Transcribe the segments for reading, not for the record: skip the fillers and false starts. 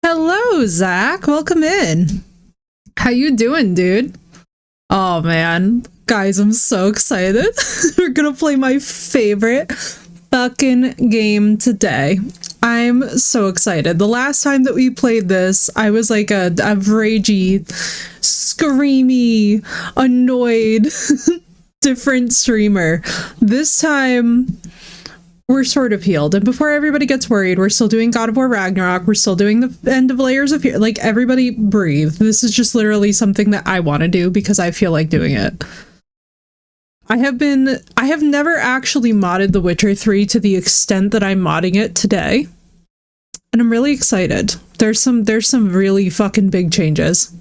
Hello, Zach. Welcome in. How you doing, dude? Oh man, guys, I'm so excited. We're gonna play my favorite fucking game today. I'm so excited. The last time that we played this, I was like a ragey, screamy, annoyed, different streamer. This time, we're sort of healed. And before everybody gets worried, we're still doing God of War Ragnarok. We're still doing the end of Layers of Fear. Like, everybody breathe. This is just literally something that I want to do because I feel like doing it. I have never actually modded The Witcher 3 to the extent that I'm modding it today. And I'm really excited. There's some really fucking big changes.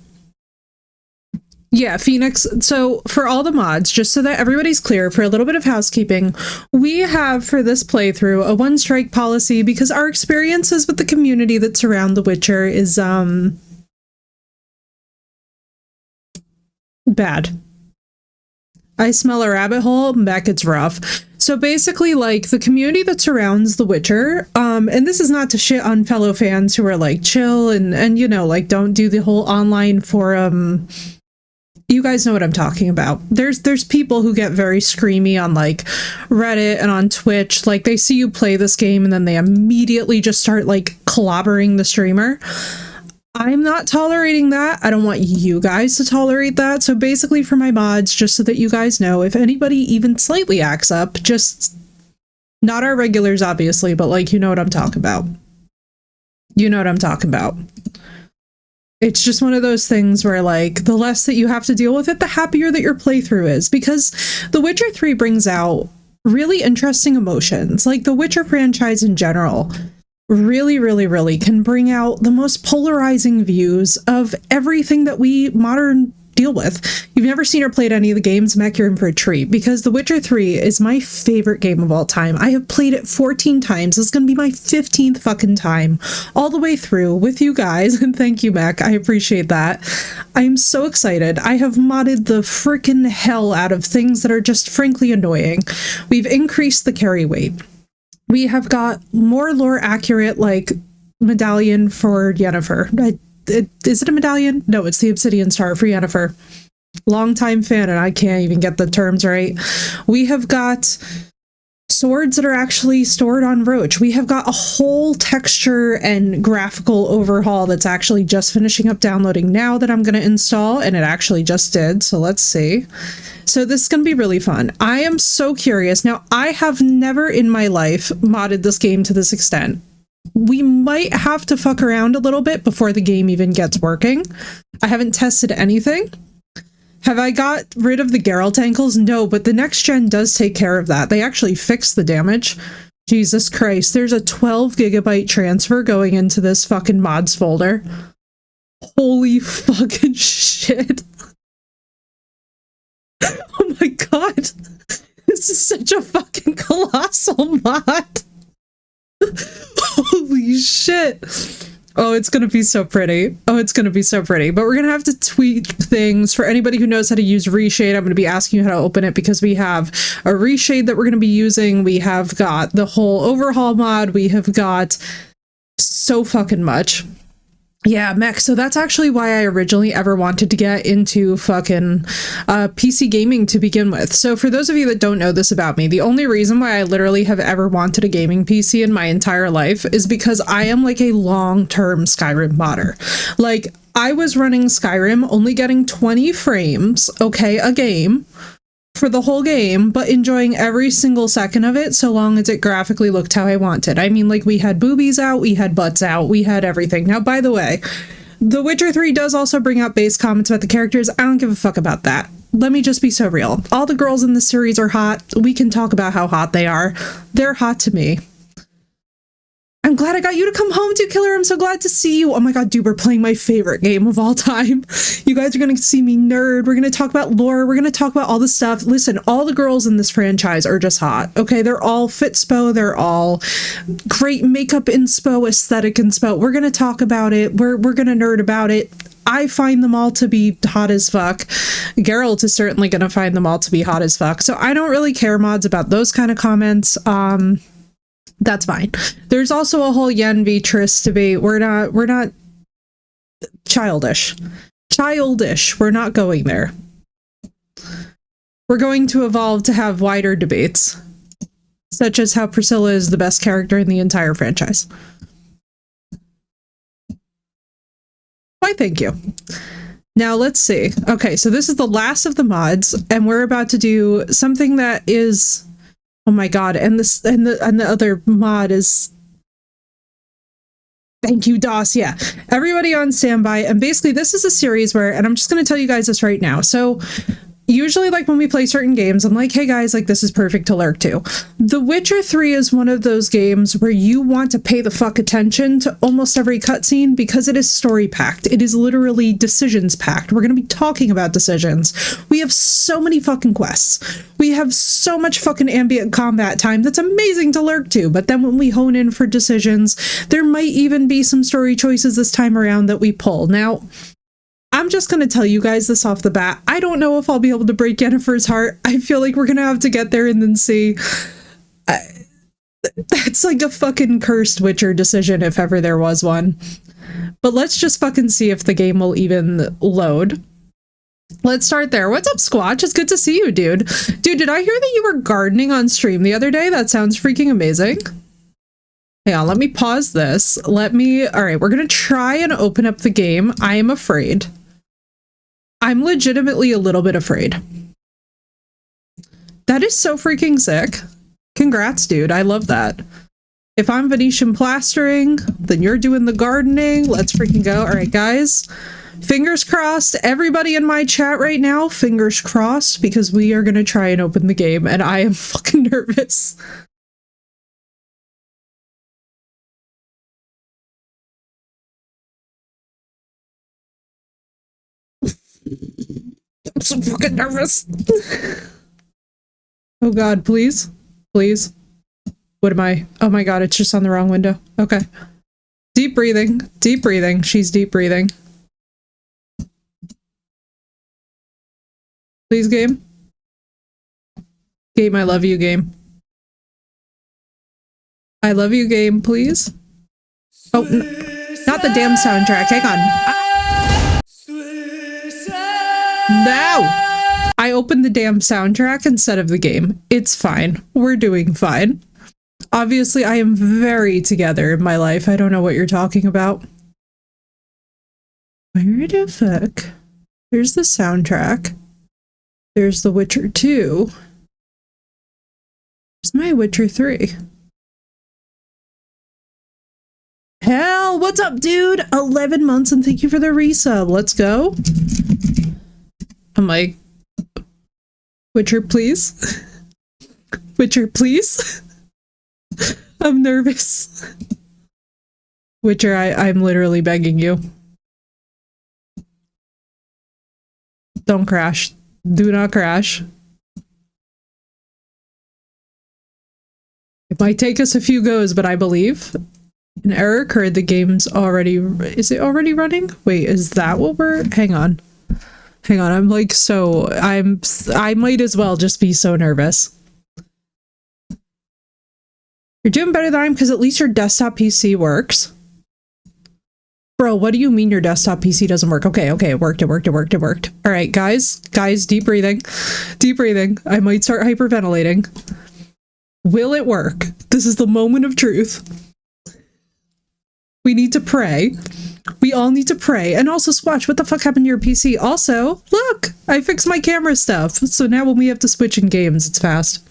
Yeah, Phoenix. So for all the mods, just so that everybody's clear, for a little bit of housekeeping, we have for this playthrough a one strike policy because our experiences with the community that surround The Witcher is bad. I smell a rabbit hole, Beck, it's rough. So basically, like, the community that surrounds The Witcher, and this is not to shit on fellow fans who are like chill and you know, like, don't do the whole online forum. You guys know what I'm talking about. There's people who get very screamy on like Reddit and on Twitch. Like, they see you play this game and then they immediately just start like clobbering the streamer. I'm not tolerating that. I don't want you guys to tolerate that. So basically for my mods, just so that you guys know, if anybody even slightly acts up, just not our regulars, obviously, but like, you know what I'm talking about. You know what I'm talking about. It's just one of those things where, like, the less that you have to deal with it, the happier that your playthrough is, because The Witcher 3 brings out really interesting emotions. Like, the Witcher franchise in general really, really, really can bring out the most polarizing views of everything that we modern deal with. You've never seen or played any of the games, Mech, you're in for a treat, because The Witcher 3 is my favorite game of all time. I have played it 14 times. It's going to be my 15th fucking time all the way through with you guys, and thank you, Mech. I appreciate that. I'm so excited. I have modded the freaking hell out of things that are just frankly annoying. We've increased the carry weight. We have got more lore accurate, like, medallion for Yennefer. Is it a medallion? No, it's the obsidian star for Yennefer. Longtime fan, and I can't even get the terms right. We have got swords that are actually stored on Roach. We have got a whole texture and graphical overhaul that's actually just finishing up downloading now that I'm going to install, and it actually just did, so let's see. So this is going to be really fun. I am so curious. Now, I have never in my life modded this game to this extent. We might have to fuck around a little bit before the game even gets working. I haven't tested anything. Have I got rid of the Geralt ankles? No, but the next gen does take care of that. They actually fixed the damage. Jesus Christ, there's a 12 gigabyte transfer going into this fucking mods folder. Holy fucking shit. Oh my god. This is such a fucking colossal mod. Holy shit. Oh, it's gonna be so pretty. Oh, it's gonna be so pretty. But we're gonna have to tweak things. For anybody who knows how to use Reshade, I'm gonna be asking you how to open it, because we have a Reshade that we're gonna be using. We have got the whole overhaul mod. We have got so fucking much. Yeah, Mech, so that's actually why I originally ever wanted to get into fucking PC gaming to begin with. So for those of you that don't know this about me, the only reason why I literally have ever wanted a gaming PC in my entire life is because I am like a long-term Skyrim modder. Like, I was running Skyrim, only getting 20 frames, okay, a game, for the whole game, but enjoying every single second of it so long as it graphically looked how I wanted. I mean, like, we had boobies out, we had butts out, we had everything. Now, by the way, The Witcher 3 does also bring up base comments about the characters. I don't give a fuck about that. Let me just be so real. All the girls in the series are hot. We can talk about how hot they are. They're hot to me. I'm glad I got you to come home to Killer. I'm so glad to see you. Oh my god, dude, we're playing my favorite game of all time. You guys are gonna see me nerd. We're gonna talk about lore. We're gonna talk about all this stuff. Listen, all the girls in this franchise are just hot. Okay, they're all fitspo. They're all great makeup inspo, aesthetic inspo. We're gonna talk about it. We're gonna nerd about it. I find them all to be hot as fuck. Geralt is certainly gonna find them all to be hot as fuck. So I don't really care, mods, about those kind of comments. That's fine. There's also a whole Yen v Triss debate. We're not childish. We're not going there. We're going to evolve to have wider debates, such as how Priscilla is the best character in the entire franchise. Why, thank you. Now let's see. Okay, so this is the last of the mods, and we're about to do something that is, oh my god, and the other mod is, thank you, DOS. Yeah, everybody on standby. And basically this is a series where, and I'm just going to tell you guys this right now. So usually, like, when we play certain games, I'm like, hey guys, like, this is perfect to lurk to. The Witcher 3 is one of those games where you want to pay the fuck attention to almost every cutscene because it is story packed. It is literally decisions packed. We're going to be talking about decisions. We have so many fucking quests. We have so much fucking ambient combat time that's amazing to lurk to. But then when we hone in for decisions, there might even be some story choices this time around that we pull. Now, I'm just going to tell you guys this off the bat. I don't know if I'll be able to break Yennefer's heart. I feel like we're going to have to get there and then see. That's like a fucking cursed Witcher decision if ever there was one. But let's just fucking see if the game will even load. Let's start there. What's up, Squatch? It's good to see you, dude. Dude, did I hear that you were gardening on stream the other day? That sounds freaking amazing. Hang on, let me pause this. All right, we're going to try and open up the game. I am afraid. I'm legitimately a little bit afraid. That is so freaking sick. Congrats, dude. I love that. If I'm Venetian plastering, then you're doing the gardening. Let's freaking go. All right, guys. Fingers crossed. Everybody in my chat right now, fingers crossed, because we are going to try and open the game, and I am fucking nervous. I'm so fucking nervous. Oh god, please. Please. What am I? Oh my god, it's just on the wrong window. Okay. Deep breathing. Deep breathing. She's deep breathing. Please, game. Game, I love you, game. I love you, game, please. Oh, not the damn soundtrack. Hang on. No! I opened the damn soundtrack instead of the game. It's fine. We're doing fine. Obviously, I am very together in my life. I don't know what you're talking about. Where the fuck? There's the soundtrack. There's The Witcher 2. Where's my Witcher 3? Hell, what's up, dude? 11 months and thank you for the resub. Let's go. I'm like, Witcher, please? Witcher, please? I'm nervous. Witcher, I'm literally begging you. Don't crash. Do not crash. It might take us a few goes, but I believe an error occurred. The game's already... Is it already running? Wait, is that what we're... Hang on. Hang on, I'm like so... I might as well just be so nervous. You're doing better than I am because at least your desktop PC works. Bro, what do you mean your desktop PC doesn't work? Okay, it worked. All right, guys, deep breathing. Deep breathing. I might start hyperventilating. Will it work? This is the moment of truth. We need to pray. We all need to pray. And also, Squatch, what the fuck happened to your PC? Also, look, I fixed my camera stuff. So now when we have to switch in games, it's fast.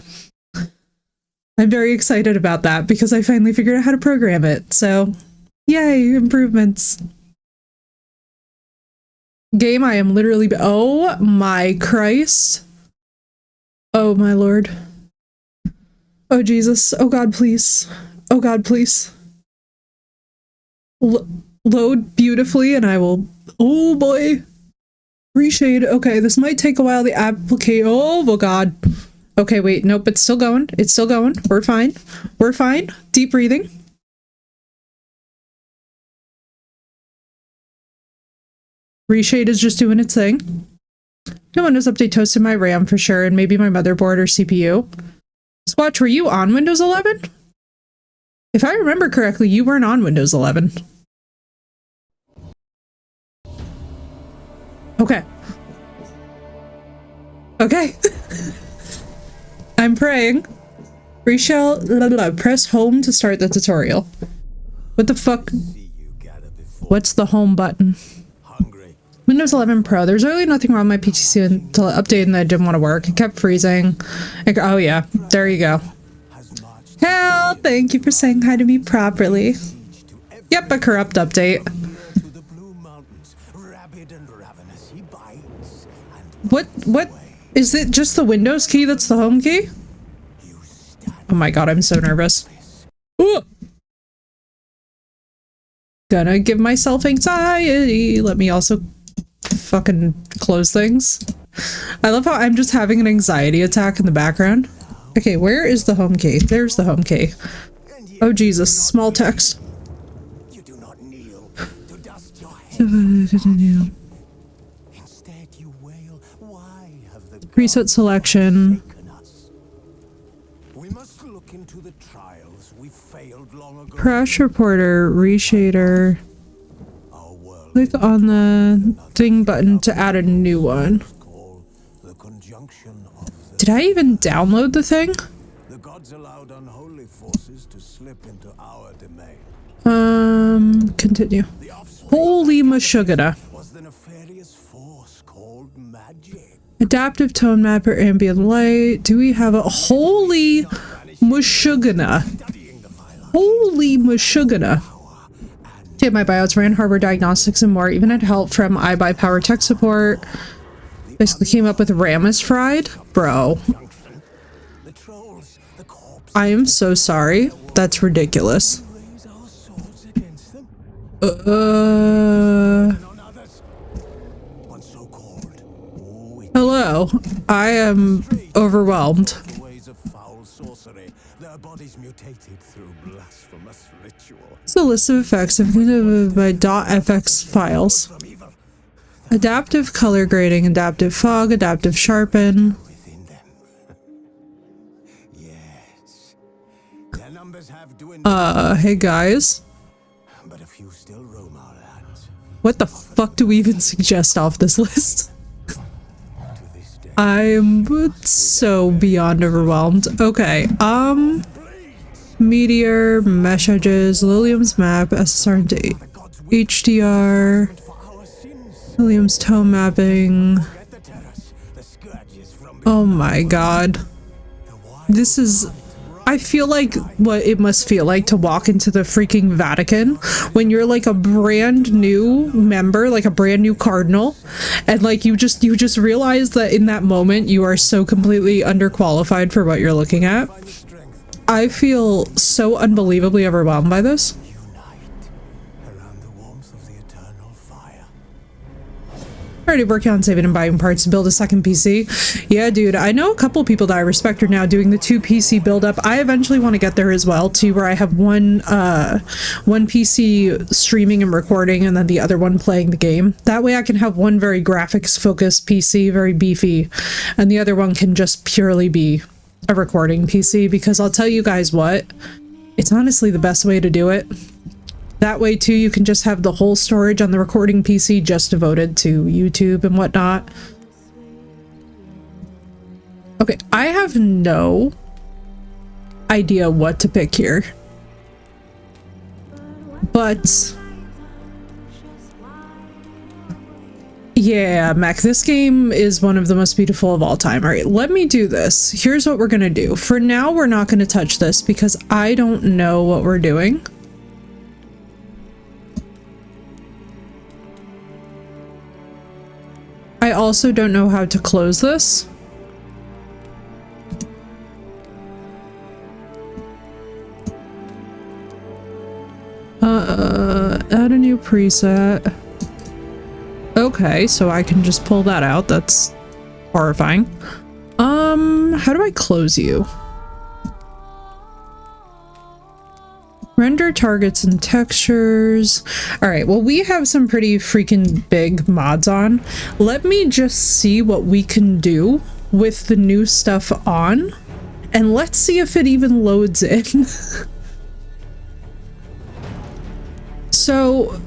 I'm very excited about that because I finally figured out how to program it. So, yay, improvements. Game, I am literally... Oh my Christ. Oh my Lord. Oh Jesus. Oh God, please. Oh God, please. load beautifully and I will, oh boy. Reshade. Okay, this might take a while. The applicate. Oh god. Okay, wait. Nope, it's still going. It's still going. We're fine. We're fine. Deep breathing. Reshade is just doing its thing. No Windows Update toasted my RAM for sure, and maybe my motherboard or CPU. Squatch, were you on Windows 11? If I remember correctly, you weren't on Windows 11. Okay. Okay. I'm praying. Reshell, press home to start the tutorial. What the fuck? What's the home button? Windows 11 Pro. There's really nothing wrong with my PC until it updated and I didn't want to work. It kept freezing. Oh yeah, there you go. Hell, thank you for saying hi to me properly. Yep, a corrupt update. What? Is it just the Windows key that's the home key? Oh my god, I'm so nervous. Ooh. Gonna give myself anxiety. Let me also fucking close things. I love how I'm just having an anxiety attack in the background. Okay, where is the home key? There's the home key. Oh Jesus, small text. You do not kneel to dust your head. Instead you wail, why have the preset selection. We must look into the trials we failed long ago. Crash reporter, reshader. Click on the thing button to add a new one. Did I even download the thing? The gods allowed unholy forces to slip into our domain. Continue. Holy mashugada. Was the nefarious force called magic? Adaptive tone mapper, ambient light. Do we have a holy mashugana? Holy mashugana. Okay, my buyouts ran hardware diagnostics and more, even had help from iBuy Power Tech support. Basically came up with RAM is fried. Bro. I am so sorry. That's ridiculous. Hello. I am overwhelmed. It's a list of effects by .fx files. Adaptive color grading, adaptive fog, adaptive sharpen. Hey guys. What the fuck do we even suggest off this list? I'm so beyond overwhelmed. Okay, Meteor, mesh edges, Lilium's map, SSR into HDR, Lilium's tone mapping. Oh my god. This is... I feel like what it must feel like to walk into the freaking Vatican when you're like a brand new member, like a brand new cardinal, and like you just realize that in that moment you are so completely underqualified for what you're looking at. I feel so unbelievably overwhelmed by this. Already working on saving and buying parts to build a second PC. Yeah, dude, I know a couple people that I respect are now doing the 2 PC build up. I eventually want to get there as well, too, where I have one PC streaming and recording and then the other one playing the game. That way I can have one very graphics focused PC, very beefy, and the other one can just purely be a recording PC, because I'll tell you guys what, it's honestly the best way to do it. That way too, you can just have the whole storage on the recording PC just devoted to YouTube and whatnot. Okay, I have no idea what to pick here. But yeah, Mech, this game is one of the most beautiful of all time. All right, let me do this. Here's what we're gonna do. For now, we're not gonna touch this because I don't know what we're doing. I also don't know how to close this. Menu preset. Okay, so I can just pull that out. That's horrifying. How do I close you? Render targets and textures. All right, well, we have some pretty freaking big mods on. Let me just see what we can do with the new stuff on, and let's see if it even loads in. So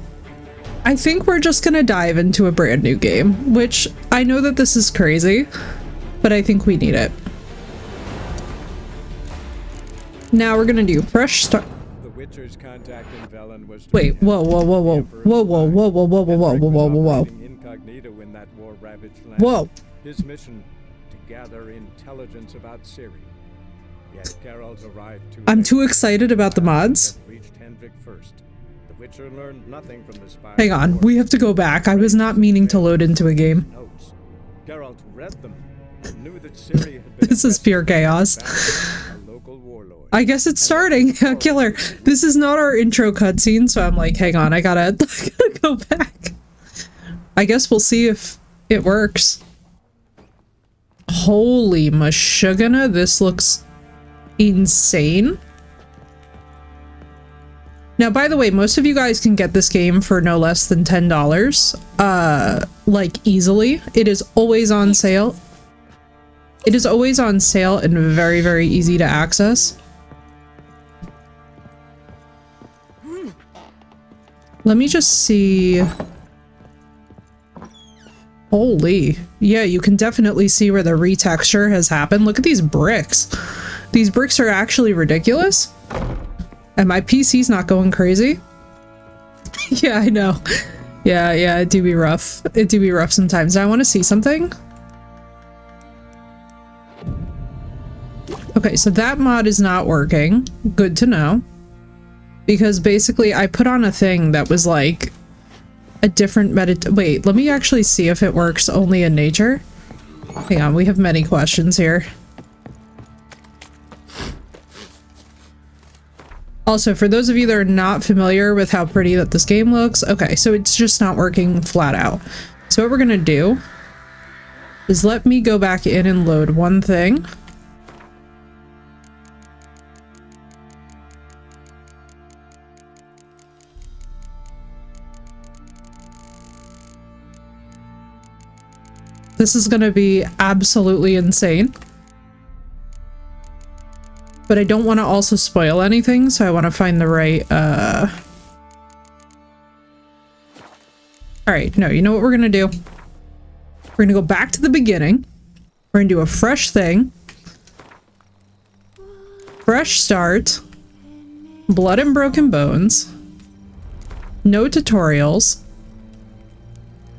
I think we're just gonna dive into a brand new game, which I know that this is crazy, but I think we need it. Now we're gonna do fresh start. Wait, whoa, whoa, whoa, whoa, whoa, whoa, whoa, whoa, whoa, whoa, whoa, whoa, whoa, whoa. Whoa. His mission to gather intelligence about Ciri. Yet Geralt arrived I'm too excited about the mods. The Witcher learned nothing from the spy. Hang on, we have to go back. I was not meaning to load into a game. Geralt read them and knew that Ciri had been This is pure chaos. I guess it's starting. Killer. This is not our intro cutscene, so I'm like, hang on, I gotta go back. I guess we'll see if it works. Holy mashugana, this looks insane. Now, by the way, most of you guys can get this game for no less than $10, like easily. It is always on sale. It is always on sale and very, very easy to access. Let me just see. Holy. Yeah, you can definitely see where the retexture has happened. Look at these bricks. These bricks are actually ridiculous. And my PC's not going crazy. Yeah, I know. Yeah, it do be rough. It do be rough sometimes. I want to see something. Okay, so that mod is not working. Good to know. Because basically I put on a thing that was like a different wait, let me actually see if it works only in nature. Hang on, we have many questions here. Also, for those of you that are not familiar with how pretty that this game looks, okay, so it's just not working flat out. So what we're gonna do is let me go back in and load one thing. This is gonna be absolutely insane. But I don't want to also spoil anything, so I want to find the right, Alright, no, you know what we're gonna do? We're gonna go back to the beginning. We're gonna do a fresh thing. Fresh start. Blood and broken bones. No tutorials.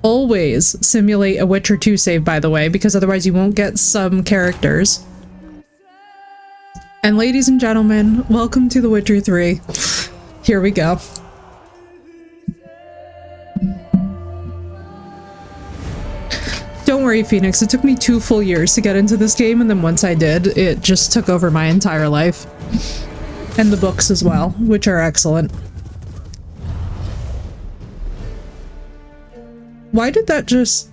Always simulate a Witcher 2 save, by the way, because otherwise you won't get some characters. And ladies and gentlemen, welcome to The Witcher 3. Here we go. Don't worry, Phoenix, it took me 2 full years to get into this game, and then once I did, it just took over my entire life. And the books as well, which are excellent. Why did that just...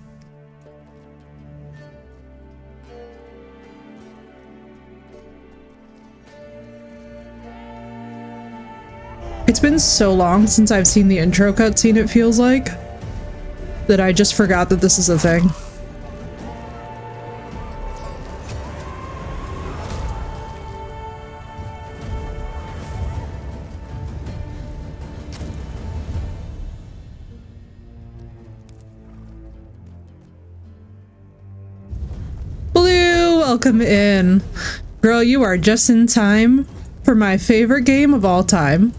It's been so long since I've seen the intro cutscene, it feels like, that I just forgot that this is a thing. Blue, welcome in. Girl, you are just in time for my favorite game of all time.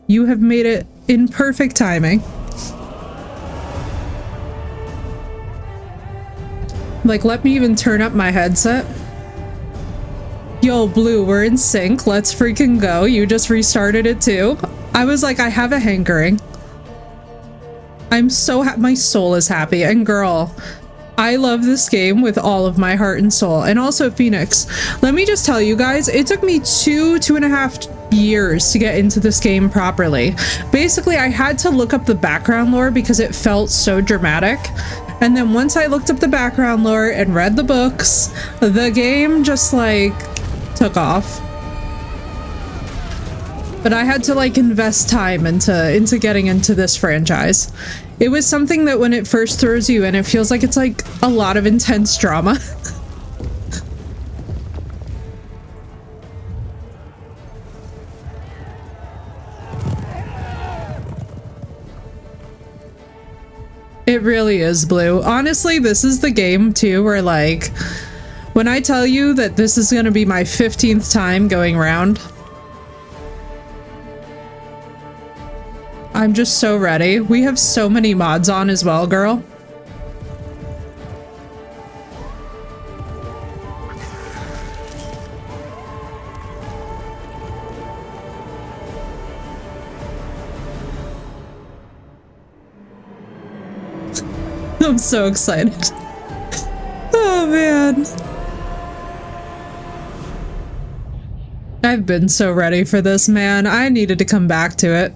You have made it in perfect timing. Like, let me even turn up my headset. Yo, Blue, we're in sync. Let's freaking go. You just restarted it too. I was like, I have a hankering. I'm so my soul is happy. And girl, I love this game with all of my heart and soul. And also Phoenix, let me just tell you guys, it took me two and a half years to get into this game properly. Basically, I had to look up the background lore because it felt so dramatic. And then once I looked up the background lore and read the books, the game just like took off. But I had to like invest time into getting into this franchise. It was something that when it first throws you in, it feels like it's like a lot of intense drama. It really is, Blue. Honestly, this is the game too where like, when I tell you that this is gonna be my 15th time going around, I'm just so ready. We have so many mods on as well, girl. I'm so excited. Oh man. I've been so ready for this, man. I needed to come back to it.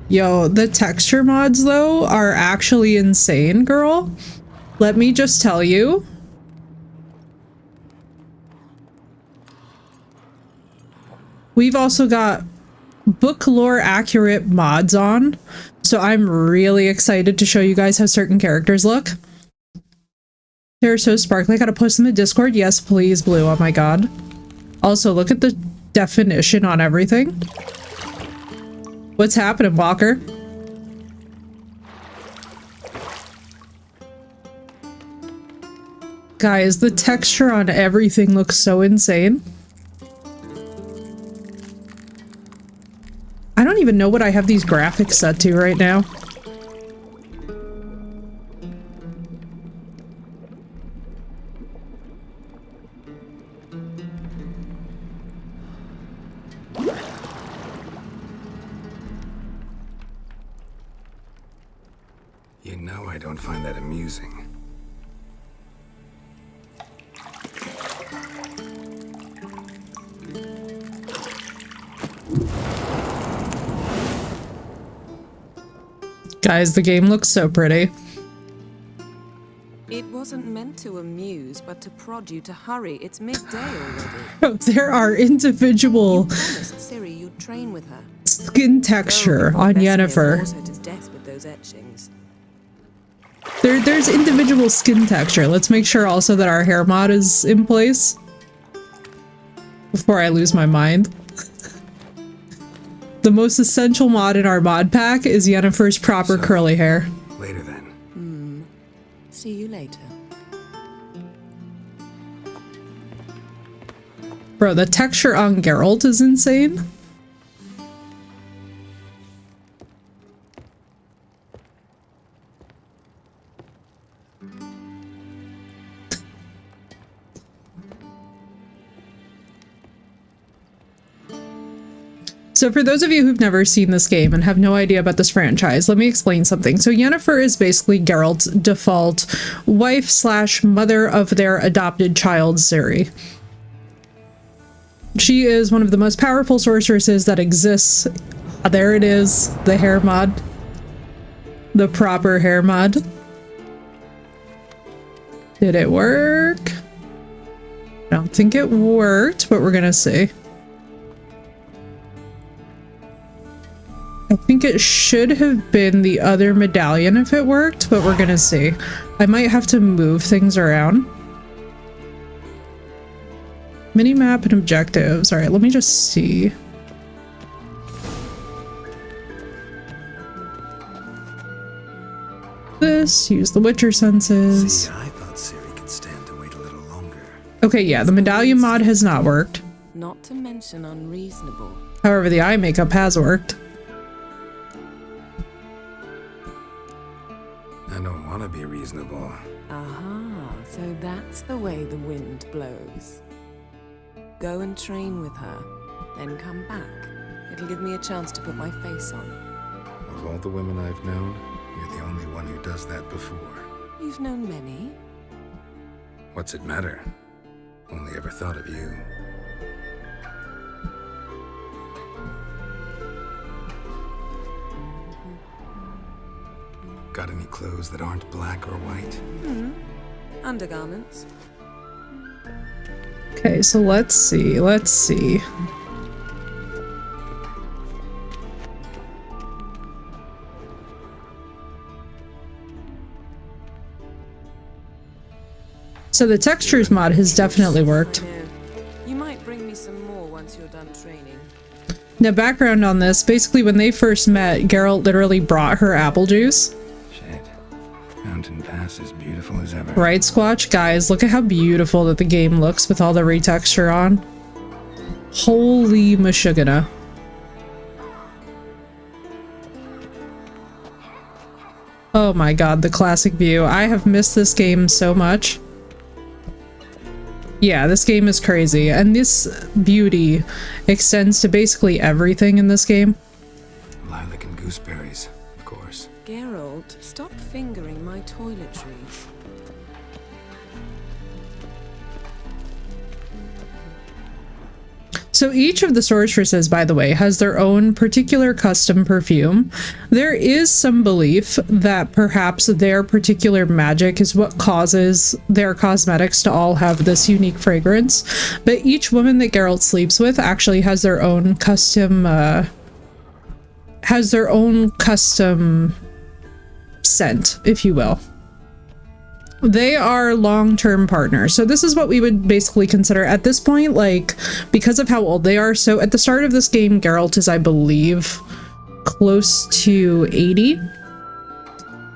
Yo, the texture mods though are actually insane, girl. Let me just tell you. We've also got book lore accurate mods on, so I'm really excited to show you guys how certain characters look. They're so sparkly. I gotta post them in Discord. Yes, please, Blue. Oh my god. Also, look at the definition on everything. What's happening, Walker? Guys, the texture on everything looks so insane. I don't even know what I have these graphics set to right now. You know I don't find that amusing. Guys, the game looks so pretty. It wasn't meant to amuse, but to prod you to hurry. It's midday already. Oh, there are individual You promised Ciri you'd train with her. skin texture on Yennefer. Bores her to death with those etchings. There's individual skin texture. Let's make sure also that our hair mod is in place before I lose my mind. The most essential mod in our mod pack is Yennefer's proper curly hair. Later then. See you later. Bro, the texture on Geralt is insane. So for those of you who've never seen this game and have no idea about this franchise, let me explain something. So Yennefer is basically Geralt's default wife slash mother of their adopted child, Ciri. She is one of the most powerful sorceresses that exists. There it is, the hair mod. The proper hair mod. Did it work? I don't think it worked, but we're gonna see. I think it should have been the other medallion if it worked, but we're gonna see. I might have to move things around. Minimap and objectives. All right, let me just see. This, use the Witcher senses. See, I thought Ciri could stand to wait a little longer. Okay, yeah, the medallion mod has not worked. Not to mention unreasonable. However, the eye makeup has worked. I don't want to be reasonable. Aha, so that's the way the wind blows. Go and train with her, then come back. It'll give me a chance to put my face on. Of all the women I've known, you're the only one who does that before. You've known many. What's it matter? Only ever thought of you. Got any clothes that aren't black or white? Undergarments. Okay, so let's see. So the textures mod has definitely worked. You might bring me some more once you're done training. Now, background on this, basically when they first met, Geralt literally brought her apple juice. Shit. Mountain Pass is beautiful as ever. Right, Squatch? Guys, look at how beautiful that the game looks with all the retexture on. Holy mashugana. Oh my god, the classic view. I have missed this game so much. Yeah, this game is crazy, and this beauty extends to basically everything in this game. Lilac and gooseberries, of course. Geralt, stop fingering my toiletries. So each of the sorceresses, by the way, has their own particular custom perfume. There is some belief that perhaps their particular magic is what causes their cosmetics to all have this unique fragrance. But each woman that Geralt sleeps with actually has their own custom scent, if you will. They are long-term partners. So this is what we would basically consider at this point, like, because of how old they are. So at the start of this game, Geralt is, I believe, close to 80,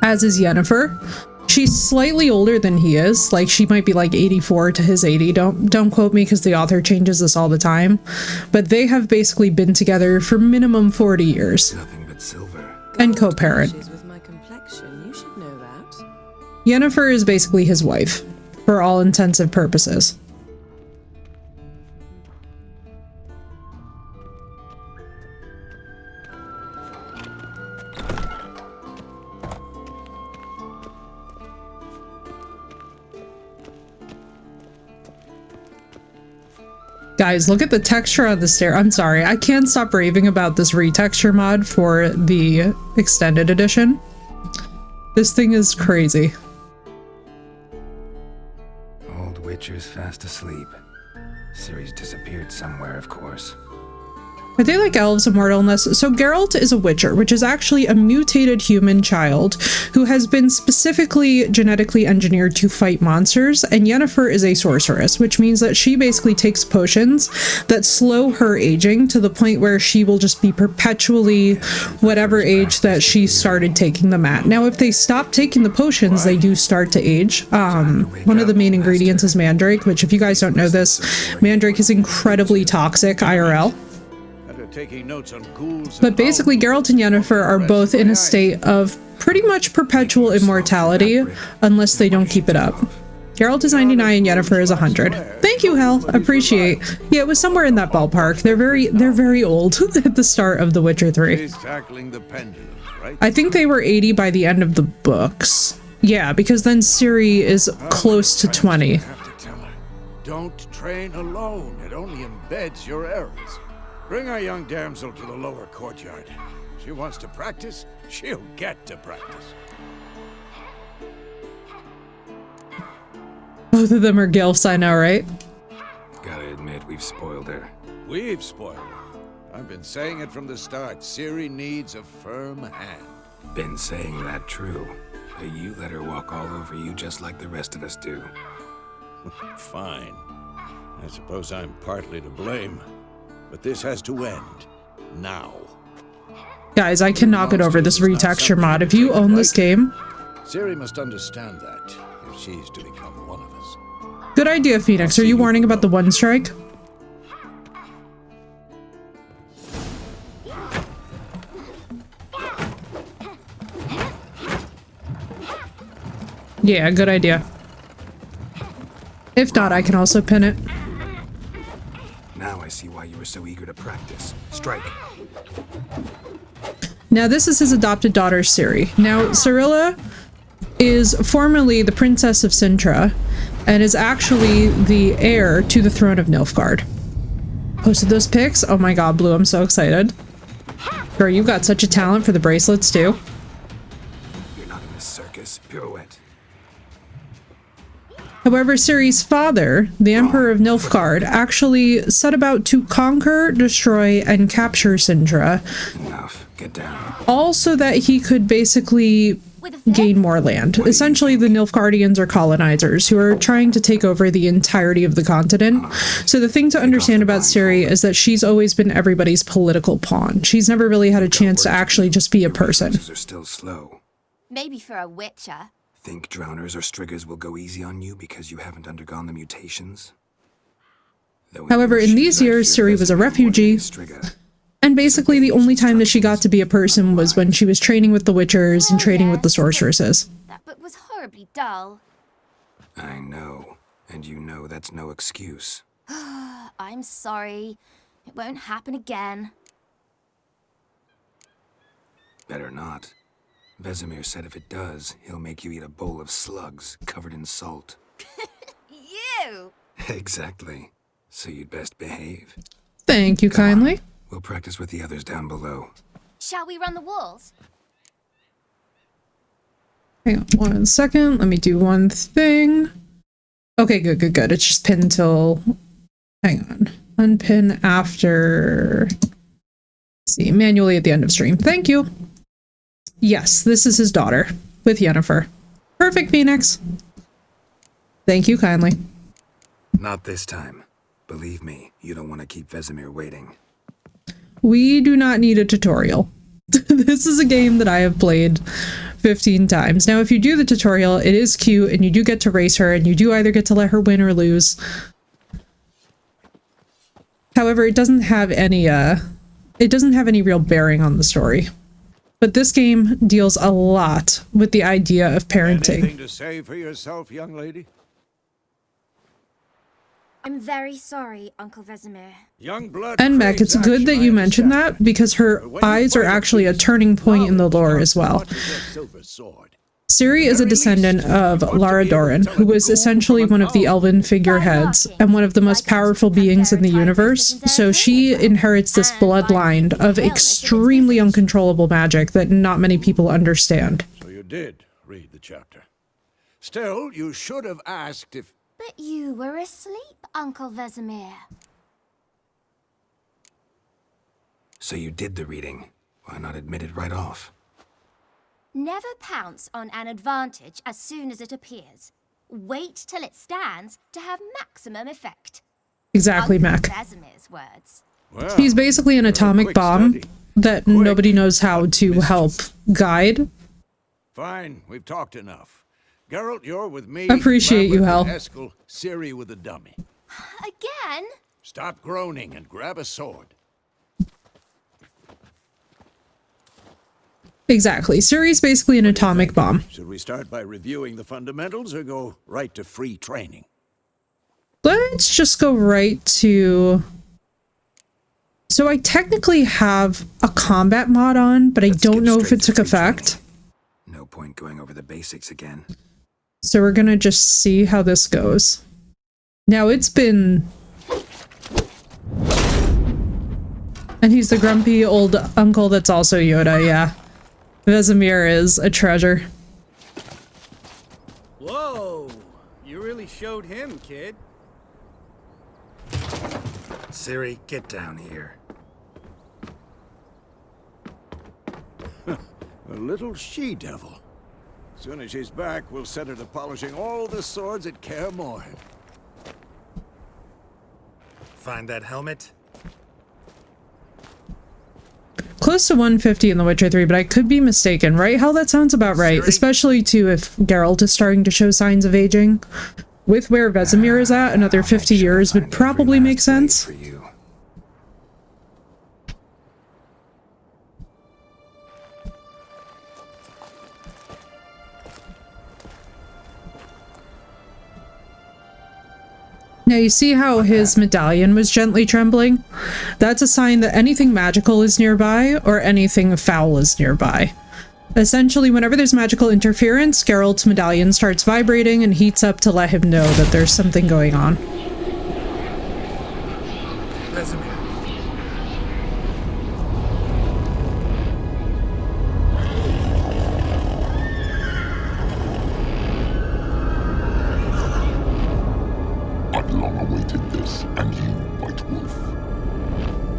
as is Yennefer. She's slightly older than he is. Like, she might be like 84 to his 80. Don't quote me because the author changes this all the time. But they have basically been together for minimum 40 years. Nothing but silver. And co-parent. With my complexion, you should know that. Yennefer is basically his wife, for all intensive purposes. Guys, look at the texture on the stair. I'm sorry, I can't stop raving about this retexture mod for the extended edition. This thing is crazy. Old Witcher's fast asleep. Ciri's disappeared somewhere, of course. Are they like elves, immortal, unless... So Geralt is a Witcher, which is actually a mutated human child who has been specifically genetically engineered to fight monsters, and Yennefer is a sorceress, which means that she basically takes potions that slow her aging to the point where she will just be perpetually whatever age that she started taking them at. Now, if they stop taking the potions, they do start to age. One of the main ingredients is mandrake, which if you guys don't know this, mandrake is incredibly toxic IRL. But basically, Geralt and Yennefer are both in a state of pretty much perpetual immortality unless they don't keep it up. Geralt is 99 and Yennefer is 100. Thank you, Hel. Appreciate. Yeah, it was somewhere in that ballpark. They're very old at the start of The Witcher 3. I think they were 80 by the end of the books. Yeah, because then Ciri is close to 20. Don't train alone. It only embeds your errors. Bring our young damsel to the lower courtyard. She wants to practice, she'll get to practice. Both of them are gilfs, I know, right? Gotta admit, we've spoiled her. We've spoiled her. I've been saying it from the start. Ciri needs a firm hand. Been saying that true. But you let her walk all over you just like the rest of us do. Fine. I suppose I'm partly to blame. But this has to end. Now. Guys, I cannot get over this retexture mod. If you own this game... Ciri must understand that, if she's to become one of us. Good idea, Phoenix. Are you warning about the one strike? Yeah, good idea. If not, I can also pin it. Now I see why you were so eager to practice. Strike. Now this is his adopted daughter, Ciri. Now, Cirilla is formerly the Princess of Sintra and is actually the heir to the throne of Nilfgaard. Posted those pics? Oh my god, Blue, I'm so excited. Girl, you've got such a talent for the bracelets too. You're not in this circus. Pirouette. However, Ciri's father, the Emperor of Nilfgaard, actually set about to conquer, destroy, and capture Sintra, Enough. Get down. all so that he could basically gain more land. Essentially, the Nilfgaardians are colonizers who are trying to take over the entirety of the continent. So the thing to understand about Ciri is that she's always been everybody's political pawn. She's never really had a chance to actually just be a person. Reflexes are still slow. Maybe for a witcher. Think drowners or striggers will go easy on you because you haven't undergone the mutations? However, in these years, Ciri was a refugee, and basically the only time that she got to be a person was when she was training with the Witchers and training with the sorceresses. That book was horribly dull. I know. And you know that's no excuse. I'm sorry. It won't happen again. Better not. Vesemir said if it does, he'll make you eat a bowl of slugs covered in salt. You! Exactly. So you'd best behave. Thank you kindly. We'll practice with the others down below. Shall we run the walls? Hang on 1 second. Let me do one thing. Okay, good. It's just pinned till... Hang on. Unpin after... Let's see, manually at the end of stream. Thank you. Yes, this is his daughter with Yennefer. Perfect, Phoenix. Thank you kindly. Not this time. Believe me, you don't want to keep Vesemir waiting. We do not need a tutorial. This is a game that I have played 15 times. Now, if you do the tutorial, it is cute, and you do get to race her, and you do either get to let her win or lose. However, it doesn't have any real bearing on the story. But this game deals a lot with the idea of parenting. Anything to say for yourself, young lady? I'm very sorry, Uncle Vesemir. Young blood. And Beck, it's craves good that action, you I mentioned understand that, because her But when you eyes are fight a actually a beast, turning point in the lore as well. knowledge is a silver sword. Ciri is a descendant of Lara Doran, who was essentially one of the elven figureheads and one of the most powerful beings in the universe. So she inherits this bloodline of extremely uncontrollable magic that not many people understand. So you did read the chapter. Still, you should have asked if... But you were asleep, Uncle Vesemir. So you did the reading. Why not admit it right off? Never pounce on an advantage as soon as it appears. Wait till it stands to have maximum effect. Exactly, Uncle Mac. Vesemir's words. Well, She's basically an you're a atomic quick bomb study. that Quick, nobody knows how to help guide. Fine, we've talked enough. Geralt, you're with me. Appreciate you, Lambert Hal. and Eskel, Ciri with a dummy. Again? Stop groaning and grab a sword. Exactly. Ciri's basically an atomic bomb. Should we start by reviewing the fundamentals or go right to free training? Let's just go right to... So I technically have a combat mod on, but I Let's don't get know if straight it to took free effect. training. No point going over the basics again. So we're gonna just see how this goes. Now it's been... And he's the grumpy old uncle that's also Yoda, yeah. Vesemir is a treasure. Whoa! You really showed him, kid. Ciri, get down here. A little she-devil. Soon as she's back, we'll set her to polishing all the swords at Kaer Morhen. Find that helmet? Close to 150 in The Witcher 3, but I could be mistaken, right? How that sounds about right, Ciri? especially too if Geralt is starting to show signs of aging. With where Vesemir is at, another 50 years would Find every probably last make blade sense. For you. Now you see how his medallion was gently trembling? That's a sign that anything magical is nearby or anything foul is nearby. Essentially, whenever there's magical interference, Geralt's medallion starts vibrating and heats up to let him know that there's something going on. Vesemir. I've long awaited this, and you, White Wolf.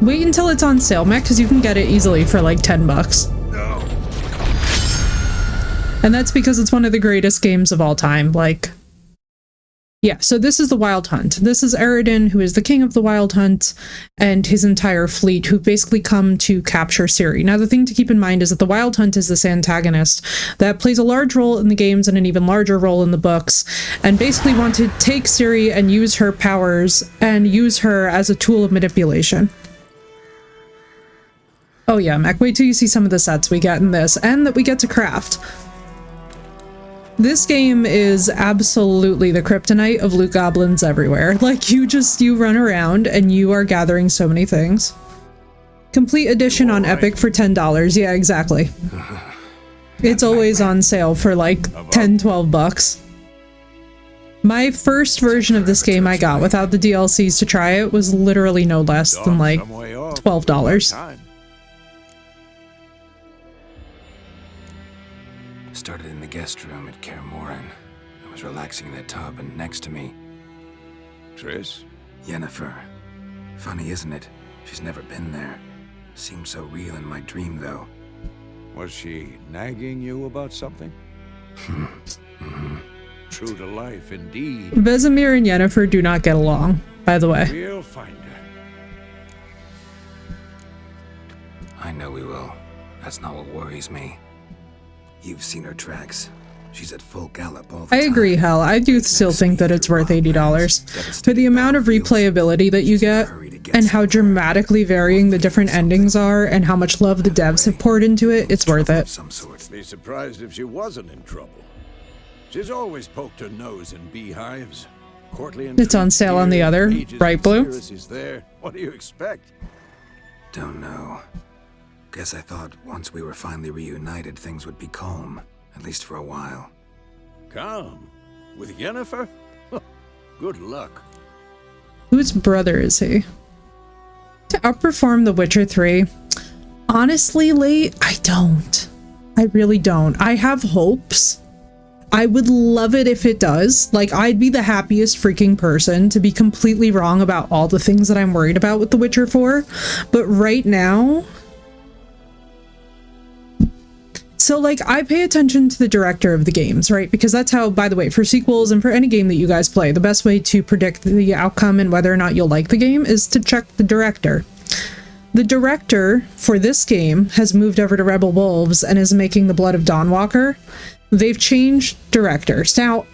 Wait until it's on sale, Mac, because you can get it easily for like 10 bucks. No. And that's because it's one of the greatest games of all time. Like, yeah, so this is the Wild Hunt. This is Eridan, who is the king of the Wild Hunt, and his entire fleet, who basically come to capture Ciri. Now, the thing to keep in mind is that the Wild Hunt is this antagonist that plays a large role in the games and an even larger role in the books, and basically want to take Ciri and use her powers and use her as a tool of manipulation. Oh yeah, Mac, wait till you see some of the sets we get in this, and that we get to craft. This game is absolutely the kryptonite of loot goblins everywhere. Like, you run around and you are gathering so many things. Complete edition on Epic for $10. Yeah, exactly. It's always on sale for like 10, 12 bucks. My first version of this game I got without the DLCs to try it was literally no less than like $12. Started in the guest room at Kaer Morhen. I was relaxing in the tub, and next to me, Triss? Yennefer. Funny, isn't it? She's never been there. Seemed so real in my dream, though. Was she nagging you about something? True to life, indeed. Vesemir and Yennefer do not get along, by the way. We'll find her. I know we will. That's not what worries me. You've seen her tracks. She's at full gallop all the I time. agree, Hal. I do still think that it's worth $80. For the amount of replayability that you get, and how dramatically varying the different endings are, and how much love the devs have poured into it, it's worth it. Some sort. Be surprised if she wasn't in trouble. She's always poked her nose in beehives. Courtly and It's on sale on the other, bright blue. Is there. What do you expect? Don't know. Guess I thought once we were finally reunited, things would be calm. At least for a while. Calm? With Yennefer? Good luck. Whose brother is he? To outperform The Witcher 3? Honestly, Late, I don't. I really don't. I have hopes. I would love it if it does. Like, I'd be the happiest freaking person to be completely wrong about all the things that I'm worried about with The Witcher 4. But right now... So, like, I pay attention to the director of the games, right? Because that's how, by the way, for sequels and for any game that you guys play, the best way to predict the outcome and whether or not you'll like the game is to check the director. The director for this game has moved over to Rebel Wolves and is making The Blood of Dawnwalker. They've changed directors. Now,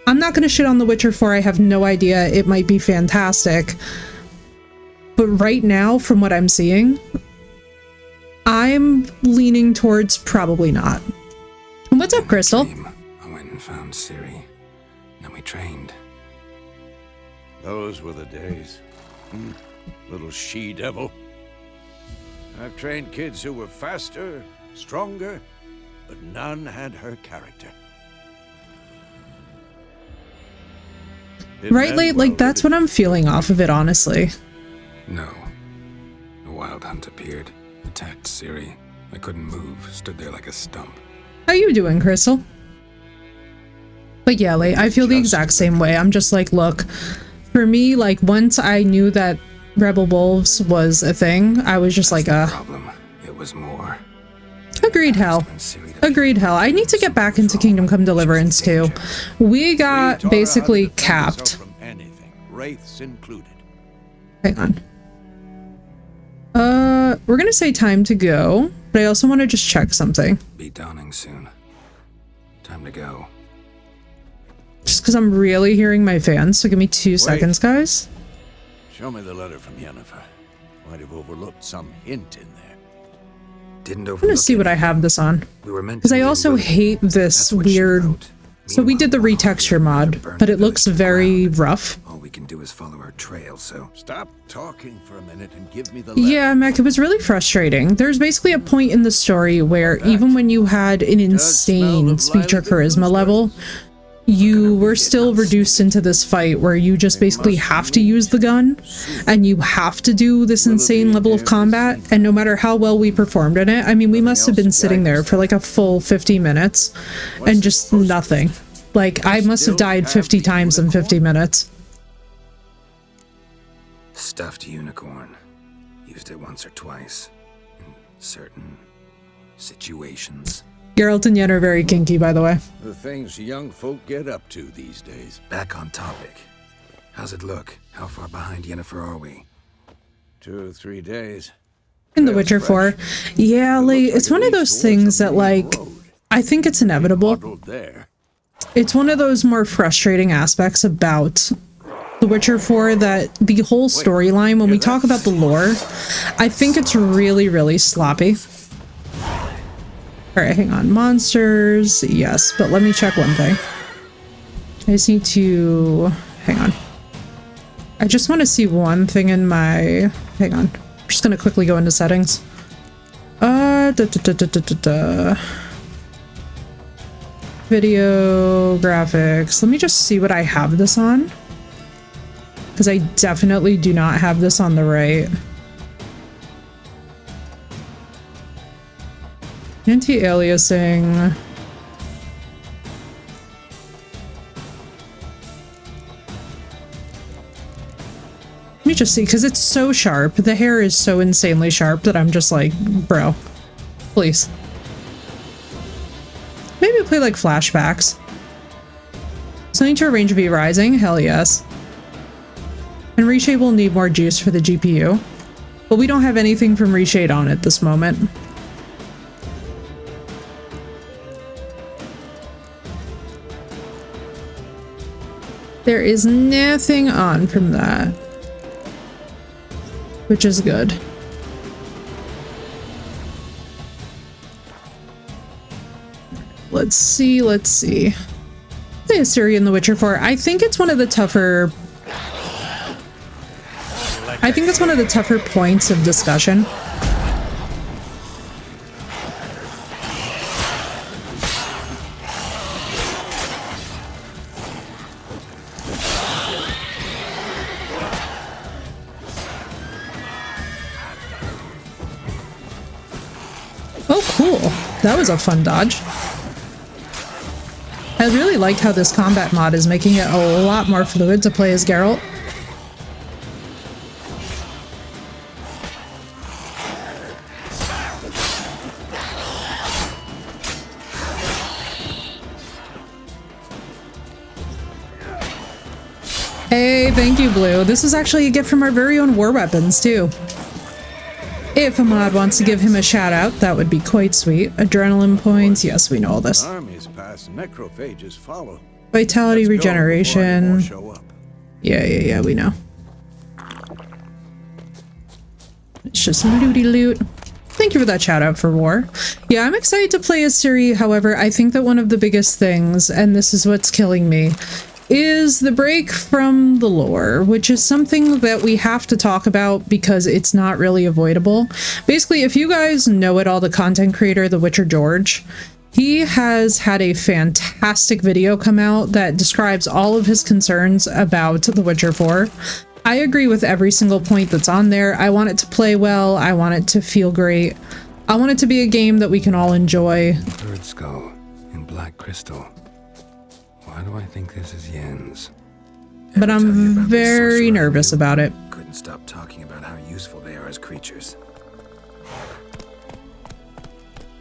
I'm not going to shit on The Witcher 4. I have no idea. It might be fantastic. But right now, from what I'm seeing... I'm leaning towards probably not. What's up, Crystal? I went and found Ciri. Then we trained. Those were the days. Little she-devil. I've trained kids who were faster, stronger, but none had her character. Right, Late? Like, that's what I'm feeling off of it, honestly. No. The Wild Hunt appeared. Attacked Ciri. I couldn't move, stood there like a stump. How you doing, Crystal? But yeah, Late, I feel the exact same way. I'm just like, look, for me, like, once I knew that Rebel Wolves was a thing, I was just like, problem. It was more. Agreed, Hal. Agreed, Hal. I need to get back into Kingdom Come Deliverance, too. We got basically capped. From anything, wraiths included. Hang on. We're gonna say time to go, but I also want to just check something. Be dawning soon. Time to go. Just because I'm really hearing my fans, so give me 2 seconds, guys. Show me the letter from Yennefer. Might have overlooked some hint in there. Didn't I'm gonna see what I have this on. We were meant Because to I be also willing. hate this That's what she weird... wrote. So we did the Meanwhile, retexture we mod, burned but the it looks village to the very ground. rough. All we we can do is follow her trail, so... Stop talking for a minute and give me the Yeah, Mac, it was really frustrating. There's basically a point in the story where even when you had an insane speech or charisma level, you were still reduced into this fight where you just basically have to use the gun and you have to do this insane level of combat. And no matter how well we performed in it, I mean, we must have been sitting there for like a full 50 minutes and just nothing. Like, I must have died 50 times in 50 minutes. Stuffed unicorn. Used it once or twice. In certain situations. Geralt and Yen are very kinky, by the way. The things young folk get up to these days. Back on topic. How's it look? How far behind Yennefer are we? 2 or 3 days. In The Witcher 4. Yeah, like, it's one of those things that, like, I think it's inevitable. It's one of those more frustrating aspects about The Witcher 4 that the whole storyline, when we talk about the lore, I think it's really, really sloppy. Alright, hang on. Monsters, yes, but let me check one thing. I just need to... hang on. I just want to see one thing in my... hang on. I'm just going to quickly go into settings. Video, graphics. Let me just see what I have this on. Because I definitely do not have this on the right. Anti-aliasing. Let me just see, because it's so sharp. The hair is so insanely sharp that I'm just like, bro, please. Maybe play like flashbacks. Something to arrange V Rising? Hell yes. And Reshade will need more juice for the GPU. But we don't have anything from Reshade on at this moment. There is nothing on from that, which is good. Let's see, let's see. The Assyria in The Witcher 4. I think it's one of the tougher... I think that's one of the tougher points of discussion. Oh, cool. That was a fun dodge. I really liked how this combat mod is making it a lot more fluid to play as Geralt. Hey, thank you, Blue. This is actually a gift from our very own War Weapons, too. If a mod wants to give him a shout out, that would be quite sweet. Adrenaline points. Yes, we know all this. Armies pass, necrophages follow. Vitality regeneration. Yeah, we know. It's just looty loot. Thank you for that shout out for War. Yeah, I'm excited to play as Ciri. However, I think that one of the biggest things, and this is what's killing me, is the break from the lore, which is something that we have to talk about because it's not really avoidable. Basically, if you guys know it all, the content creator, The Witcher George, he has had a fantastic video come out that describes all of his concerns about The Witcher 4. I agree with every single point that's on there. I want it to play well. I want it to feel great. I want it to be a game that we can all enjoy. Bird skull in black crystal. Why do I think this is Yen's? But I'm very nervous about it. Couldn't stop talking about how useful they are as creatures.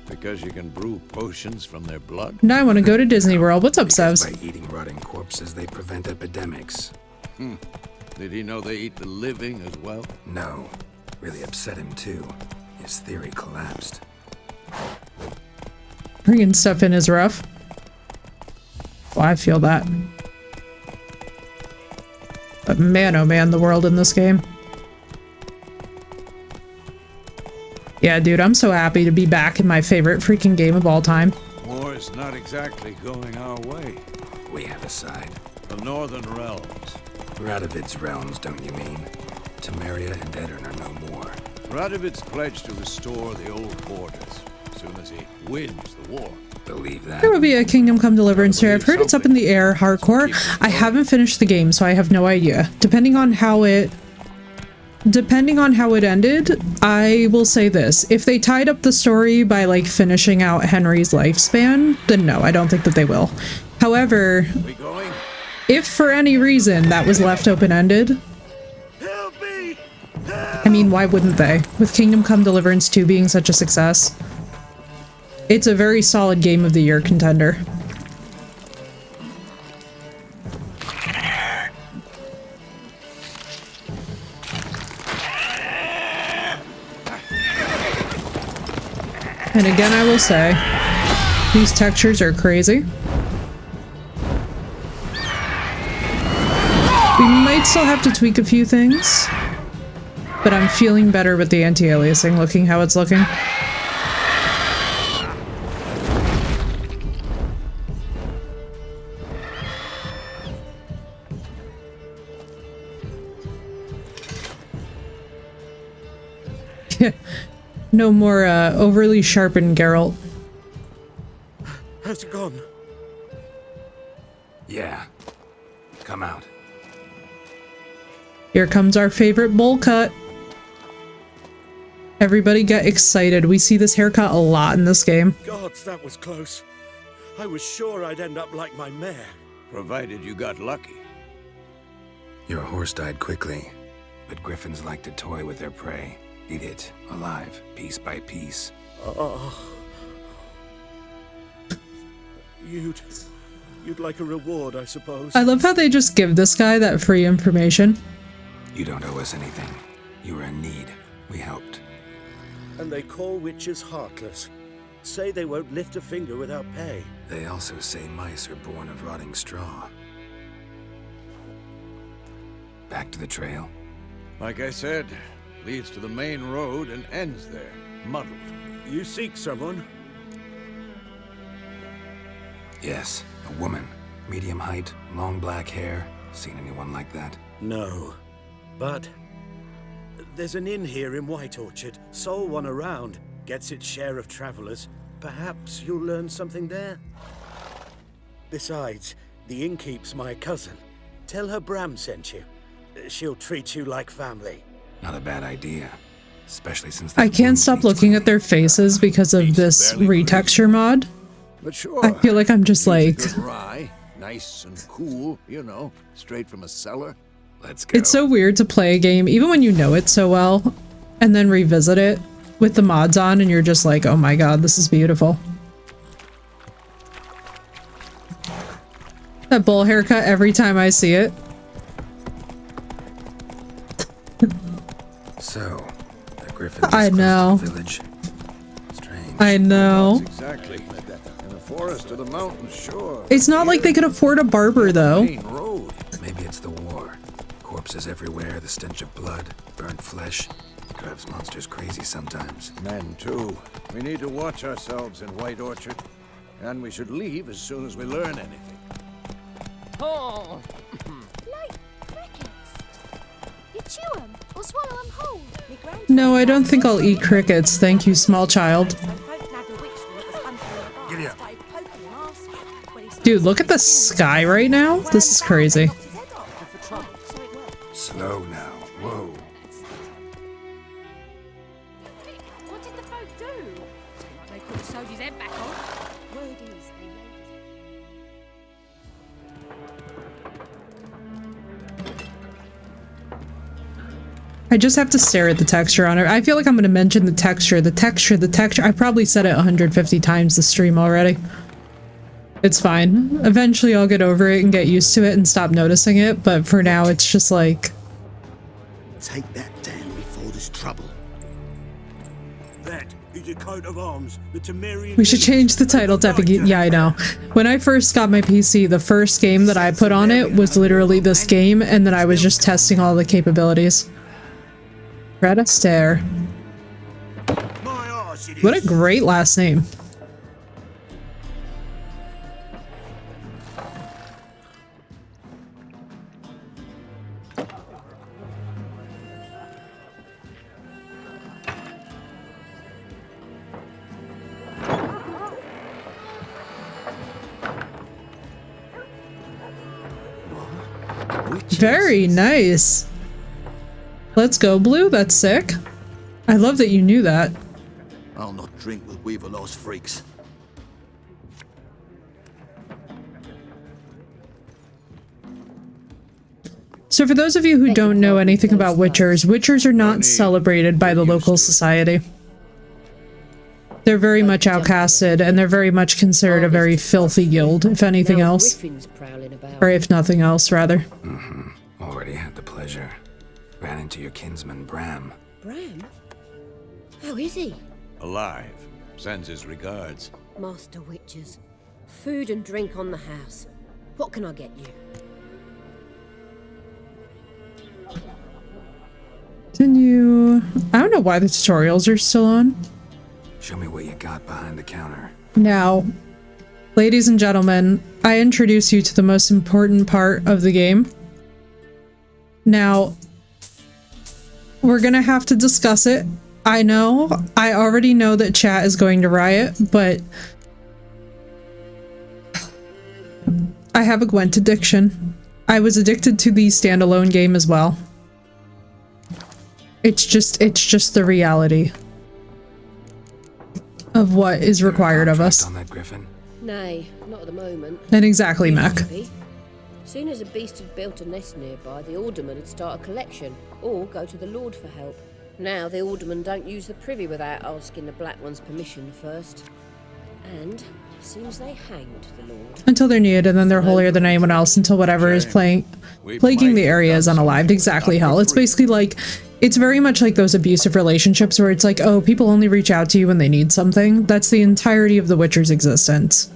Because you can brew potions from their blood? Now I want to go to Disney World. What's up, Because Sevs? by eating rotting corpses, they prevent epidemics. Did he know they eat the living as well? No. Really upset him, too. His theory collapsed. Bringing stuff in is rough. Well, I feel that. But man, oh man, the world in this game. Yeah, dude, I'm so happy to be back in my favorite freaking game of all time. War's not exactly going our way. We have a side. The Northern Realms. Radovid's realms, don't you mean? Temeria and Edirn are no more. Radovid's pledged to restore the old borders as soon as he wins the war. Believe that? There will be a Kingdom Come Deliverance here. I've heard it's up in the air, hardcore. I haven't finished the game, so I have no idea. Depending on how it ended, I will say this. If they tied up the story by, like, finishing out Henry's lifespan, then no, I don't think that they will. However, if for any reason that was left open-ended, I mean, why wouldn't they? With Kingdom Come Deliverance 2 being such a success. It's a very solid Game of the Year contender. And again, I will say, these textures are crazy. We might still have to tweak a few things, but I'm feeling better with the anti-aliasing looking how it's looking. No more overly sharpened Geralt. Has it gone? Yeah. Come out. Here comes our favorite bowl cut. Everybody get excited. We see this haircut a lot in this game. Gods, that was close. I was sure I'd end up like my mare. Provided you got lucky. Your horse died quickly, but griffins like to toy with their prey. Eat it, alive, piece by piece. You'd like a reward, I suppose. I love how they just give this guy that free information. You don't owe us anything. You were in need. We helped. And they call witches heartless. Say they won't lift a finger without pay. They also say mice are born of rotting straw. Back to the trail. Like I said, leads to the main road and ends there, muddled. You seek someone? Yes, a woman. Medium height, long black hair. Seen anyone like that? No. But there's an inn here in White Orchard. Sole one around. Gets its share of travelers. Perhaps you'll learn something there? Besides, the innkeep's my cousin. Tell her Bram sent you. She'll treat you like family. Not a bad idea. Especially since I can't stop looking at their faces because of this retexture mod. But sure, I feel like I'm just like... good rye, nice and cool, you know, straight from a cellar. Let's go. It's so weird to play a game, even when you know it so well, and then revisit it with the mods on, and you're just like, oh my god, this is beautiful. That bowl haircut every time I see it. So, the griffin just I know. close to the village. Strange. I know. Exactly. In the forest or the mountains, sure. It's not like they could afford a barber, though. Main road. Maybe it's the war. Corpses everywhere, the stench of blood, burnt flesh. Drives monsters crazy sometimes. Men, too. We need to watch ourselves in White Orchard. And we should leave as soon as we learn anything. Oh! Like crickets. You chew them or swallow them whole. No, I don't think I'll eat crickets. Thank you, small child. Giddy up. Dude, look at the sky right now. This is crazy. Slow now. Whoa. What did the folk do? They put the soldier's head back on. Word is they I just have to stare at the texture on it. I feel like I'm going to mention the texture, the texture, the texture. I probably said it 150 times this stream already. It's fine. Eventually I'll get over it and get used to it and stop noticing it, but for now it's just like... Take that down before there's trouble. That is a coat of arms. The Temerian. We should change the title to Ephy. Yeah, I know. When I first got my PC, the first game that I put on it was literally this game, and then I was just testing all the capabilities. Red Astaire. What a great last name. Very nice. Let's go, Blue. That's sick. I love that you knew that. I'll not drink with Weaverlaw's freaks. So for those of you who don't know anything about Witchers, Witchers are not celebrated by the local society. They're very much outcasted, and they're very much considered a very filthy guild, if anything else. Or if nothing else, rather. Already had the pleasure. Ran into your kinsman, Bram. Bram? How is he? Alive. Sends his regards. Master Witchers. Food and drink on the house. What can I get you? Continue. I don't know why the tutorials are still on. Show me what you got behind the counter. Now, ladies and gentlemen, I introduce you to the most important part of the game. Now, we're gonna have to discuss it. I already know that chat is going to riot, but I have a Gwent addiction. I was addicted to the standalone game as well. It's just the reality of what is required of us. On that griffin? Nay, not at the moment. And exactly, Mac. Soon as a beast had built a nest nearby, the alderman would start a collection, or go to the Lord for help. Now the aldermen don't use the privy without asking the Black One's permission first. And seems they hanged the Lord. Until they're needed, and then they're holier than anyone else until whatever is plaguing the area is unalived. Exactly, hell. It's basically like, it's very much like those abusive relationships where it's like, oh, people only reach out to you when they need something. That's the entirety of the Witcher's existence.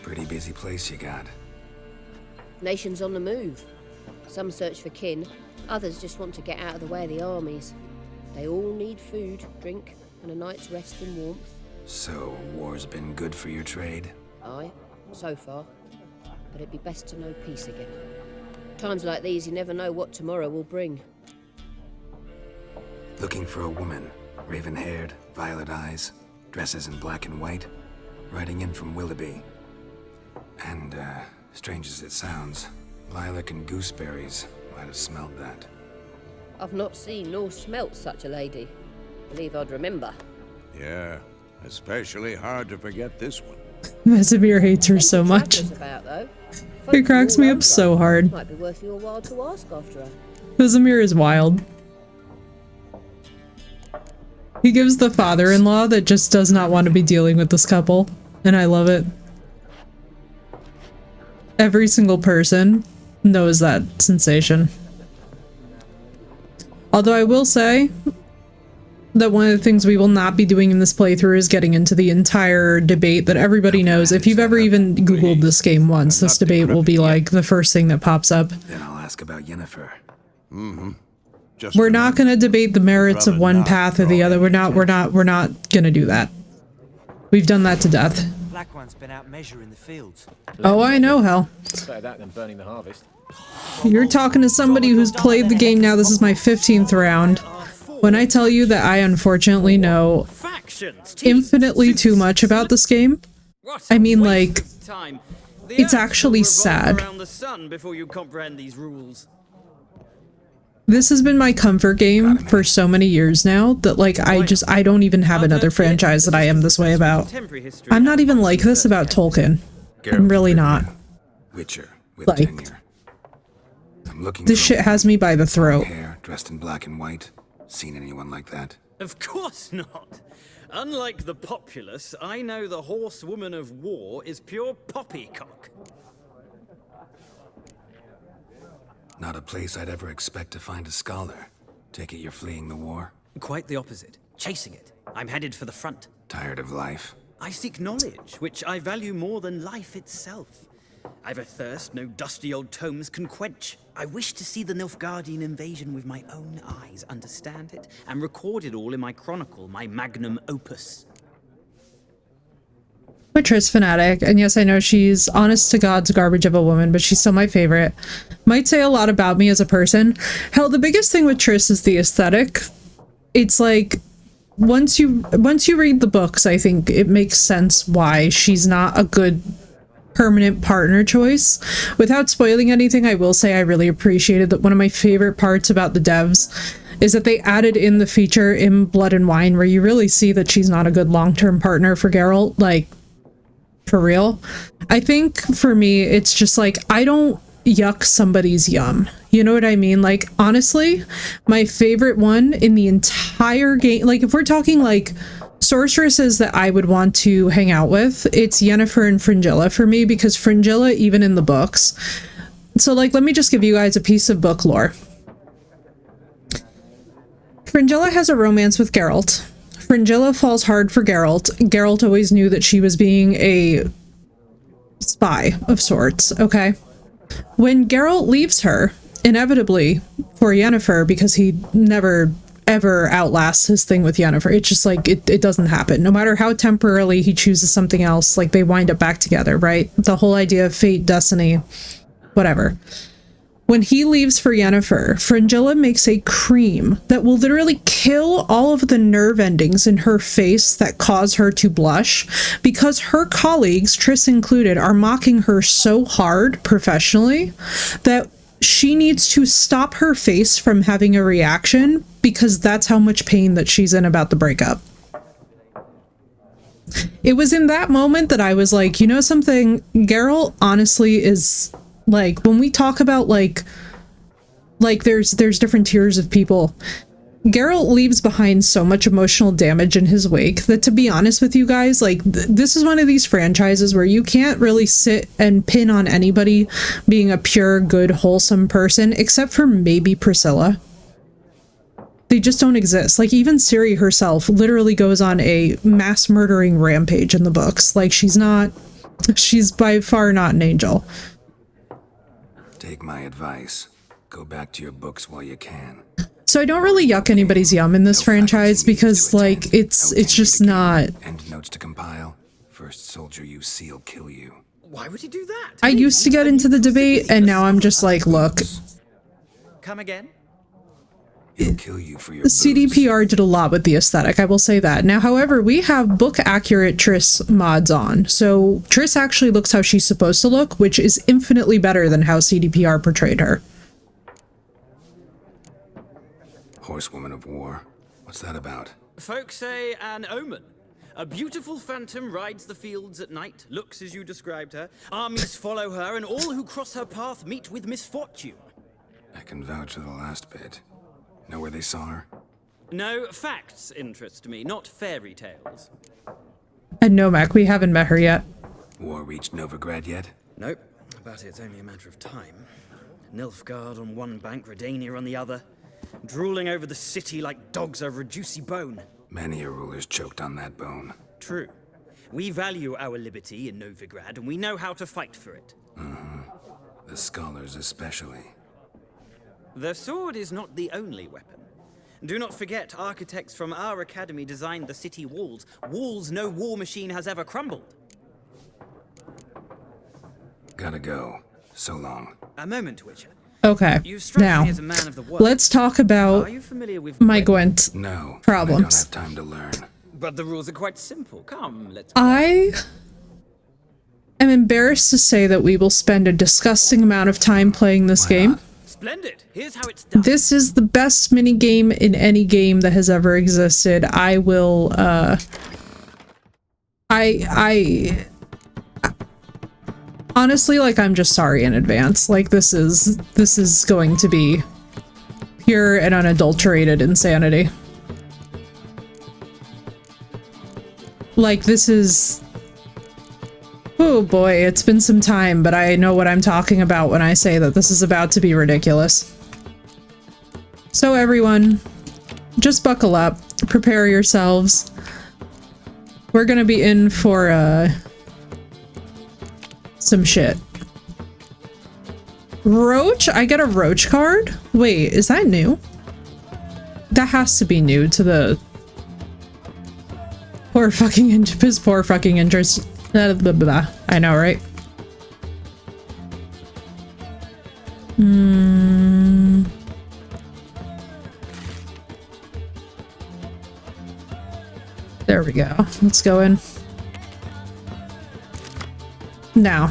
Pretty busy place you got. Nations on the move. Some search for kin, others just want to get out of the way of the armies. They all need food, drink, and a night's rest in warmth. So, war's been good for your trade? Aye, so far. But it'd be best to know peace again. Times like these, you never know what tomorrow will bring. Looking for a woman. Raven-haired, violet eyes, dresses in black and white. Riding in from Willoughby. And, strange as it sounds, lilac and gooseberries might have smelled that. I've not seen nor smelt such a lady. Believe I'd remember. Yeah, especially hard to forget this one. Vesemir hates her so much. It cracks me up so hard. Might be worth your while to ask after her. Vesemir is wild. He gives the father-in-law that just does not want to be dealing with this couple, and I love it. Every single person knows that sensation. Although I will say that one of the things we will not be doing in this playthrough is getting into the entire debate that everybody knows. If you've ever even Googled this game once, this debate will be like the first thing that pops up. Then I'll ask about Yennefer. We're not going to debate the merits of one path or the other. We're not going to do that. We've done that to death. Black One's been out measuring the fields. Oh, I know, hell. Better that than burning the harvest. You're talking to somebody who's played the game now. This is my 15th round. When I tell you that I unfortunately know infinitely too much about this game, I mean, like, it's actually sad. This has been my comfort game for so many years now that, like, I don't even have another franchise that I am this way about. I'm not even like this about Tolkien. I'm really not. Witcher with Like, tenure. I'm looking this for shit has me by the throat. hair, dressed in black and white. Seen anyone like that? Of course not. Unlike the populace, I know the horsewoman of war is pure poppycock. Not a place I'd ever expect to find a scholar. Take it you're fleeing the war? Quite the opposite. Chasing it. I'm headed for the front. Tired of life? I seek knowledge, which I value more than life itself. I've a thirst no dusty old tomes can quench. I wish to see the Nilfgaardian invasion with my own eyes, understand it, and record it all in my chronicle, my magnum opus. I'm a Triss fanatic, and yes, I know she's honest to God's garbage of a woman, but she's still my favorite. Might say a lot about me as a person. Hell, the biggest thing with Triss is the aesthetic. It's like, once you read the books, I think it makes sense why she's not a good permanent partner choice. Without spoiling anything, I will say I really appreciated that one of my favorite parts about the devs is that they added in the feature in Blood and Wine where you really see that she's not a good long-term partner for Geralt, like, for real. I think for me, it's just like, I don't yuck somebody's yum. You know what I mean? Like, honestly, my favorite one in the entire game, like, if we're talking, like, sorceresses that I would want to hang out with, it's Yennefer and Fringilla for me, because Fringilla, even in the books... So, like, let me just give you guys a piece of book lore. Fringilla has a romance with Geralt. Fringilla falls hard for Geralt. Geralt always knew that she was being a spy of sorts, okay? When Geralt leaves her, inevitably, for Yennefer, because he never ever outlasts his thing with Yennefer, it's just like, it doesn't happen. No matter how temporarily he chooses something else, like, they wind up back together, right? The whole idea of fate, destiny, whatever. When he leaves for Yennefer, Fringilla makes a cream that will literally kill all of the nerve endings in her face that cause her to blush, because her colleagues, Triss included, are mocking her so hard professionally that she needs to stop her face from having a reaction, because that's how much pain that she's in about the breakup. It was in that moment that I was like, you know something, Geralt honestly is... Like, when we talk about, like there's different tiers of people, Geralt leaves behind so much emotional damage in his wake that, to be honest with you guys, like, this is one of these franchises where you can't really sit and pin on anybody being a pure, good, wholesome person, except for maybe Priscilla. They just don't exist. Like, even Ciri herself literally goes on a mass murdering rampage in the books. Like, she's by far not an angel. Take my advice. Go back to your books while you can. So I don't really yuck anybody's yum in this franchise because, like, it's just not... End notes to compile. First soldier you see will kill you. Why would he do that? I used to get into the debate, and now I'm just like, look... Come again? He'll kill you for your The CDPR did a lot with the aesthetic, I will say that. Now, however, we have book-accurate Triss mods on, so Triss actually looks how she's supposed to look, which is infinitely better than how CDPR portrayed her. Horsewoman of War. What's that about? Folks say an omen. A beautiful phantom rides the fields at night, looks as you described her. Armies follow her, and all who cross her path meet with misfortune. I can vouch for the last bit. Know where they saw her? No, facts interest me, not fairy tales. And Nomak, we haven't met her yet. War reached Novigrad yet? Nope, but it's only a matter of time. Nilfgaard on one bank, Redania on the other. Drooling over the city like dogs over a juicy bone. Many a ruler's choked on that bone. True. We value our liberty in Novigrad, and we know how to fight for it. The scholars especially. The sword is not the only weapon. Do not forget, architects from our academy designed the city walls. Walls no war machine has ever crumbled. Gotta go. So long. A moment, Witcher. Okay, You strike now, me as a man of the world. let's talk about Are you familiar with my Gwent No, problems. I don't have time to learn. But the rules are quite simple. Come, let's... I am embarrassed to say that we will spend a disgusting amount of time playing this game. Splendid. Here's how it's done. This is the best mini game in any game that has ever existed. I will, honestly, like, I'm just sorry in advance. Like, this is going to be pure and unadulterated insanity. Like, this is... Oh boy, it's been some time, but I know what I'm talking about when I say that this is about to be ridiculous. So everyone, just buckle up, prepare yourselves. We're gonna be in for, some shit. Roach? I get a Roach card? Wait, is that new? That has to be new to the... Poor fucking interest. I know, right? There we go. Let's go in. Now,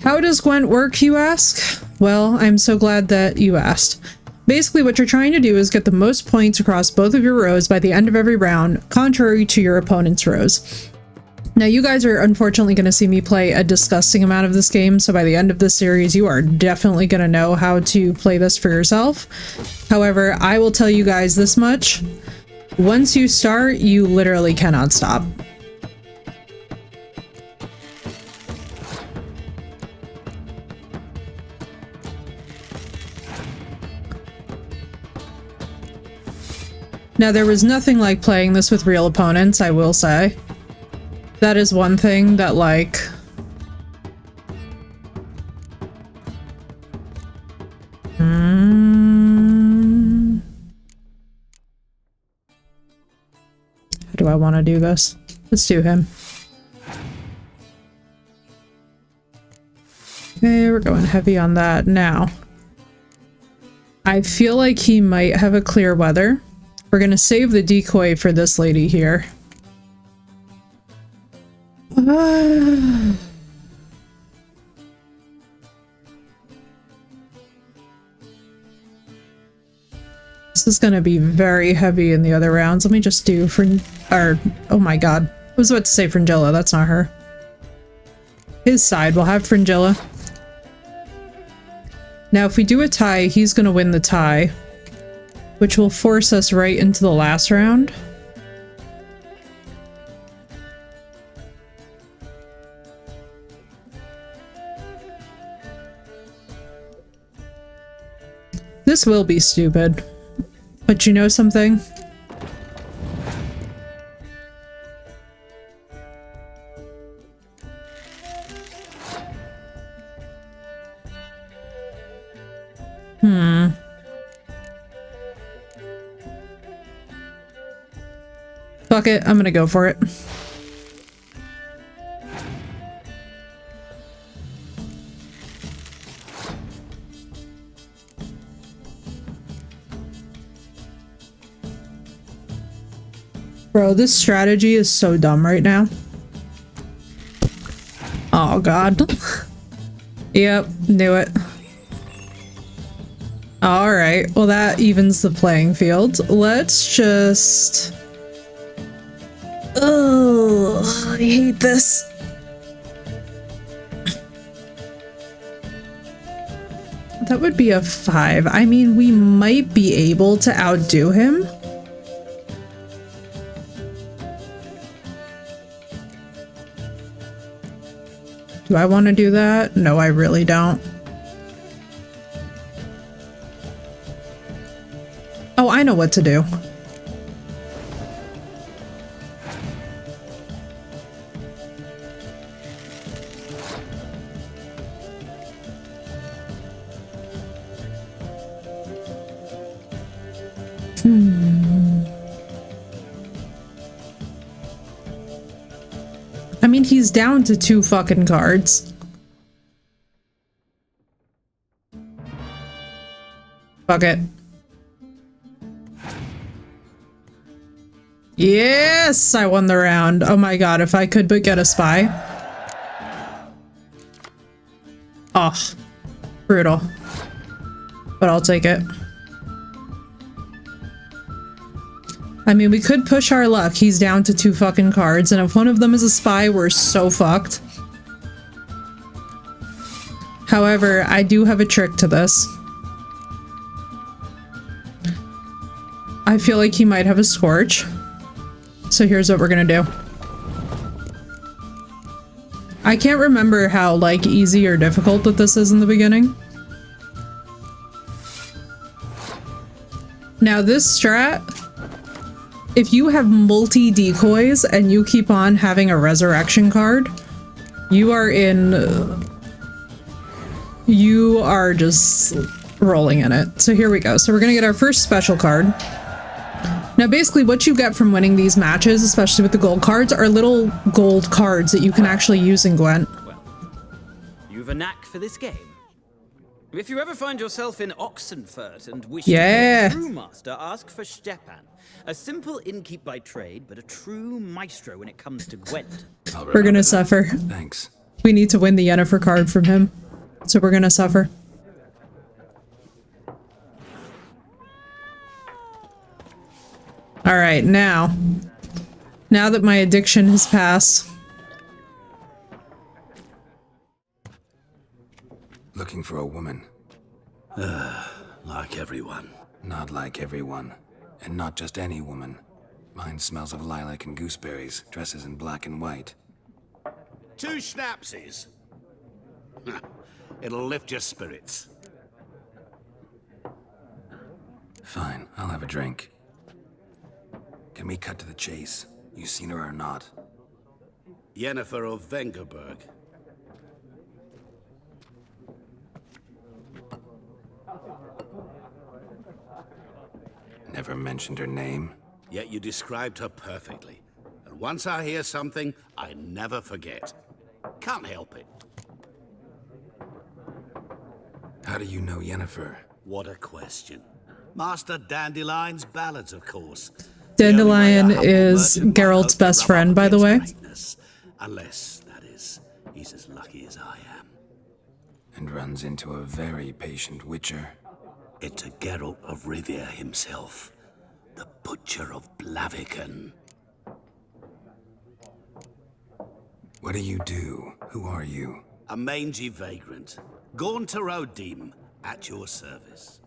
How does Gwent work, you ask? Well, I'm so glad that you asked. Basically, what you're trying to do is get the most points across both of your rows by the end of every round, contrary to your opponent's rows. Now, you guys are unfortunately going to see me play a disgusting amount of this game, so by the end of this series, you are definitely going to know how to play this for yourself. However, I will tell you guys this much. Once you start, you literally cannot stop. Now, there was nothing like playing this with real opponents, I will say. That is one thing that, like... How do I want to do this? Let's do him. Okay, we're going heavy on that now. I feel like he might have a clear weather. We're gonna save the decoy for this lady here. This is gonna be very heavy in the other rounds. Let me just do oh my god. I was about to say Fringilla, that's not her. His side will have Fringilla. Now if we do a tie, he's gonna win the tie, which will force us right into the last round. This will be stupid, but you know something? Fuck it, I'm gonna go for it. Bro, this strategy is so dumb right now. Oh god. Yep, knew it. Alright, well that evens the playing field. Let's just... Oh, I hate this. That would be a 5. I mean, we might be able to outdo him. Do I want to do that? No, I really don't. Oh, I know what to do. I mean, he's down to 2 fucking cards. Fuck it. Yes, I won the round. Oh my god, if I could but get a spy. Oh, brutal. But I'll take it. I mean, we could push our luck. He's down to 2 fucking cards, and if one of them is a spy, we're so fucked. However, I do have a trick to this. I feel like he might have a Scorch. So here's what we're gonna do. I can't remember how, like, easy or difficult that this is in the beginning. Now, this strat... If you have multi-decoys and you keep on having a resurrection card, you are in... You are just rolling in it. So here we go. So we're gonna get our first special card. Now basically what you get from winning these matches, especially with the gold cards, are little gold cards that you can actually use in Gwent. Well, you've a knack for this game. If you ever find yourself in Oxenfurt and wish to be a true master, ask for Stepan. A simple innkeep by trade, but a true maestro when it comes to Gwent. We're gonna suffer. Thanks. We need to win the Yennefer card from him. So we're gonna suffer. Alright, now that my addiction has passed. Looking for a woman. Like everyone. Not like everyone. And not just any woman. Mine smells of lilac and gooseberries, dresses in black and white. 2 schnapsies. It'll lift your spirits. Fine, I'll have a drink. Can we cut to the chase? You seen her or not? Yennefer of Vengerberg. Never mentioned her name. Yet you described her perfectly. And once I hear something, I never forget. Can't help it. How do you know Yennefer? What a question. Master Dandelion's ballads, of course. Dandelion is Geralt's best friend, by the way. Unless, that is, he's as lucky as I am. And runs into a very patient witcher. It's a Geralt of Rivia himself. The Butcher of Blaviken. What do you do? Who are you? A mangy vagrant. Gone to Rodim, at your service.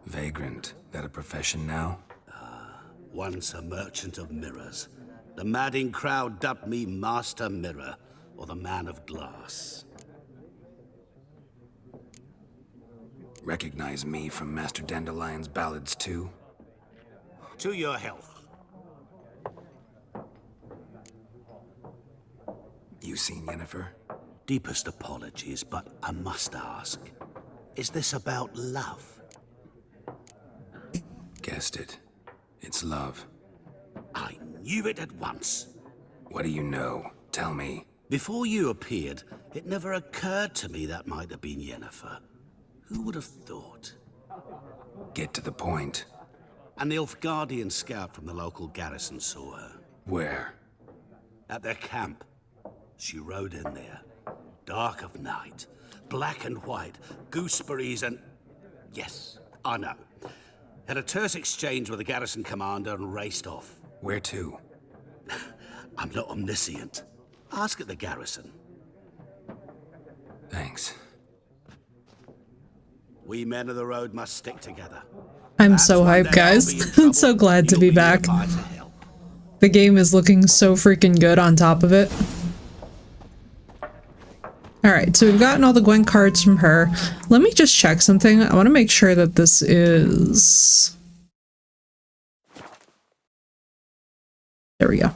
Vagrant? That a profession now? Once a merchant of mirrors. The madding crowd dubbed me Master Mirror, or the Man of Glass. Recognize me from Master Dandelion's ballads too? To your health. You seen Yennefer? Deepest apologies, but I must ask. Is this about love? Guessed it. It's love. I knew it at once. What do you know? Tell me. Before you appeared, it never occurred to me that might have been Yennefer. Who would have thought? Get to the point. An Nilfgaardian scout from the local garrison saw her. Where? At their camp. She rode in there. Dark of night. Black and white. Gooseberries and... Yes, I know. Had a terse exchange with the garrison commander and raced off. Where to? I'm not omniscient. Ask at the garrison. Thanks. We men of the road must stick together. I'm so hyped, guys. I'm so glad to be back. The game is looking so freaking good on top of it. Alright, so we've gotten all the Gwent cards from her. Let me just check something. I want to make sure that this is... There we go.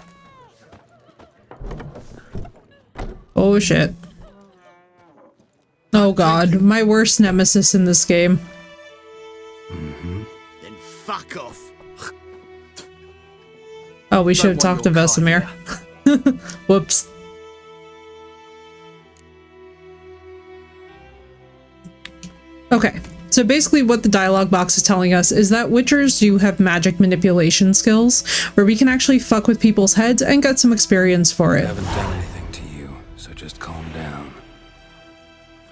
Oh shit. Oh god, my worst nemesis in this game. Then fuck off. Oh, we should have talked to Vesemir. Whoops. Okay, so basically what the dialogue box is telling us is that Witchers do have magic manipulation skills, where we can actually fuck with people's heads and get some experience for it. I haven't done anything to you, so just calm down.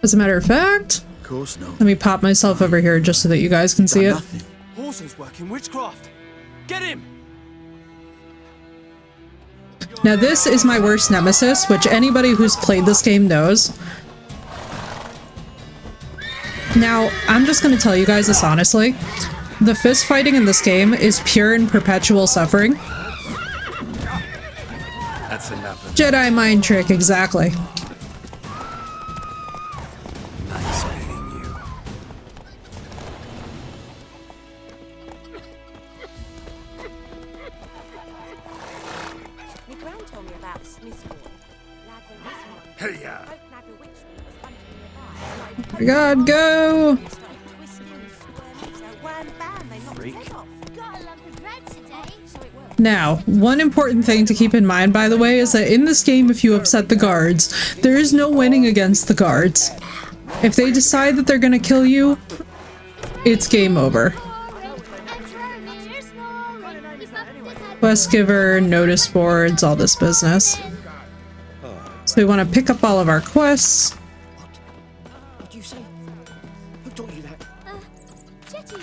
As a matter of fact, Of course not. let me pop myself over here just so that you guys can see it. Horses work in witchcraft. Get him! Now this is my worst nemesis, which anybody who's played this game knows. Now, I'm just going to tell you guys this honestly. The fist fighting in this game is pure and perpetual suffering. That's enough of Jedi mind trick, exactly. nice meeting you. My gran told me about the Smith's boy. Lad went missing one. Hey, Hope Nagger witch thing was hunting nearby. Oh my god, go! They started twisting and squirming, so wham bam, they knocked his head off. Got a lump of bread today. So it worked. Now, one important thing to keep in mind, by the way, is that in this game, if you upset the guards, there is no winning against the guards. If they decide that they're gonna kill you, it's game over. Quest giver, notice boards, all this business. So we want to pick up all of our quests. What do you say? Who taught you that? Jetty.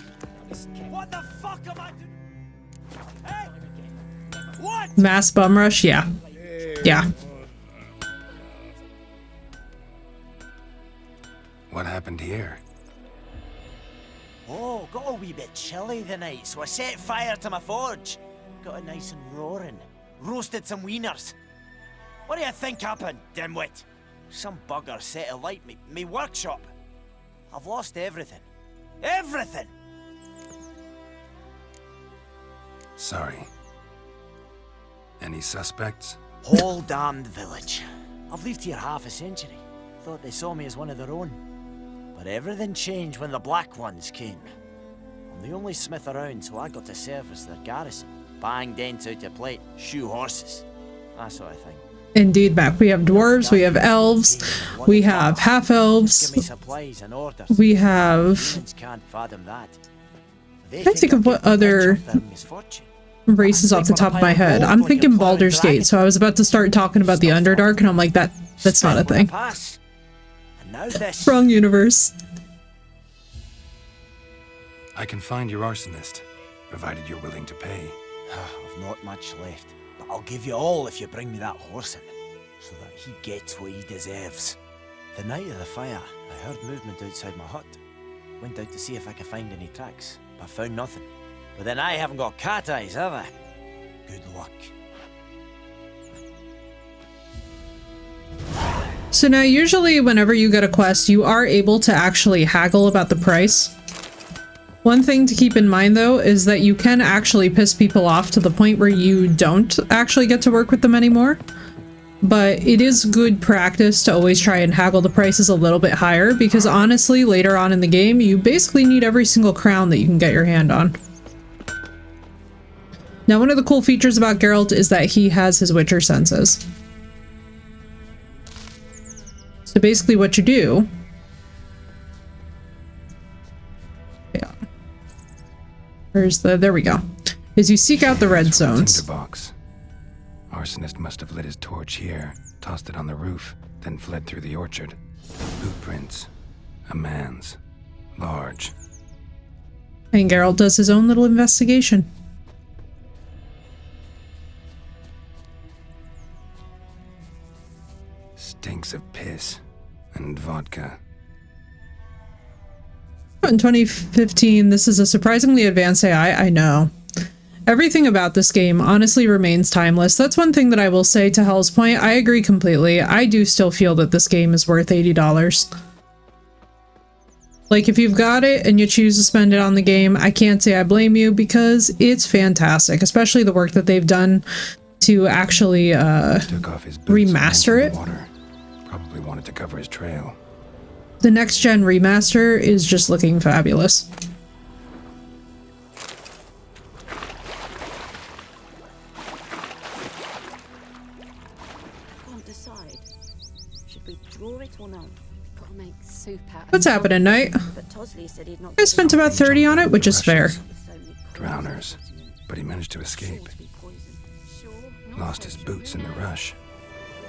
What the fuck am I doing? Hey! What? Mass bum rush? Yeah. Yeah. What happened here? Oh, got a wee bit chilly the night, so I set fire to my forge. Got it nice and roaring. Roasted some wieners. What do you think happened, dimwit? Some bugger set alight me workshop. I've lost everything. Everything! Sorry. Any suspects? Whole damned village. I've lived here half a century. Thought they saw me as one of their own. But everything changed when the Black Ones came. I'm the only smith around, so I got to service their garrison. Bang dents out of plate, shoe horses. That sort of thing. Indeed, Mac. We have dwarves, we have elves, we have half-elves, Give me supplies and orders. we have... Humans can't fathom that. They I can't think of what other races off the top of my head. I'm thinking Baldur's Gate, so I was about to start talking about the Underdark, and I'm like, that's not a thing. And now this. Wrong universe. I can find your arsonist, provided you're willing to pay. I've not much left, but I'll give you all if you bring me that horse in, so that he gets what he deserves. The night of the fire, I heard movement outside my hut. Went out to see if I could find any tracks, but found nothing. But then I haven't got cat eyes, have I? Good luck. So now usually whenever you get a quest, you are able to actually haggle about the price. One thing to keep in mind though is that you can actually piss people off to the point where you don't actually get to work with them anymore. But it is good practice to always try and haggle the prices a little bit higher, because honestly later on in the game you basically need every single crown that you can get your hand on. Now one of the cool features about Geralt is that he has his Witcher senses. So basically what you do... Yeah. Where's the... There we go. Is you seek out the red zones. Box. Arsonist must have lit his torch here, tossed it on the roof, then fled through the orchard. Boot prints. A man's. Large. And Geralt does his own little investigation. Stinks of piss and vodka. In 2015, this is a surprisingly advanced AI, I know. Everything about this game honestly remains timeless. That's one thing that I will say to Hell's Point. I agree completely. I do still feel that this game is worth $80. Like, if you've got it and you choose to spend it on the game, I can't say I blame you, because it's fantastic, especially the work that they've done to actually remaster it. Probably wanted to cover his trail. The next gen remaster is just looking fabulous. Can't decide. Should we draw it or no? Gotta make soup out. What's happening, Knight? But Tosley said he'd not. I spent about 30 on it, which is fair. Drowners. But he managed to escape. Lost his boots in the rush.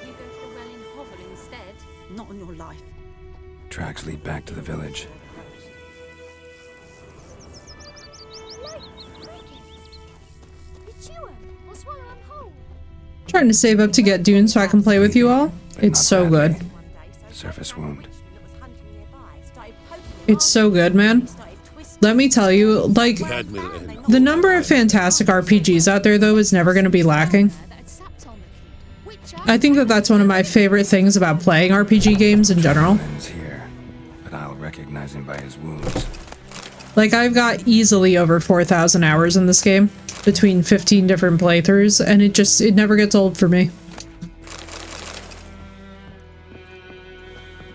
You go to the well in Hovel instead. Not on your life. Tracks lead back to the village. Trying to save up to get Dune so I can play with you all. It's so good. Surface wound. It's so good, man. Let me tell you, like, the number of fantastic RPGs out there, though, is never going to be lacking. I think that that's one of my favorite things about playing RPG games in general. But I'll recognize him by his wounds. Like, I've got easily over 4,000 hours in this game, between 15 different playthroughs, and it never gets old for me.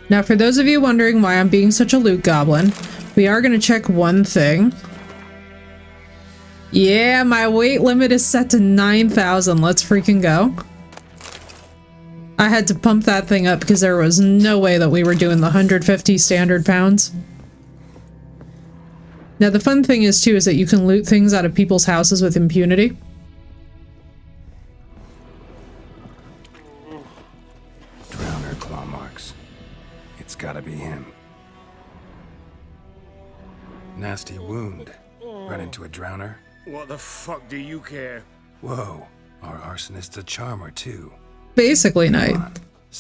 Now, for those of you wondering why I'm being such a loot goblin, we are going to check one thing. Yeah, my weight limit is set to 9,000. Let's freaking go. I had to pump that thing up because there was no way that we were doing the 150 standard pounds. Now, the fun thing is, too, is that you can loot things out of people's houses with impunity. Nasty wound. Run into a drowner? What the fuck do you care? Whoa, our arsonist's a charmer too. Basically, Knight.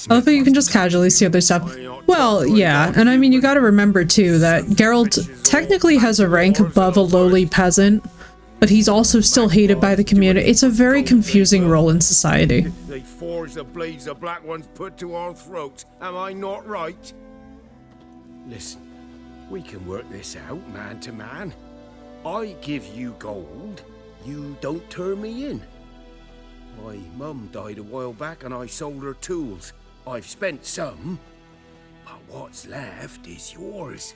I love how you can just casually see other stuff. Well, yeah, and I mean, you gotta remember too that Geralt technically has a rank above a lowly peasant, but he's also still hated by the community. It's a very confusing role in society. They forge the blades the Black Ones put to our throats. Am I not right? Listen, we can work this out man to man. I give you gold, you don't turn me in. My mum died a while back and I sold her tools. I've spent some, but what's left is yours.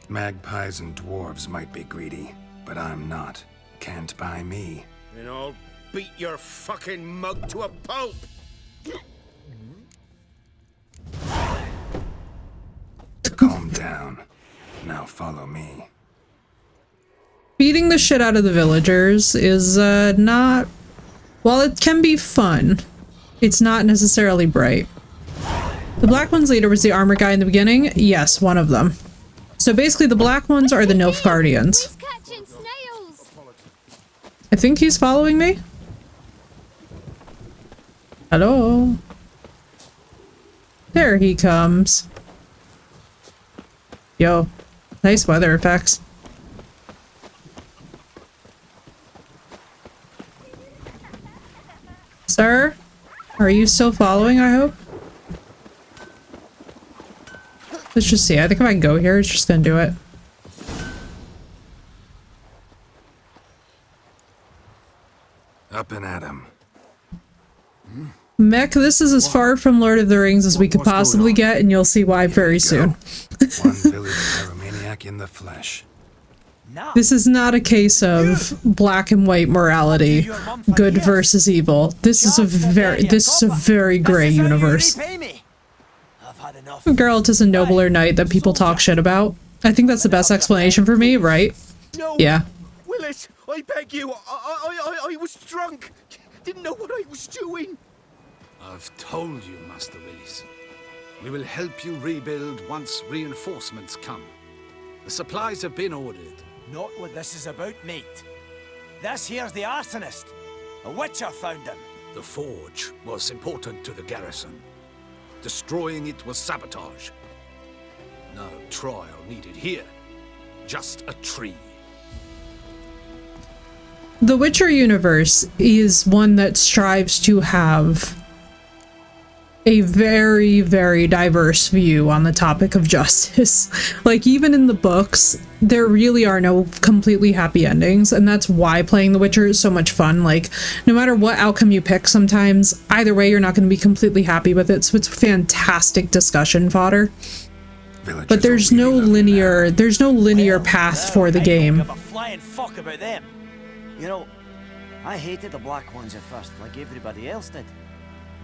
Magpies and dwarves might be greedy, but I'm not. Can't buy me. And I'll beat your fucking mug to a pulp! Calm down. Now follow me. Beating the shit out of the villagers is not... While it can be fun, it's not necessarily bright. The Black Ones leader was the armor guy in the beginning? Yes, one of them. So basically the Black Ones are the Nilfgaardians. I think he's following me? Hello? There he comes. Yo, nice weather effects. Sir? Are you still following, I hope? Let's just see. I think if I can go here, it's just gonna do it. Up and at 'em. Mech, this is as far from Lord of the Rings as we could possibly get, and you'll see why very soon. One village pyromaniac in the flesh. This is not a case of black and white morality, good versus evil. This is a very gray universe. Geralt is a nobler knight that people talk shit about. I think that's the best explanation for me, right? Yeah. Willis, I beg you, I was drunk. Didn't know what I was doing. I've told you, Master Willis. We will help you rebuild once reinforcements come. The supplies have been ordered. Not what this is about, mate. This here's the arsonist. A witcher found him. The forge was important to the garrison. Destroying it was sabotage. No trial needed here. Just a tree. The Witcher universe is one that strives to have a very diverse view on the topic of justice. Like, even in the books, there really are no completely happy endings, and that's why playing The Witcher is so much fun. Like, no matter what outcome you pick, sometimes, either way, you're not going to be completely happy with it, so it's fantastic discussion fodder. But there's no linear path for the game. Give a flying fuck about them. You know, I hated the Black Ones at first, like everybody else did.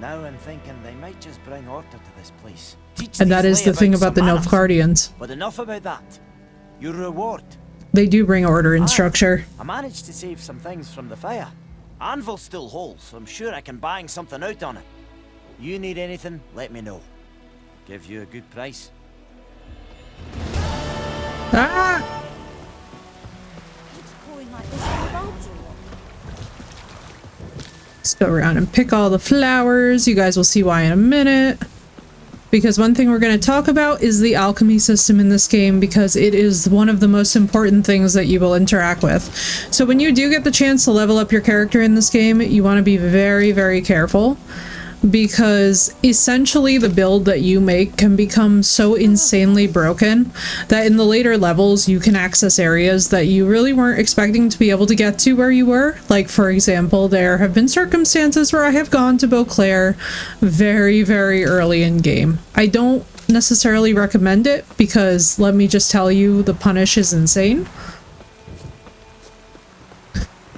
Now I'm thinking they might just bring order to this place. And that is the thing about the Nilfgaardians. But enough about that. Your reward. They do bring order and structure. I managed to save some things from the fire. Anvil's still whole, so I'm sure I can bang something out on it. You need anything, let me know. Give you a good price. Ah! Let's go around and pick all the flowers. You guys will see why in a minute. Because one thing we're going to talk about is the alchemy system in this game, because it is one of the most important things that you will interact with. So when you do get the chance to level up your character in this game, you want to be very careful. Because essentially the build that you make can become so insanely broken that in the later levels you can access areas that you really weren't expecting to be able to get to where you were. Like, for example, there have been circumstances where I have gone to Beauclair very early in game. I don't necessarily recommend it because, let me just tell you, the punish is insane.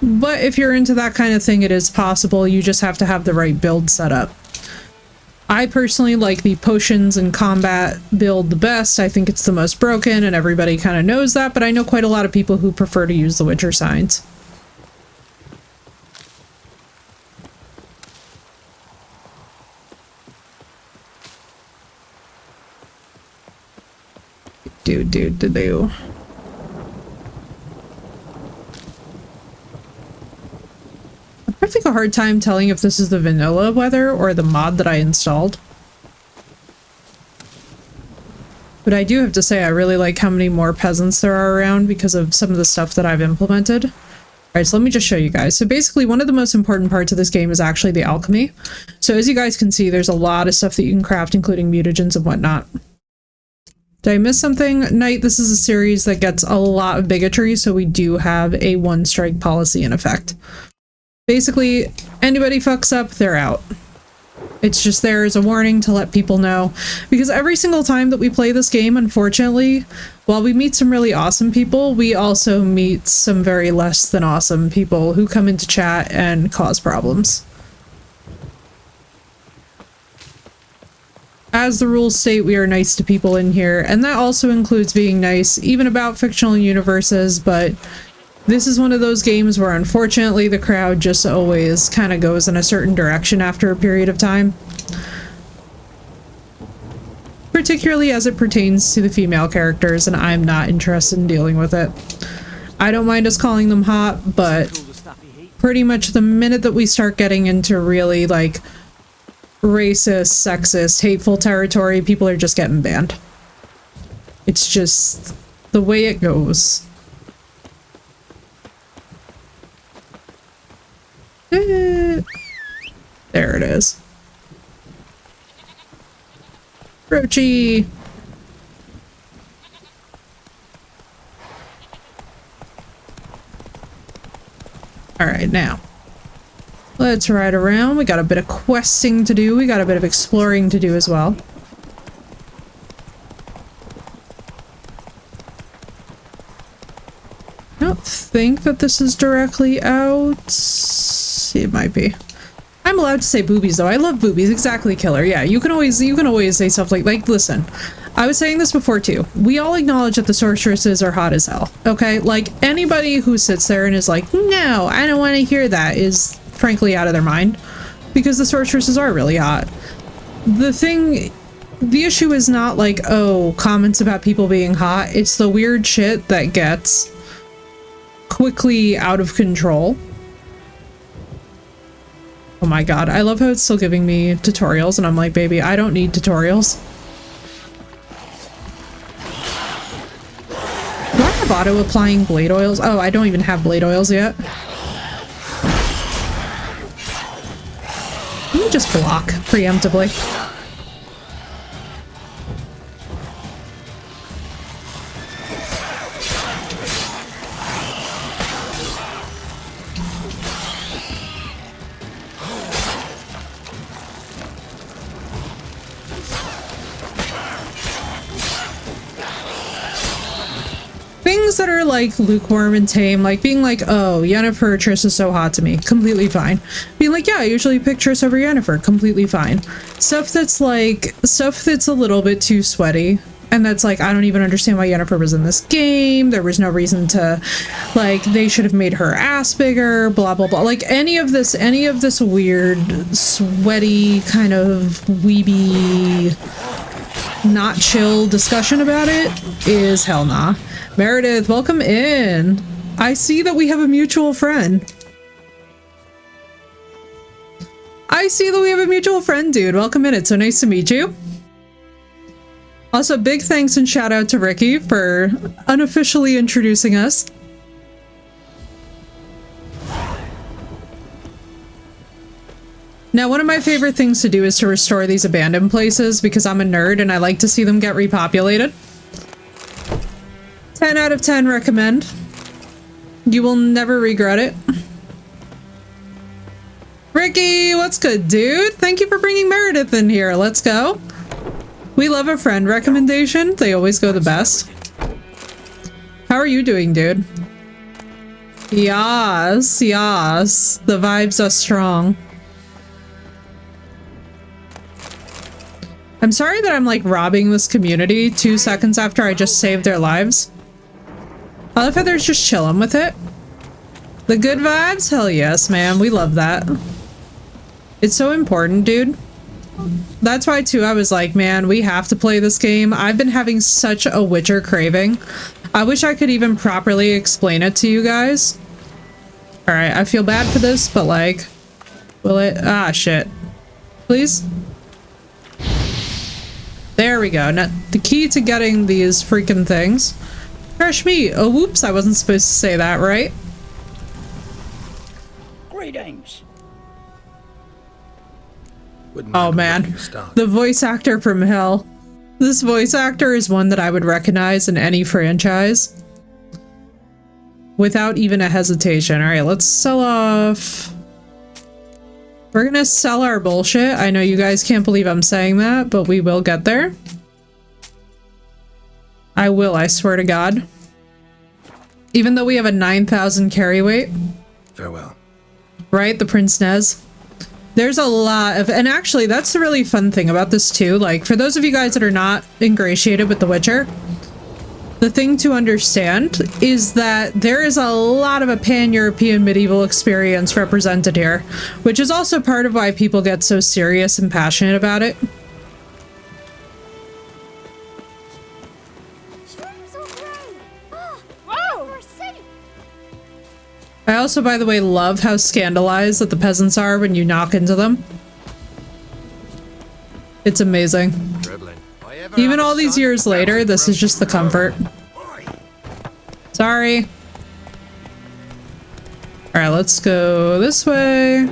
But if you're into that kind of thing, it is possible. You just have to have the right build set up. I personally like the potions and combat build the best. I think it's the most broken, and everybody kind of knows that, but I know quite a lot of people who prefer to use the Witcher signs. I'm having a hard time telling if this is the vanilla weather or the mod that I installed. But I do have to say I really like how many more peasants there are around because of some of the stuff that I've implemented. Alright, so let me just show you guys. So basically one of the most important parts of this game is actually the alchemy. So as you guys can see, there's a lot of stuff that you can craft, including mutagens and whatnot. Did I miss something? Knight, this is a series that gets a lot of bigotry, so we do have a one-strike policy in effect. Basically, anybody fucks up, they're out. It's just there as a warning to let people know. Because every single time that we play this game, unfortunately, while we meet some really awesome people, we also meet some very less than awesome people who come into chat and cause problems. As the rules state, we are nice to people in here, and that also includes being nice, even about fictional universes, but this is one of those games where unfortunately the crowd just always kind of goes in a certain direction after a period of time. Particularly as it pertains to the female characters, and I'm not interested in dealing with it. I don't mind us calling them hot, but pretty much the minute that we start getting into really like racist, sexist, hateful territory, people are just getting banned. It's just the way it goes. There it is. Roachy! Alright, now. Let's ride around. We got a bit of questing to do. We got a bit of exploring to do as well. I don't think that this is directly out. It might be. I'm allowed to say boobies though. I love boobies. Exactly, killer. Yeah, you can always say stuff like listen. I was saying this before too. We all acknowledge that the sorceresses are hot as hell. Okay? Like anybody who sits there and is like, "No, I don't want to hear that," is frankly out of their mind, because the sorceresses are really hot. The issue is not like, oh, comments about people being hot. It's the weird shit that gets quickly out of control. Oh my god, I love how it's still giving me tutorials and I'm like, baby, I don't need tutorials. Do I have auto applying blade oils? Oh, I don't even have blade oils yet. Let me just block preemptively. Things that are like lukewarm and tame, like being like, oh, Yennefer Triss is so hot to me, completely fine. Being like, yeah, I usually pick Triss over Yennefer, completely fine. Stuff that's a little bit too sweaty, and that's like, I don't even understand why Yennefer was in this game, there was no reason to, like, they should have made her ass bigger, blah blah blah. Like any of this weird, sweaty, kind of weeby, not chill discussion about it is hell nah. Meredith, welcome in. I see that we have a mutual friend. Dude. Welcome in. It's so nice to meet you. Also, big thanks and shout out to Ricky for unofficially introducing us. Now, one of my favorite things to do is to restore these abandoned places because I'm a nerd and I like to see them get repopulated. 10 out of 10 recommend. You will never regret it. Ricky, what's good, dude? Thank you for bringing Meredith in here. Let's go. We love a friend recommendation. They always go the best. How are you doing, dude? Yes, yes. The vibes are strong. I'm sorry that I'm like robbing this community 2 seconds after I just saved their lives. I love how they're just chilling with it. The good vibes? Hell yes, man. We love that. It's so important, dude. That's why too I was like, man, we have to play this game. I've been having such a Witcher craving. I wish I could even properly explain it to you guys. All right, I feel bad for this, but like, will it? Ah, shit. Please. There we go. Now, the key to getting these freaking things. Fresh meat. Oh, whoops. I wasn't supposed to say that, right? Greetings. Oh, man. The voice actor from hell. This voice actor is one that I would recognize in any franchise. Without even a hesitation. All right, let's sell off. We're gonna sell our bullshit. I know you guys can't believe I'm saying that, but we will get there. I will, I swear to God. Even though we have a 9,000 carry weight. Farewell. Right, the Prince Nez. There's a lot of, and actually that's the really fun thing about this too. Like, for those of you guys that are not ingratiated with The Witcher, the thing to understand is that there is a lot of a pan-European medieval experience represented here, which is also part of why people get so serious and passionate about it. I also, by the way, love how scandalized that the peasants are when you knock into them. It's amazing. Even all these years later, this is just the comfort. Sorry. Alright, let's go this way.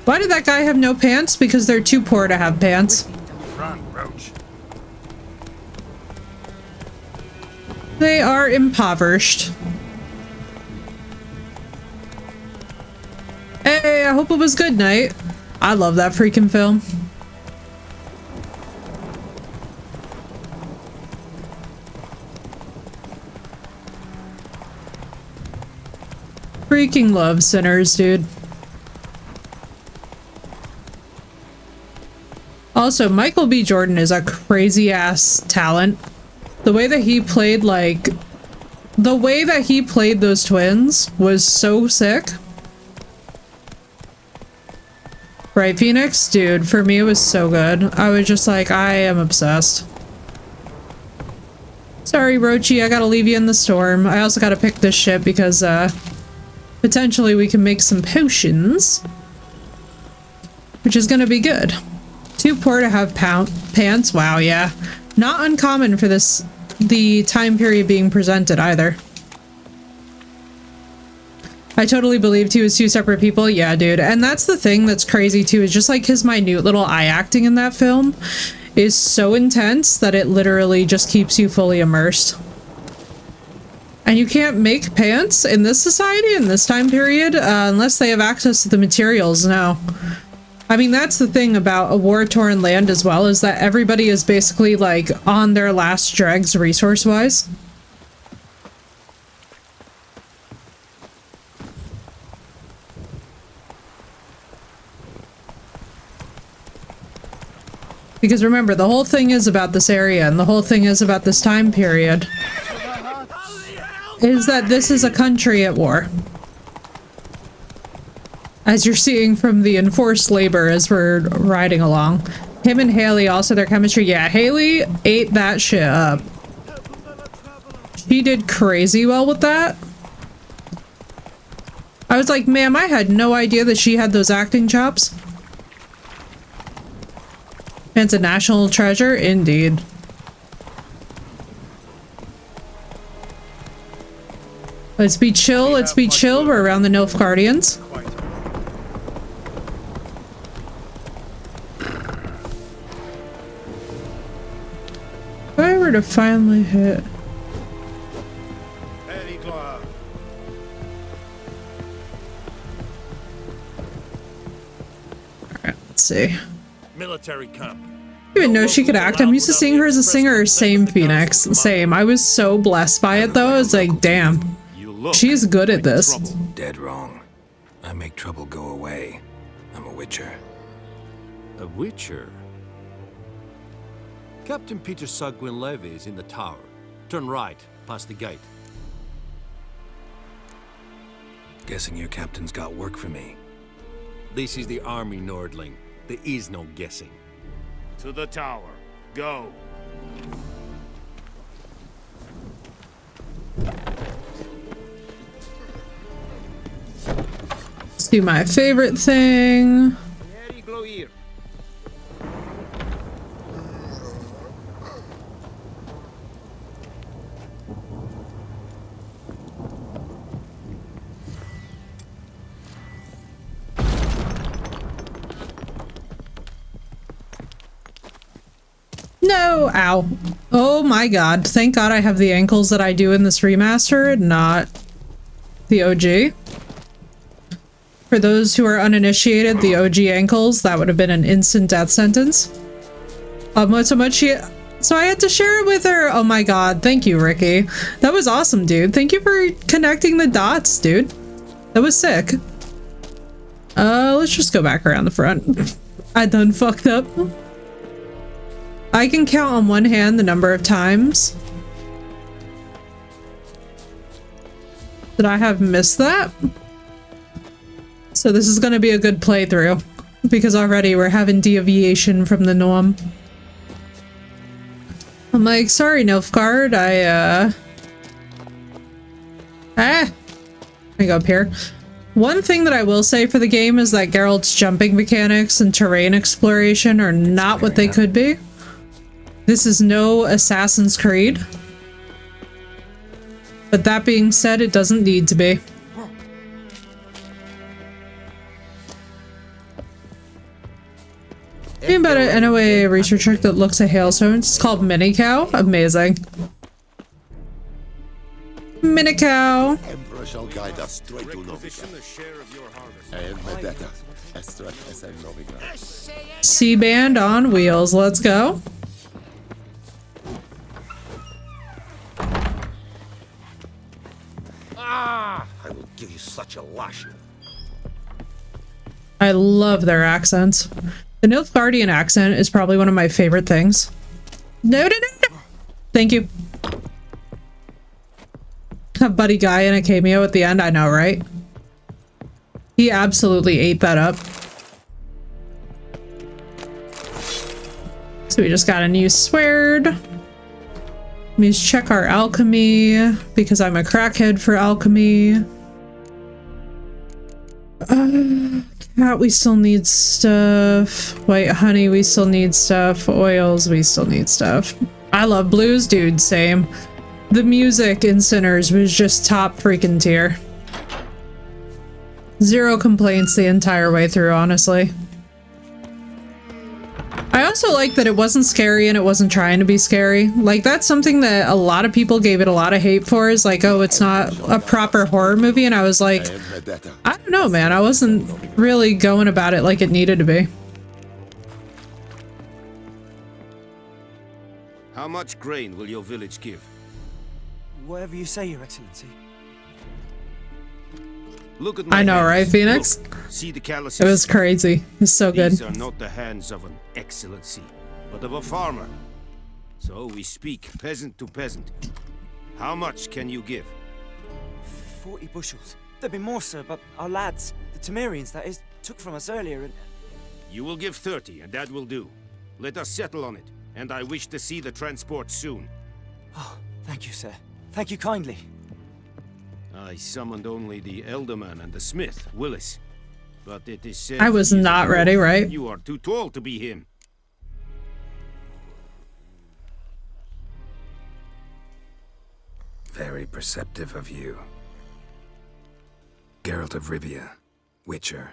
Why did that guy have no pants? Because they're too poor to have pants. They are impoverished. Hey, I hope it was good night. I love that freaking film. Freaking love Sinners, dude. Also, Michael B. Jordan is a crazy ass talent. The way that he played, like, the way that he played those twins was so sick. Right, Phoenix? Dude, for me it was so good. I was just like, I am obsessed. Sorry, Rochi, I gotta leave you in the storm. I also gotta pick this shit because, potentially we can make some potions. Which is gonna be good. Too poor to have pants? Wow, yeah. Not uncommon for this, the time period being presented either. I totally believed he was two separate people. Yeah, dude. And that's the thing that's crazy too, is just like his minute little eye acting in that film is so intense that it literally just keeps you fully immersed. And you can't make pants in this society, in this time period, unless they have access to the materials now. I mean, that's the thing about a war-torn land as well, is that everybody is basically, like, on their last dregs resource-wise. Because remember, the whole thing is about this area, and the whole thing is about this time period, is that this is a country at war. As you're seeing from the enforced labor as we're riding along. Him and Haley, also their chemistry. Yeah, Haley ate that shit up. She did crazy well with that. I was like, ma'am, I had no idea that she had those acting chops. And it's a national treasure, indeed. Let's be chill, let's be chill. We're around the Nilfgaardians. If I were to finally hit... Alright, let's see. Military camp. I didn't even know she could act. I'm used to seeing her as a singer. Same, Phoenix. Same. I was so blessed by it though. I was like, damn. She's good at this. Dead wrong. I make trouble go away. I'm a witcher. A witcher? Captain Peter Sagwin Levy is in the tower. Turn right, past the gate. Guessing your captain's got work for me. This is the army, Nordling. There is no guessing. To the tower. Go. Let's do my favorite thing. No, ow. Oh my god. Thank god I have the ankles that I do in this remaster, not the OG. For those who are uninitiated, the OG ankles, that would have been an instant death sentence. So much so I had to share it with her. Oh my god, thank you, Ricky. That was awesome, dude. Thank you for connecting the dots, dude. That was sick. Let's just go back around the front. I done fucked up. I can count on one hand the number of times that I have missed that. So this is going to be a good playthrough because already we're having deviation from the norm. I'm like, sorry, Nilfgaard, let me go up here. One thing that I will say for the game is that Geralt's jumping mechanics and terrain exploration are not what they could be. This is no Assassin's Creed. But that being said, it doesn't need to be. Being about an NOA research trick that looks at hailstones. It's called Mini Cow. Amazing. Mini Cow. Emperor shall guide us straight to Novigrad. C-band on wheels. Let's go. Ah! I will give you such a lashing. I love their accents. The Nilfgaardian accent is probably one of my favorite things. No. Thank you. Have Buddy Guy in a cameo at the end, I know, right? He absolutely ate that up. So we just got a new sword. Let me just check our alchemy because I'm a crackhead for alchemy. Cat, we still need stuff. White honey, we still need stuff. Oils, we still need stuff. I love blues, dude, same. The music in Sinners was just top freaking tier. Zero complaints the entire way through, honestly. I also like that it wasn't scary and it wasn't trying to be scary. Like, that's something that a lot of people gave it a lot of hate for, is like, oh, it's not a proper horror movie. And I was like, I don't know, man. I wasn't really going about it like it needed to be. How much grain will your village give? Whatever you say, Your Excellency. Look at my I know, hands. right, Phoenix? Look, see the calluses? It was crazy. It's so good. These are not the hands of an excellency, but of a farmer. So we speak peasant to peasant. How much can you give? 40 bushels. There'd be more, sir, but our lads, the Temerians, that is, took from us earlier and... You will give 30, and that will do. Let us settle on it, and I wish to see the transport soon. Oh, thank you, sir. Thank you kindly. I summoned only the Elderman and the smith, Willis. But it is said I was not ready, right? You are too tall to be him. Very perceptive of you. Geralt of Rivia, Witcher.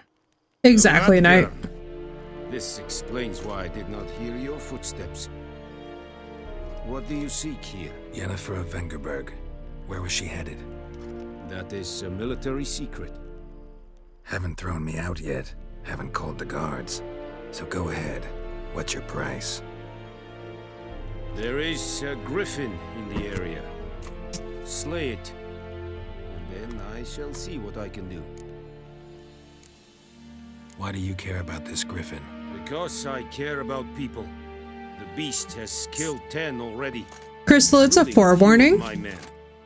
Exactly, Knight. This explains why I did not hear your footsteps. What do you seek here? Yennefer of Vengerberg. Where was she headed? That is a military secret. Haven't thrown me out yet. Haven't called the guards. So go ahead. What's your price? There is a griffin in the area. Slay it. And then I shall see what I can do. Why do you care about this griffin? Because I care about people. The beast has killed 10 already. Crystal, it's a forewarning. My men.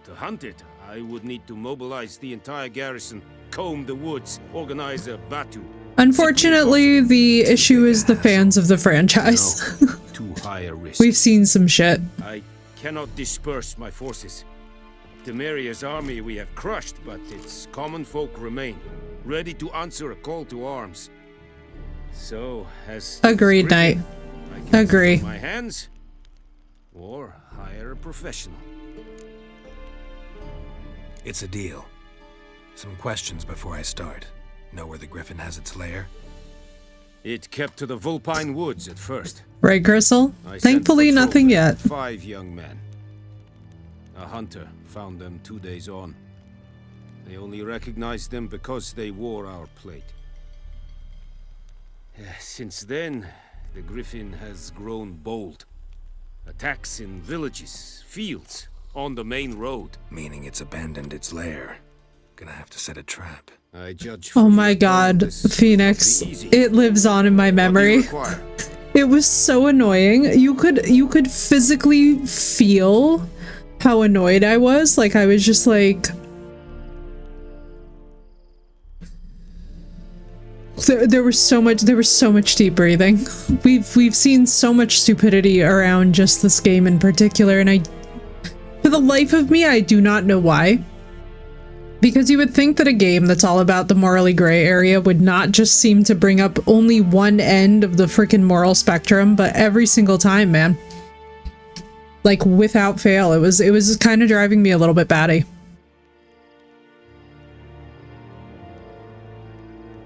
To hunt it, I would need to mobilize the entire garrison, comb the woods, organize a batu. Unfortunately, the issue is the fans of the franchise. Too high a risk. We've seen some shit. I cannot disperse my forces. Temeria's army we have crushed, but its common folk remain, ready to answer a call to arms. So, as Agreed, Knight. Agree. my hands, or hire a professional. It's a deal. Some questions before I start. Know where the griffin has its lair? It kept to the Vulpine Woods at first. Right, Gristle? I sent Thankfully, patrol nothing with yet. 5 young men. A hunter found them 2 days on. They only recognized them because they wore our plate. Since then, the griffin has grown bold. Attacks in villages, fields, on the main road. Meaning it's abandoned its lair. Gonna have to set a trap. I judge. Oh my god, Phoenix. It lives on in my memory. It was so annoying. You could physically feel how annoyed I was. Like, I was just like... There was so much deep breathing. We've seen so much stupidity around just this game in particular, and for the life of me, I do not know why. Because you would think that a game that's all about the morally gray area would not just seem to bring up only one end of the freaking moral spectrum, but every single time, man. Like, without fail, it was kind of driving me a little bit batty.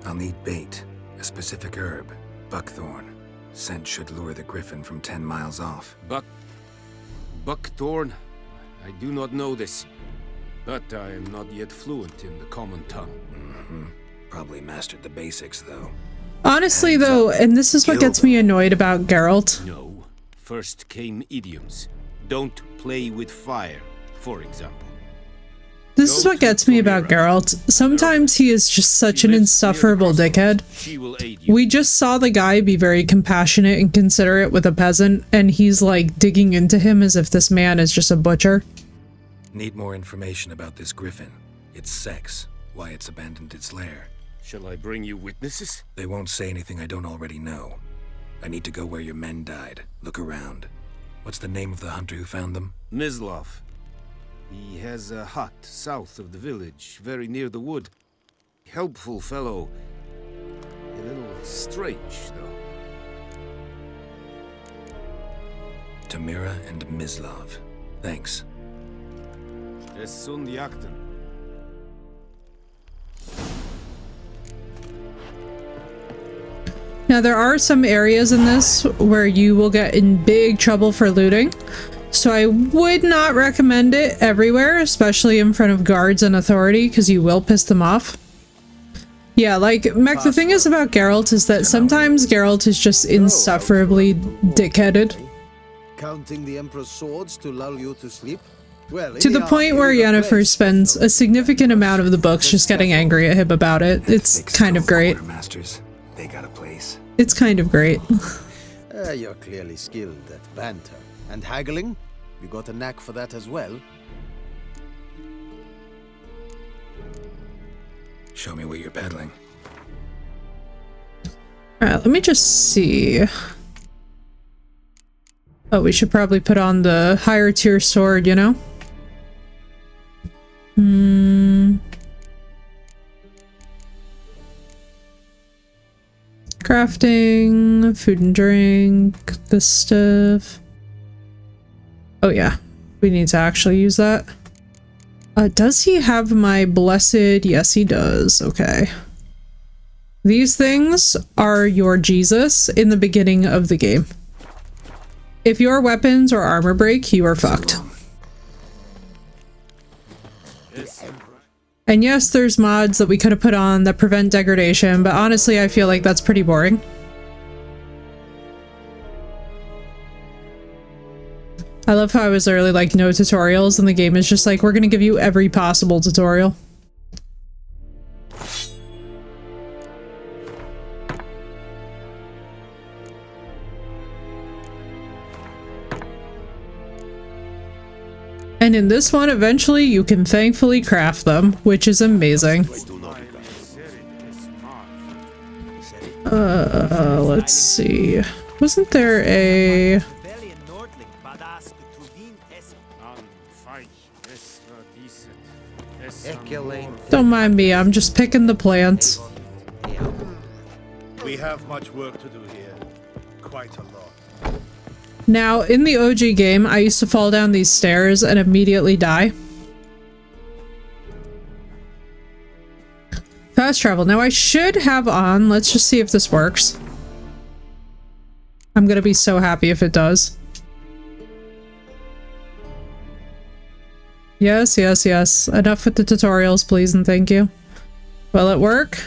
I'll need bait, a specific herb, buckthorn. Scent should lure the griffin from 10 miles off. Buckthorn? I do not know this. But I am not yet fluent in the common tongue. Probably mastered the basics, though. Honestly, though, and this is what gets me annoyed about Geralt. No. First came idioms. Don't play with fire, for example. This is what gets me about Geralt. Sometimes he is just such an insufferable dickhead. We just saw the guy be very compassionate and considerate with a peasant, and he's like digging into him as if this man is just a butcher. Need more information about this griffin. Its sex, why it's abandoned its lair. Shall I bring you witnesses? They won't say anything I don't already know. I need to go where your men died. Look around. What's the name of the hunter who found them? Mislav. He has a hut south of the village, very near the wood. Helpful fellow. A little strange, though. Tamira and Mislav. Thanks. Es sunt jakten. Now, there are some areas in this where you will get in big trouble for looting, so I would not recommend it everywhere, especially in front of guards and authority, because you will piss them off. Yeah, like, Mech, the thing is about Geralt is that sometimes Geralt is just insufferably dickheaded. Counting the Emperor's swords to lull you to sleep? Well, To the point where Yennefer spends a significant amount of the books just getting angry at him about it. It's kind of great. They got a place. It's kind of great. You're clearly skilled at banter. And haggling? You got a knack for that as well? Show me what you're peddling. Alright, let me just see. Oh, we should probably put on the higher tier sword, you know? Crafting, food and drink, this stuff. Oh yeah, we need to actually use that. Does he have my blessed? Yes, he does. Okay. These things are your Jesus in the beginning of the game. If your weapons or armor break, you are fucked. And yes, there's mods that we could have put on that prevent degradation, but honestly, I feel like that's pretty boring. I love how I was literally like, no tutorials, and the game is just like, we're gonna give you every possible tutorial. And in this one, eventually, you can thankfully craft them, which is amazing. Let's see. Wasn't there a... Don't mind me, I'm just picking the plants. We have much work to do here. Quite a lot. Now, in the OG game, I used to fall down these stairs and immediately die. Fast travel. Now, I should have on... Let's just see if this works. I'm gonna be so happy if it does. Yes, yes, yes. Enough with the tutorials, please and thank you. Will it work?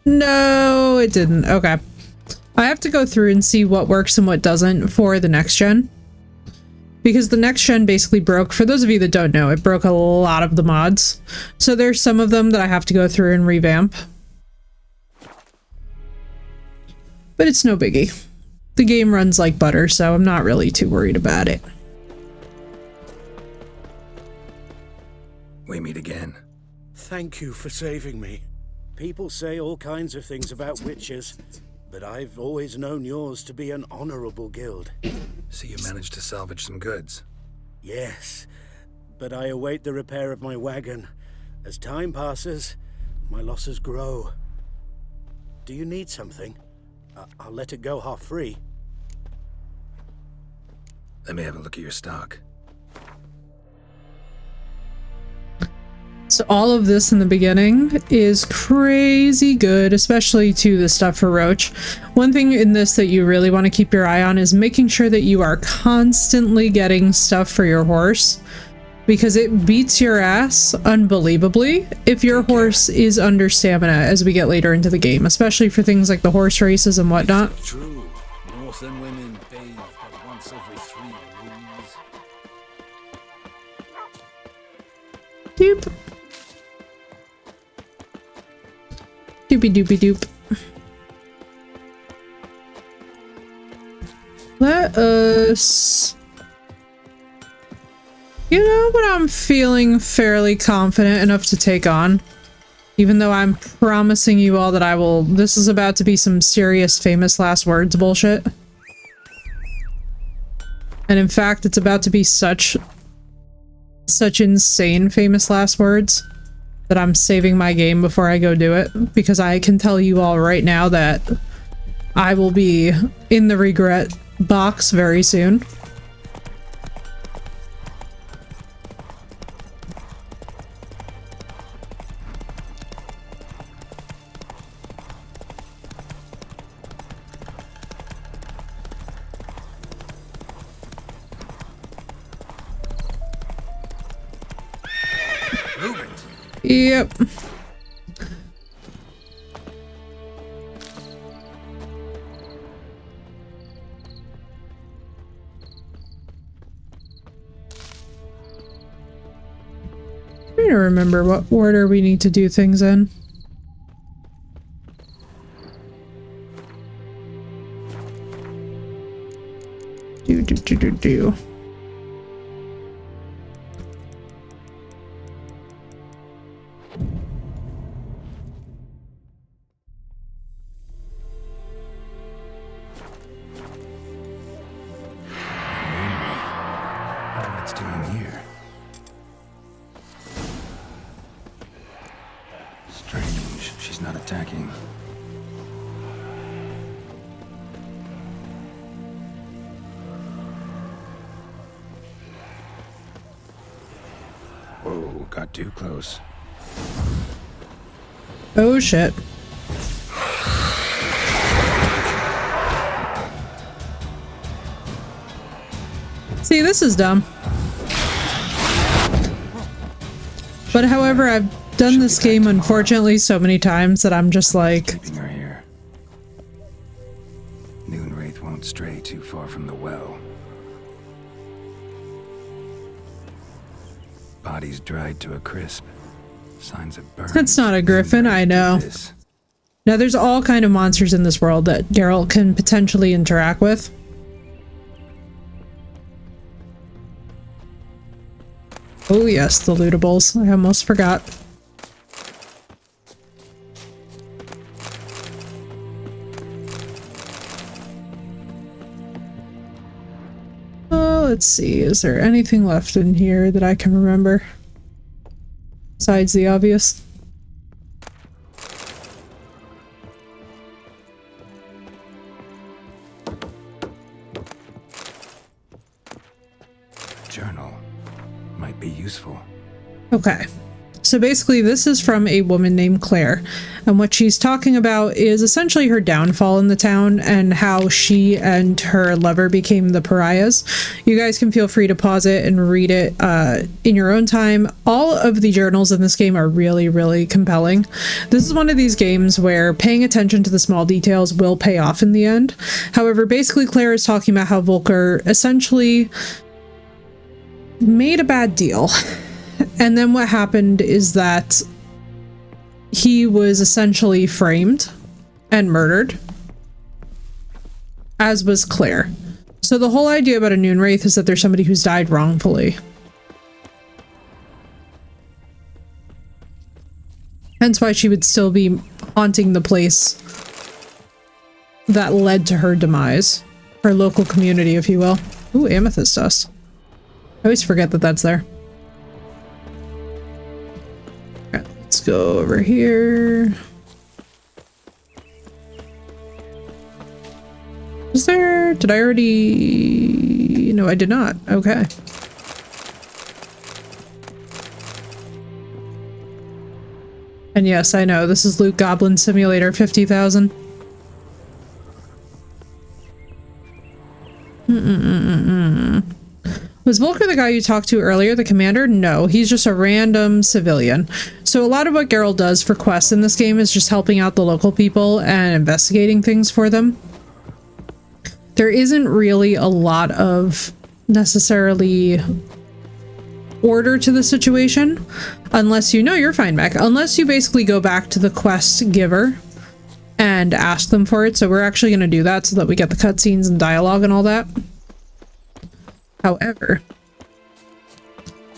No, it didn't. Okay. I have to go through and see what works and what doesn't for the next gen. Because the next gen basically broke, for those of you that don't know, it broke a lot of the mods. So there's some of them that I have to go through and revamp. But it's no biggie. The game runs like butter, so I'm not really too worried about it. We meet again. Thank you for saving me. People say all kinds of things about witches, but I've always known yours to be an honorable guild. So you managed to salvage some goods? Yes, but I await the repair of my wagon. As time passes, my losses grow. Do you need something? I'll let it go half free. Let me have a look at your stock. So all of this in the beginning is crazy good, especially to the stuff for Roach. One thing in this that you really want to keep your eye on is making sure that you are constantly getting stuff for your horse, because it beats your ass unbelievably if your horse is under stamina as we get later into the game, especially for things like the horse races and whatnot. True. Northern women bathe but once every 3 moons. Doop. Doopy doopy doop. Let us... You know what I'm feeling fairly confident enough to take on? Even though I'm promising you all that I will... This is about to be some serious famous last words bullshit. And in fact, it's about to be such insane famous last words that I'm saving my game before I go do it, because I can tell you all right now that I will be in the regret box very soon. Yep. I'm trying to remember what order we need to do things in. Do. Got too close. Oh shit. See, this is dumb. But however, I've done this game unfortunately so many times that I'm just like... Keeping her here. Noonwraith won't stray too far from the well. Bodies dried to a crisp. Signs of burn. That's not a griffin, I know. Now there's all kind of monsters in this world that Geralt can potentially interact with. Oh yes, the lootables. I almost forgot. let's see. Is there anything left in here that I can remember? Besides the obvious. Journal might be useful. Okay. So basically this is from a woman named Claire, and what she's talking about is essentially her downfall in the town and how she and her lover became the pariahs. You guys can feel free to pause it and read it in your own time. All of the journals in this game are really, really compelling. This is one of these games where paying attention to the small details will pay off in the end. However, basically Claire is talking about how Volker essentially made a bad deal. And then what happened is that he was essentially framed and murdered, as was Claire. So the whole idea about a Noon Wraith is that there's somebody who's died wrongfully. Hence why she would still be haunting the place that led to her demise. Her local community, if you will. Ooh, amethyst dust. I always forget that that's there. Let's go over here. Is there? Did I already? No, I did not. Okay. And yes, I know, this is Loot Goblin Simulator 50,000. Was Volker the guy you talked to earlier, the commander? No, he's just a random civilian. So a lot of what Geralt does for quests in this game is just helping out the local people and investigating things for them. There isn't really a lot of necessarily order to the situation, unless you know you're fine back. Unless you basically go back to the quest giver and ask them for it. So we're actually going to do that so that we get the cutscenes and dialogue and all that. However,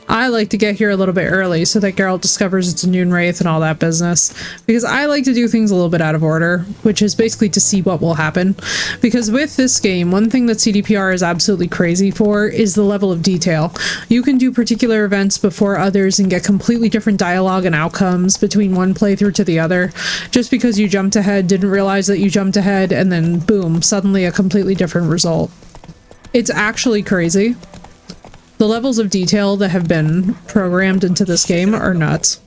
I like to get here a little bit early so that Geralt discovers it's a Noon Wraith and all that business, because I like to do things a little bit out of order, which is basically to see what will happen. Because with this game, one thing that CDPR is absolutely crazy for is the level of detail. You can do particular events before others and get completely different dialogue and outcomes between one playthrough to the other, just because you jumped ahead, didn't realize that you jumped ahead, and then boom, suddenly a completely different result. It's actually crazy. The levels of detail that have been programmed into this game are nuts.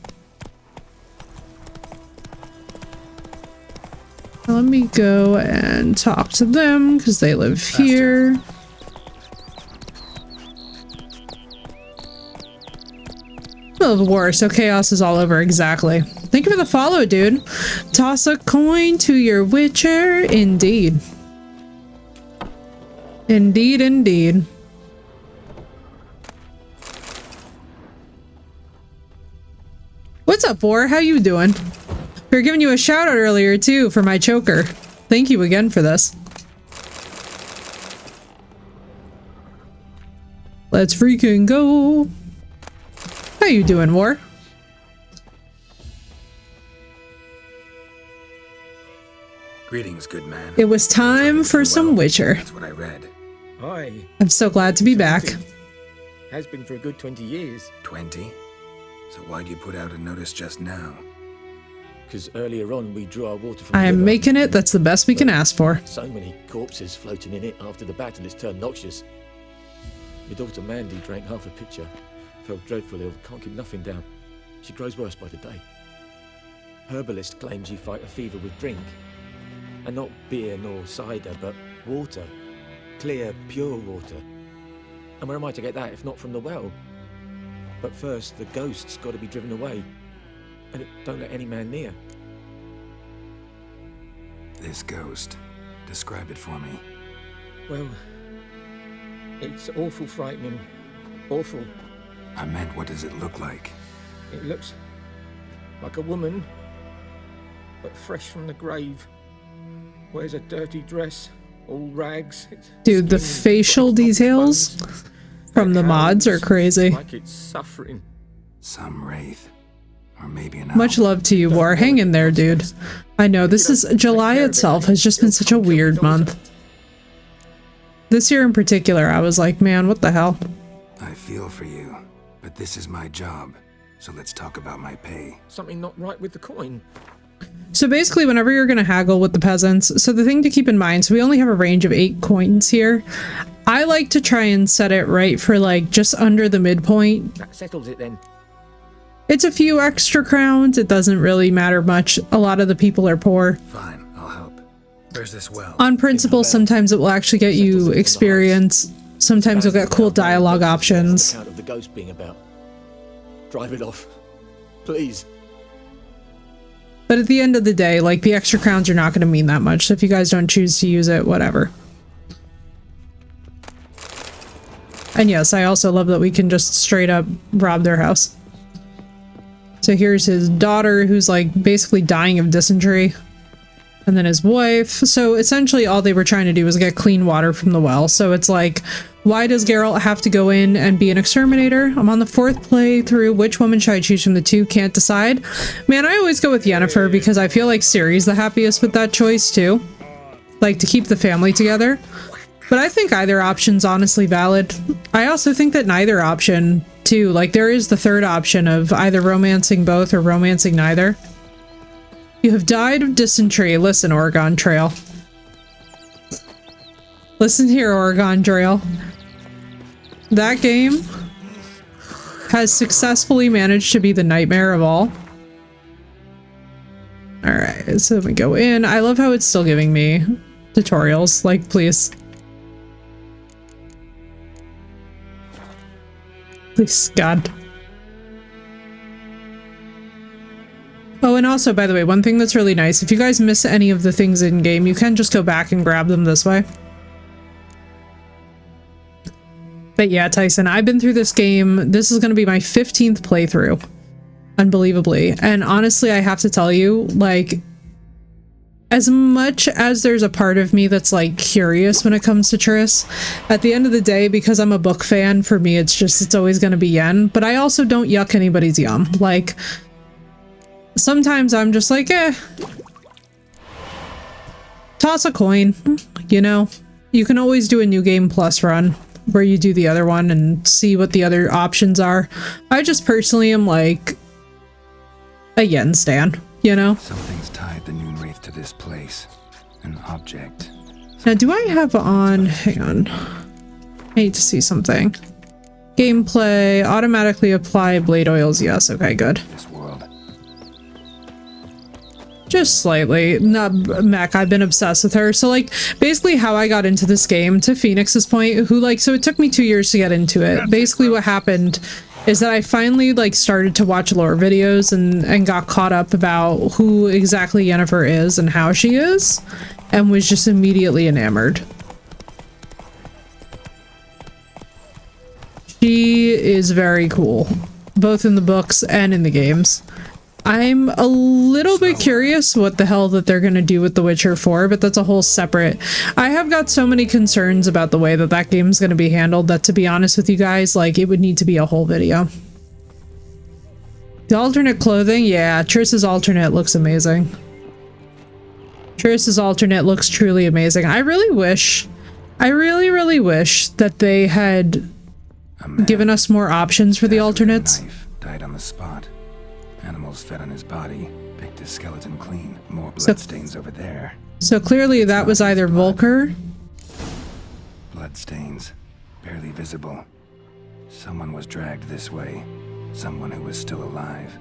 Let me go and talk to them because they live here. Oh, the war, so chaos is all over, exactly. Thank you for the follow, dude. Toss a coin to your Witcher, indeed. Indeed, indeed. What's up, War? How you doing? We were giving you a shout out earlier too for my choker. Thank you again for this. Let's freaking go. How you doing, War? Greetings, good man. It was time for some Witcher. That's what I read. Hi. I'm so glad to be back. Has been for a good 20 years. 20? So why'd you put out a notice just now? Because earlier on we drew our water from I the am river. making it. That's the best we can ask for. So many corpses floating in it after the battle it's turned noxious. My daughter Mandy drank half a pitcher. Felt dreadfully ill, can't keep nothing down. She grows worse by the day. Herbalist claims you fight a fever with drink. And not beer nor cider, but water. Clear, pure water. And where am I to get that if not from the well? But first, the ghost's got to be driven away. And it don't let any man near. This ghost. Describe it for me. Well, it's awful frightening. Awful. I meant, what does it look like? It looks like a woman, but fresh from the grave. Wears a dirty dress, all rags. Dude, the facial details from the mods are crazy. Like it's suffering. Some wraith. Or maybe an Much love to you, War. Hang in there, dude. I know, this is July itself has just been such a weird month. This year in particular, I was like, man, what the hell? I feel for you, but this is my job, so let's talk about my pay. Something not right with the coin. So basically, whenever you're going to haggle with the peasants, so the thing to keep in mind, so we only have a range of 8 coins here. I like to try and set it right for like just under the midpoint. That settles it then. It's a few extra crowns. It doesn't really matter much. A lot of the people are poor. Fine, I'll help. Where's this well? On principle, sometimes it will actually get you experience. Sometimes you'll get cool dialogue options. Account of the ghost being about. Drive it off, please. But at the end of the day, like, the extra crowns are not going to mean that much. So if you guys don't choose to use it, whatever. And yes, I also love that we can just straight up rob their house. So here's his daughter, who's like basically dying of dysentery. And then his wife. So essentially all they were trying to do was get clean water from the well. So it's like, why does Geralt have to go in and be an exterminator? I'm on the 4th playthrough. Which woman should I choose from the 2? Can't decide. Man, I always go with Yennefer because I feel like Ciri's the happiest with that choice too. Like, to keep the family together. But I think either option's honestly valid. I also think that neither option too, like there is the 3rd option of either romancing both or romancing neither. You have died of dysentery. Listen, Oregon Trail. Listen here, Oregon Trail. That game has successfully managed to be the nightmare of all. Alright, so we go in. I love how it's still giving me tutorials. Like, please. Please, God. Oh, and also, by the way, one thing that's really nice, if you guys miss any of the things in game, you can just go back and grab them this way. But yeah, Tyson, I've been through this game. This is going to be my 15th playthrough. Unbelievably. And honestly, I have to tell you, like, as much as there's a part of me that's like curious when it comes to Triss, at the end of the day, because I'm a book fan, for me, it's always going to be Yen. But I also don't yuck anybody's yum. Like, sometimes I'm just like, toss a coin, you know? You can always do a New Game Plus run where you do the other one and see what the other options are. I just personally am like a Yen stan, you know? Something's tied the Noon Wraith to this place. An object. Now, do I have on... Hang on. I need to see something. Gameplay, automatically apply blade oils. Yes, okay, good. This world. Just slightly. No, Mac, I've been obsessed with her. So, like, basically how I got into this game, to Phoenix's point, who, like, so it took me 2 years to get into it. Basically what happened is that I finally, like, started to watch lore videos and got caught up about who exactly Yennefer is and how she is, and was just immediately enamored. She is very cool, both in the books and in the games. I'm a little bit curious what the hell that they're going to do with The Witcher 4, but that's a whole separate... I have got so many concerns about the way that that game's going to be handled that, to be honest with you guys, like, it would need to be a whole video. The alternate clothing? Yeah, Triss's alternate looks amazing. Triss's alternate looks truly amazing. I really wish... I really wish that they had given us more options for the alternates. Died on the spot. Animals fed on his body, picked his skeleton clean. More bloodstains over there. So clearly that was either Volker. Bloodstains, barely visible. Someone was dragged this way. Someone who was still alive.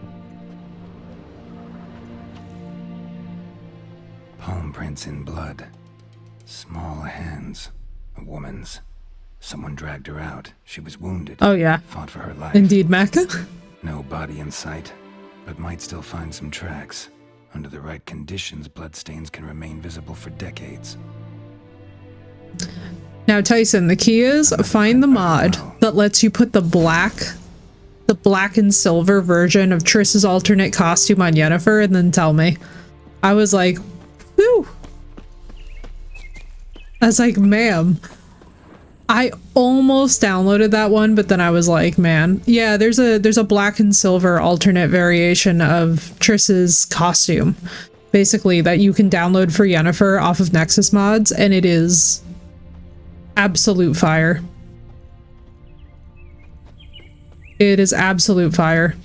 Palm prints in blood. Small hands. A woman's. Someone dragged her out. She was wounded. Oh yeah. Fought for her life. Indeed, Mecca. No body in sight, but might still find some tracks. Under the right conditions, bloodstains can remain visible for decades. Now, Tyson, the key is find the mod that lets you put the black and silver version of Triss's alternate costume on Yennefer, and then tell me. I was like, whew. I was like, ma'am. I almost downloaded that one, but then I was like, man, yeah, there's a black and silver alternate variation of Triss's costume, basically, that you can download for Yennefer off of Nexus mods, and it is absolute fire. It is absolute fire.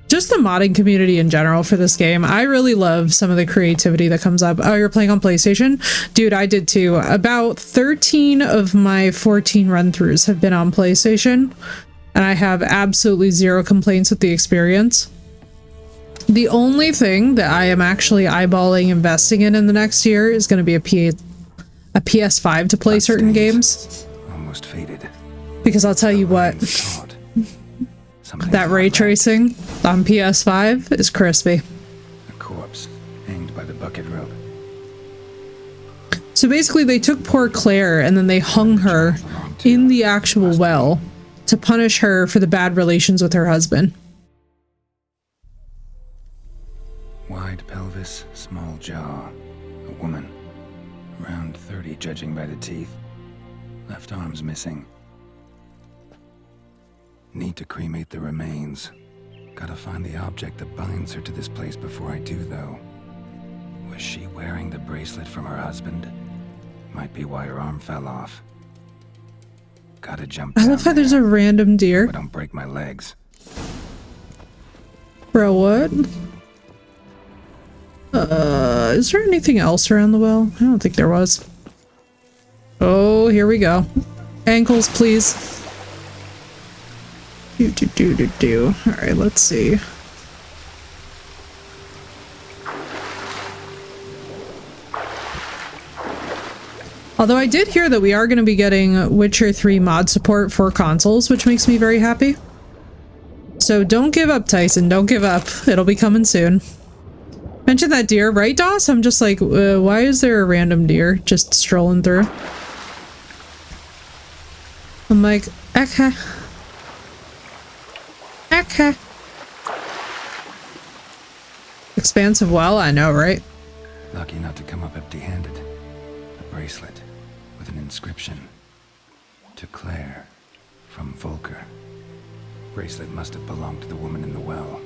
Just the modding community in general for this game. I really love some of the creativity that comes up. Oh, you're playing on PlayStation? Dude, I did too. About 13 of my 14 run-throughs have been on PlayStation, and I have absolutely zero complaints with the experience. The only thing that I am actually eyeballing investing in the next year is going to be a PS5 to play certain games. Almost faded. Because I'll tell you what, that ray tracing on PS5 is crispy. A corpse hanged by the bucket rope. So basically they took poor Claire and then they hung her in the actual well to punish her for the bad relations with her husband. Wide pelvis, small jaw. A woman. Around 30 judging by the teeth. Left arm's missing. Need to cremate the remains. Gotta find the object that binds her to this place before I do, though. Was she wearing the bracelet from her husband? Might be why her arm fell off. Gotta jump down. I love how there's a random deer. Don't break my legs. Bro, what? Is there anything else around the well? I don't think there was. Oh, here we go. Ankles, please. Alright, let's see. Although I did hear that we are going to be getting Witcher 3 mod support for consoles, which makes me very happy. So don't give up, Tyson. Don't give up. It'll be coming soon. Mention that deer, right, Doss? I'm just like, why is there a random deer just strolling through? I'm like, okay. Okay. Expansive well, I know, right? Lucky not to come up empty-handed. A bracelet with an inscription. To Claire, from Volker. Bracelet must have belonged to the woman in the well.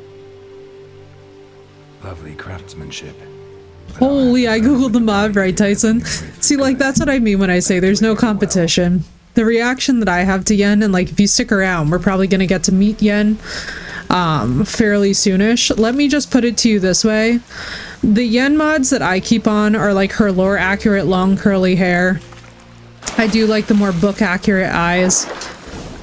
Lovely craftsmanship. Holy, I googled the mod, right, Tyson? See, like, that's what I mean when I say there's no competition. The reaction that I have to Yen, and like, if you stick around, we're probably gonna get to meet Yen fairly soonish. Let me just put it to you this way. The Yen mods that I keep on are like her lore accurate long curly hair. I do like the more book accurate eyes.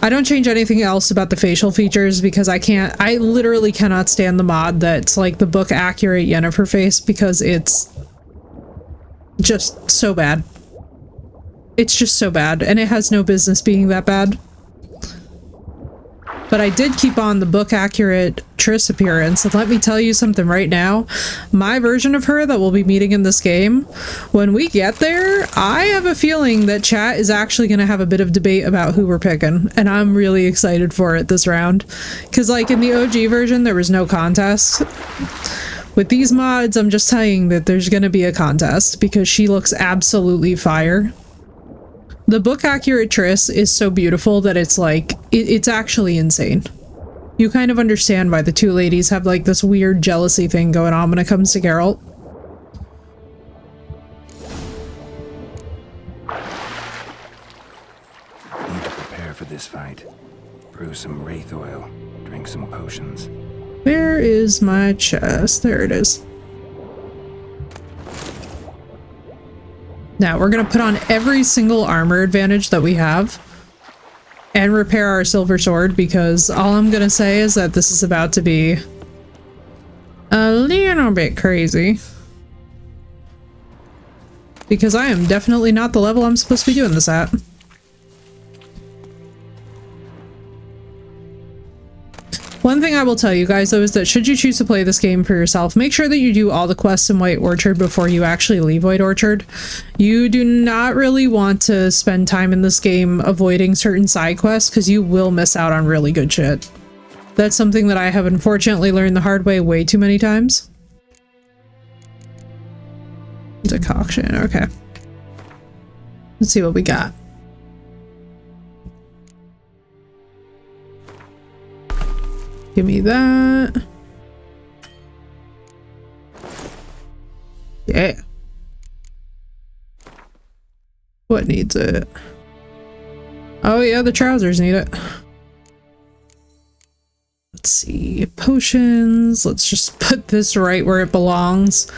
I don't change anything else about the facial features because I literally cannot stand the mod that's like the book accurate Yennefer face because it's just so bad. It's just so bad, and it has no business being that bad. But I did keep on the book accurate Triss appearance, and let me tell you something right now. My version of her that we'll be meeting in this game, when we get there, I have a feeling that chat is actually going to have a bit of debate about who we're picking, and I'm really excited for it this round. Because like in the OG version, there was no contest. With these mods, I'm just telling that there's going to be a contest because she looks absolutely fire. The book accurate Triss is so beautiful that it's like, it's actually insane. You kind of understand why the two ladies have like this weird jealousy thing going on when it comes to Geralt. Need to prepare for this fight. Brew some wraith oil. Drink some potions. Where is my chest? There it is. Now we're gonna put on every single armor advantage that we have and repair our silver sword because all I'm gonna say is that this is about to be a little bit crazy. Because I am definitely not the level I'm supposed to be doing this at. One thing I will tell you guys though is that should you choose to play this game for yourself, make sure that you do all the quests in White Orchard before you actually leave White Orchard. You do not really want to spend time in this game avoiding certain side quests because you will miss out on really good shit. That's something that I have unfortunately learned the hard way way too many times. Decoction, okay. Let's see what we got. Give me that. Yeah. What needs it? Oh yeah, the trousers need it. Let's see. Potions. Let's just put this right where it belongs.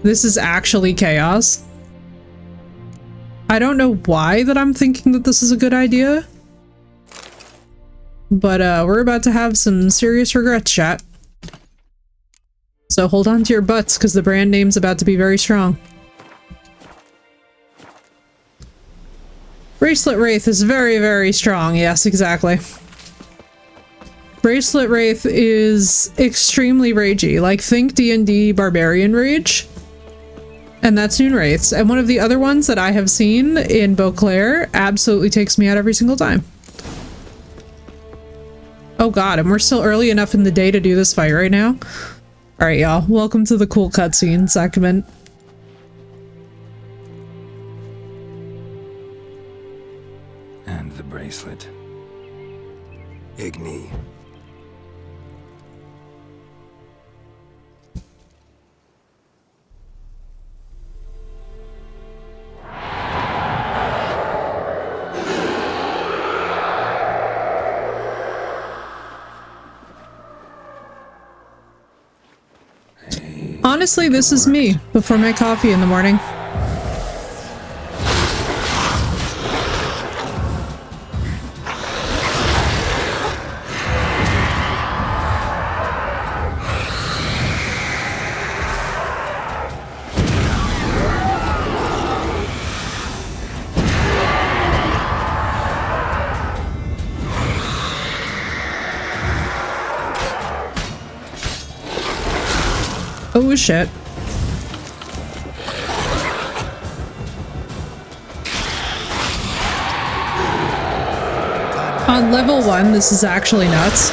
This is actually chaos. I don't know why that I'm thinking that this is a good idea. But we're about to have some serious regrets, chat. So hold on to your butts, because the brand name's about to be very strong. Bracelet Wraith is very, very strong. Yes, exactly. Bracelet Wraith is extremely ragey. Like, think D&D Barbarian Rage. And that's Noon Wraiths. And one of the other ones that I have seen in Beauclair absolutely takes me out every single time. Oh god, and we're still early enough in the day to do this fight right now. Alright, y'all. Welcome to the cool cutscene segment. And the bracelet. Igni. Honestly, this is me before my coffee in the morning. Oh shit. On level 1, this is actually nuts.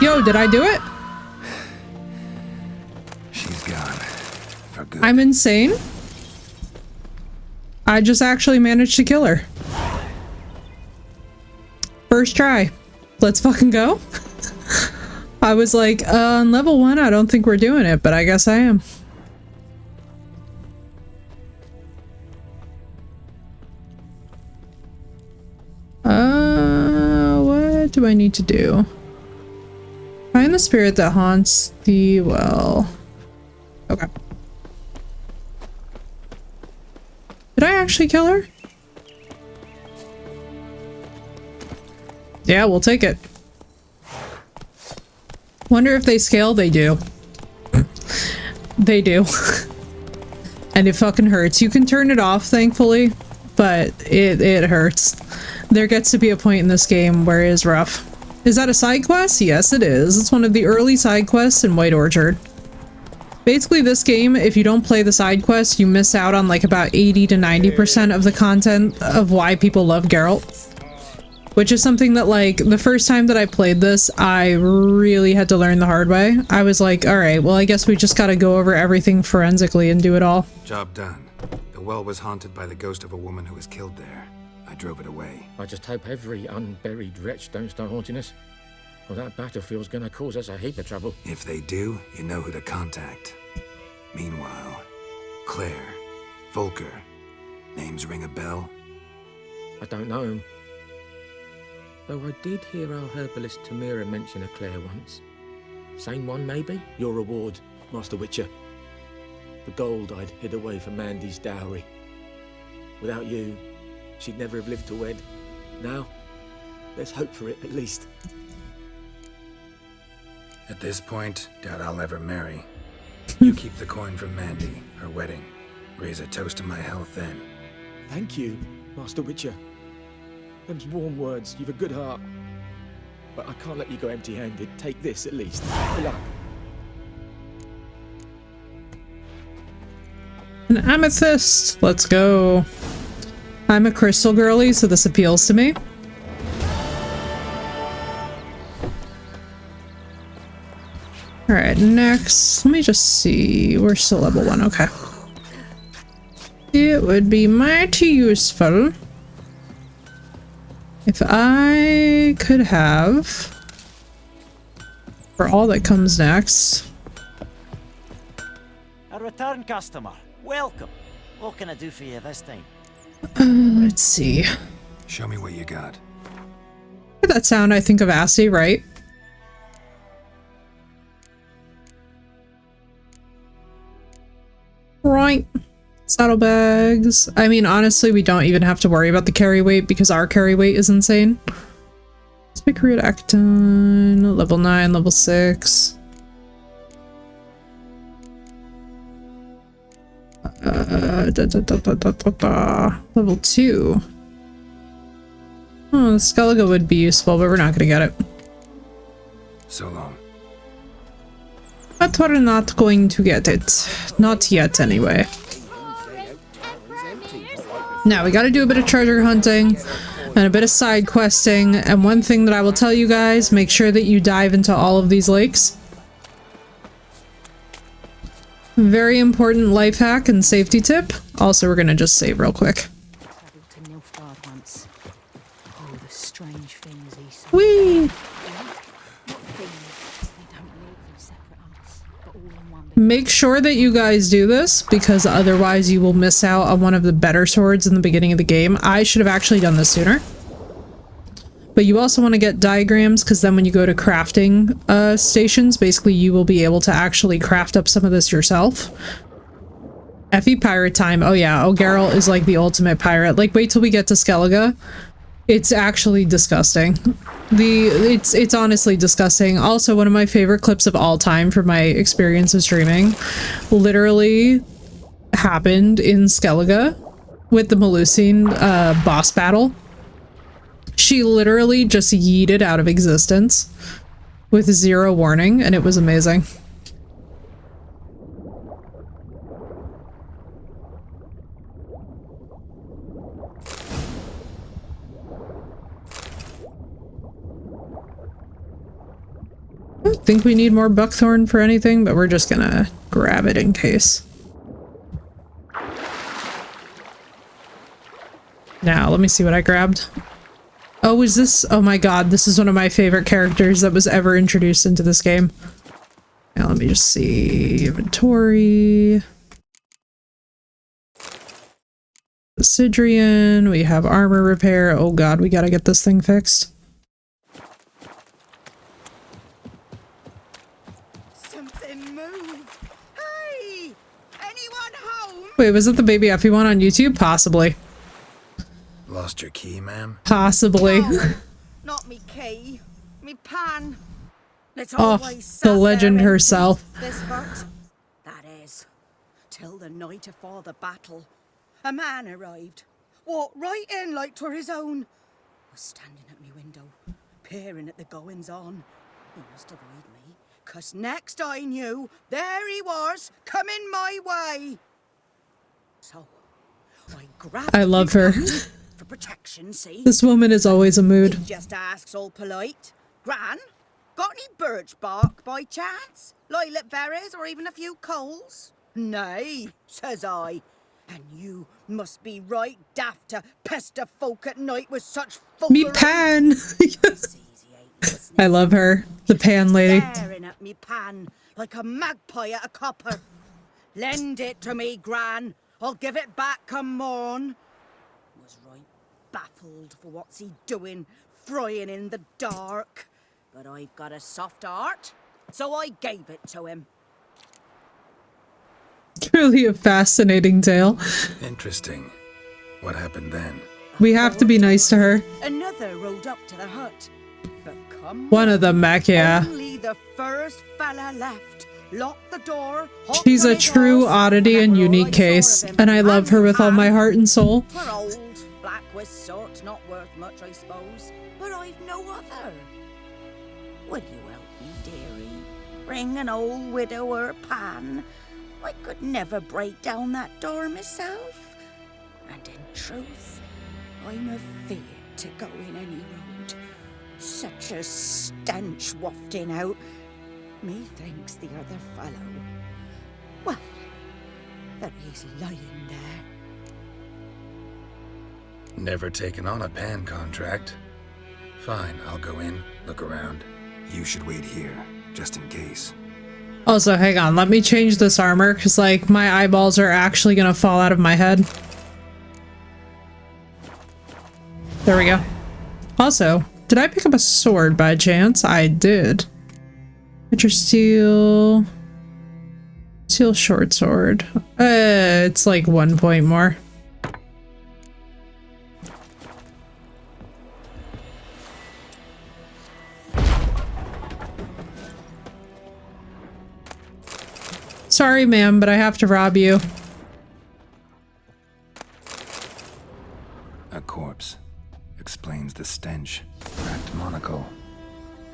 Yo, did I do it? She's gone. For good. I'm insane. I just actually managed to kill her. First try. Let's fucking go. I was like, on level 1, I don't think we're doing it, but I guess I am. What do I need to do? Find the spirit that haunts the well. Okay. Did I actually kill her? Yeah, we'll take it. Wonder if they scale? They do. They do. And it fucking hurts. You can turn it off, thankfully, but it hurts. There gets to be a point in this game where it is rough. Is that a side quest? Yes, it is. It's one of the early side quests in White Orchard. Basically, this game, if you don't play the side quests, you miss out on like about 80 to 90% of the content of why people love Geralt. Which is something that, like, the first time that I played this, I really had to learn the hard way. I was like, alright, well, I guess we just gotta go over everything forensically and do it all. Job done. The well was haunted by the ghost of a woman who was killed there. I drove it away. I just hope every unburied wretch don't start haunting us. Well, that battlefield's gonna cause us a heap of trouble. If they do, you know who to contact. Meanwhile, Claire, Volker, names ring a bell? I don't know him. Though I did hear our herbalist Tamira mention a Claire once. Same one, maybe? Your reward, Master Witcher. The gold I'd hid away for Mandy's dowry. Without you, she'd never have lived to wed. Now, let's hope for it, at least. At this point, doubt I'll ever marry. You keep the coin from Mandy, her wedding. Raise a toast to my health then. Thank you, Master Witcher. Them's warm words, you've a good heart. But I can't let you go empty-handed. Take this, at least. Good luck. An amethyst! Let's go. I'm a crystal girly, so this appeals to me. Alright, next. Let me just see. We're still level 1, okay. It would be mighty useful if I could have, for all that comes next. A return customer. Welcome. What can I do for you this time? Let's see. Show me what you got. Hear that sound? I think of Assy, right? Right. Saddlebags. I mean, honestly, we don't even have to worry about the carry weight because our carry weight is insane. Speak root Acton, level 9, level 6. Level 2. Oh, the Skellige would be useful, but we're not gonna get it. So long. But we're not going to get it. Not yet, anyway. Now, we gotta do a bit of treasure hunting and a bit of side questing, and one thing that I will tell you guys, make sure that you dive into all of these lakes. Very important life hack and safety tip. Also, we're gonna just save real quick. Whee! Make sure that you guys do this, because otherwise you will miss out on one of the better swords in the beginning of the game. I should have actually done this sooner. But you also want to get diagrams, because then when you go to crafting stations, basically you will be able to actually craft up some of this yourself. Ephy pirate time. Oh yeah, O'Garrel is like the ultimate pirate. Like, wait till we get to Skellige. It's actually disgusting. It's honestly disgusting. Also, one of my favorite clips of all time from my experience of streaming literally happened in Skellige with the Melusine boss battle. She literally just yeeted out of existence with zero warning, and it was amazing. I don't think we need more buckthorn for anything, but we're just gonna grab it in case. Now, let me see what I grabbed. Oh, is this? Oh my god, this is one of my favorite characters that was ever introduced into this game. Now, let me just see. Inventory. Sidrian. We have armor repair. Oh god, we gotta get this thing fixed. Wait, was it the Baby Ephy one on YouTube? Possibly. Lost your key, ma'am? Possibly. No, not me key. Me pan. It's Oh, the legend herself. This hurt. That is, till the night afore the battle, a man arrived. Walked right in like 'twere his own. Was standing at me window, peering at the goings on. He must avoid me, 'cause next I knew, there he was, coming my way. So, I grabbed I love her. for protection, see? This woman is always a mood. He just asks all polite. Gran, got any birch bark by chance? Lilac berries or even a few coals? Nay, says I. And you must be right daft to pester folk at night with such Me foolery. pan! I love her. The pan lady. Staring at me pan like a magpie at a copper. Lend it to me, Gran. I'll give it back come morn. Was right baffled for what's he doing, frying in the dark. But I've got a soft heart, so I gave it to him. Truly a fascinating tale. Interesting. What happened then? We have to be nice to her. Another rode up to the hut. But come One of them, Mac, yeah. only the first fella left. Locked the door. She's a true oddity and unique case, and I love her with all my heart and soul. We're old, black with sort, not worth much, I suppose. But I've no other. Will you help me, dearie? Bring an old widower pan. I could never break down that door myself. And in truth, I'm afeard to go in any road. Such a stench wafting out. Methinks the other fellow. Well, that he's lying there, Never taken on a pan contract. Fine, I'll go in, look around. You should wait here, just in case. Also, hang on, let me change this armor, because, like, my eyeballs are actually gonna fall out of my head. There we go. Also, did I pick up a sword by chance? I did. Witcher steel... Steel short sword. It's like 1 point more. Sorry, ma'am, but I have to rob you. A corpse. Explains the stench. Cracked monocle.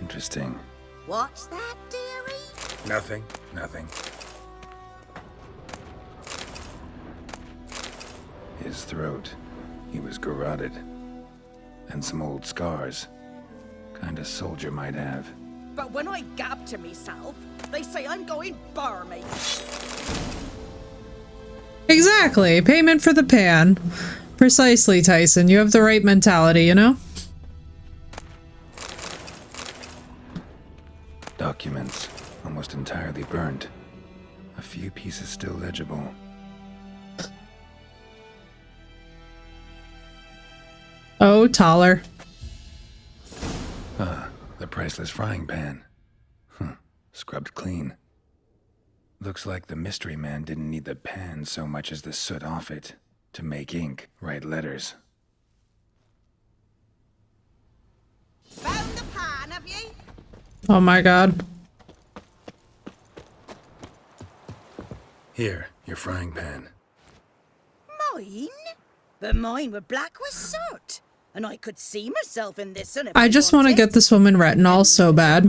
Interesting. What's that, dearie? Nothing. Nothing. His throat. He was garroted. And some old scars. Kinda soldier might have. But when I gab to myself, they say I'm going barmy. Exactly. Payment for the pan. Precisely, Tyson. You have the right mentality, you know? Documents. Almost entirely burnt. A few pieces still legible. Oh, taller. The priceless frying pan. Scrubbed clean. Looks like the mystery man didn't need the pan so much as the soot off it to make ink, write letters. Found the pan, have you? Oh my god. Here, your frying pan. Mine? But mine were black with soot. And I could see myself in this one if I just want to get this woman retinol so bad.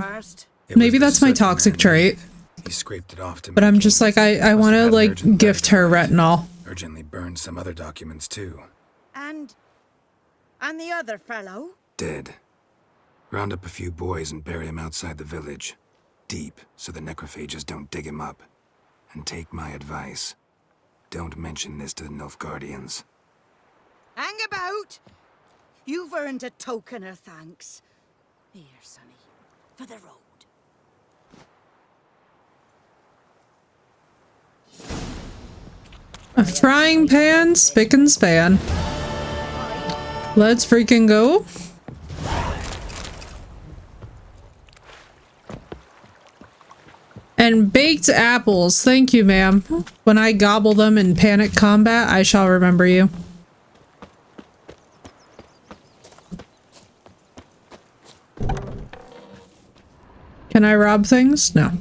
Maybe that's my toxic trait. He scraped it off to But I'm just like, I want to, like, gift her retinol. Urgently burned some other documents, too. And the other fellow? Dead. Round up a few boys and bury him outside the village. Deep, so the necrophages don't dig him up. And take my advice. Don't mention this to the Nilfgaardians. Hang about! You've earned a token of thanks. Here, sonny, for the road. A frying pan, spick and span. Let's freaking go. And baked apples. Thank you, ma'am. When I gobble them in panic combat, I shall remember you. Can I rob things? No.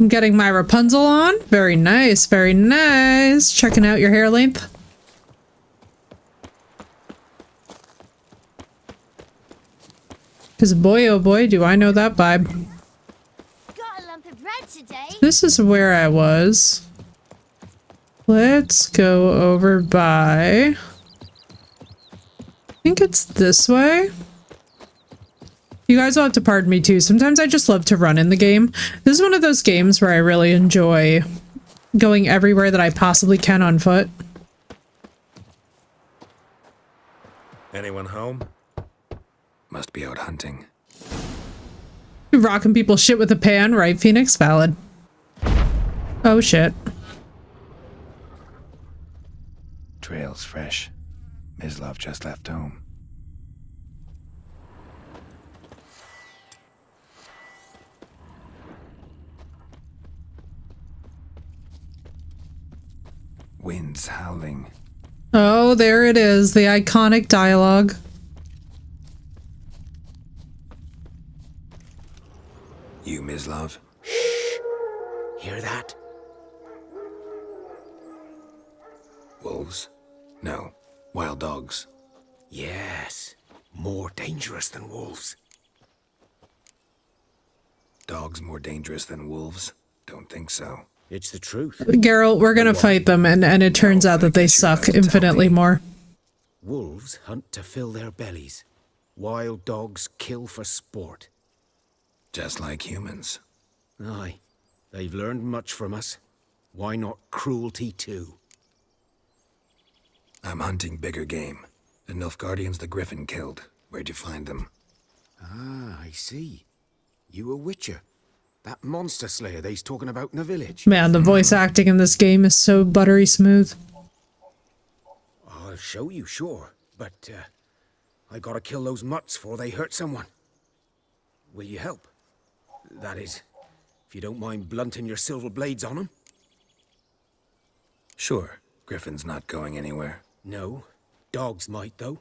I'm getting my Rapunzel on. Very nice, very nice. Checking out your hair length. Because boy, oh boy, do I know that vibe. Got a lump of bread today. This is where I was. Let's go over by... I think it's this way. You guys will have to pardon me too. Sometimes I just love to run in the game. This is one of those games where I really enjoy going everywhere that I possibly can on foot. Anyone home? Must be out hunting. Rocking people's shit with a pan, right, Phoenix? Valid. Oh shit. Trail's fresh. Mislav just left home. Winds howling. Oh, there it is. The iconic dialogue. You, Mislav? Hear that? Wolves? No. Wild dogs. Yes. More dangerous than wolves. Dogs more dangerous than wolves? Don't think so. It's the truth. Geralt, we're gonna fight them, and it turns out that they suck infinitely more. Wolves hunt to fill their bellies. Wild dogs kill for sport. Just like humans. Aye. They've learned much from us. Why not cruelty too? I'm hunting bigger game. The Nilfgaardians the Griffin killed. Where'd you find them? Ah, I see. You a witcher. That monster slayer they's talking about in the village. Man, the voice acting in this game is so buttery smooth. I'll show you, sure. But, I gotta kill those mutts before they hurt someone. Will you help? That is, if you don't mind blunting your silver blades on them. Sure. Griffin's not going anywhere. No. Dogs might, though.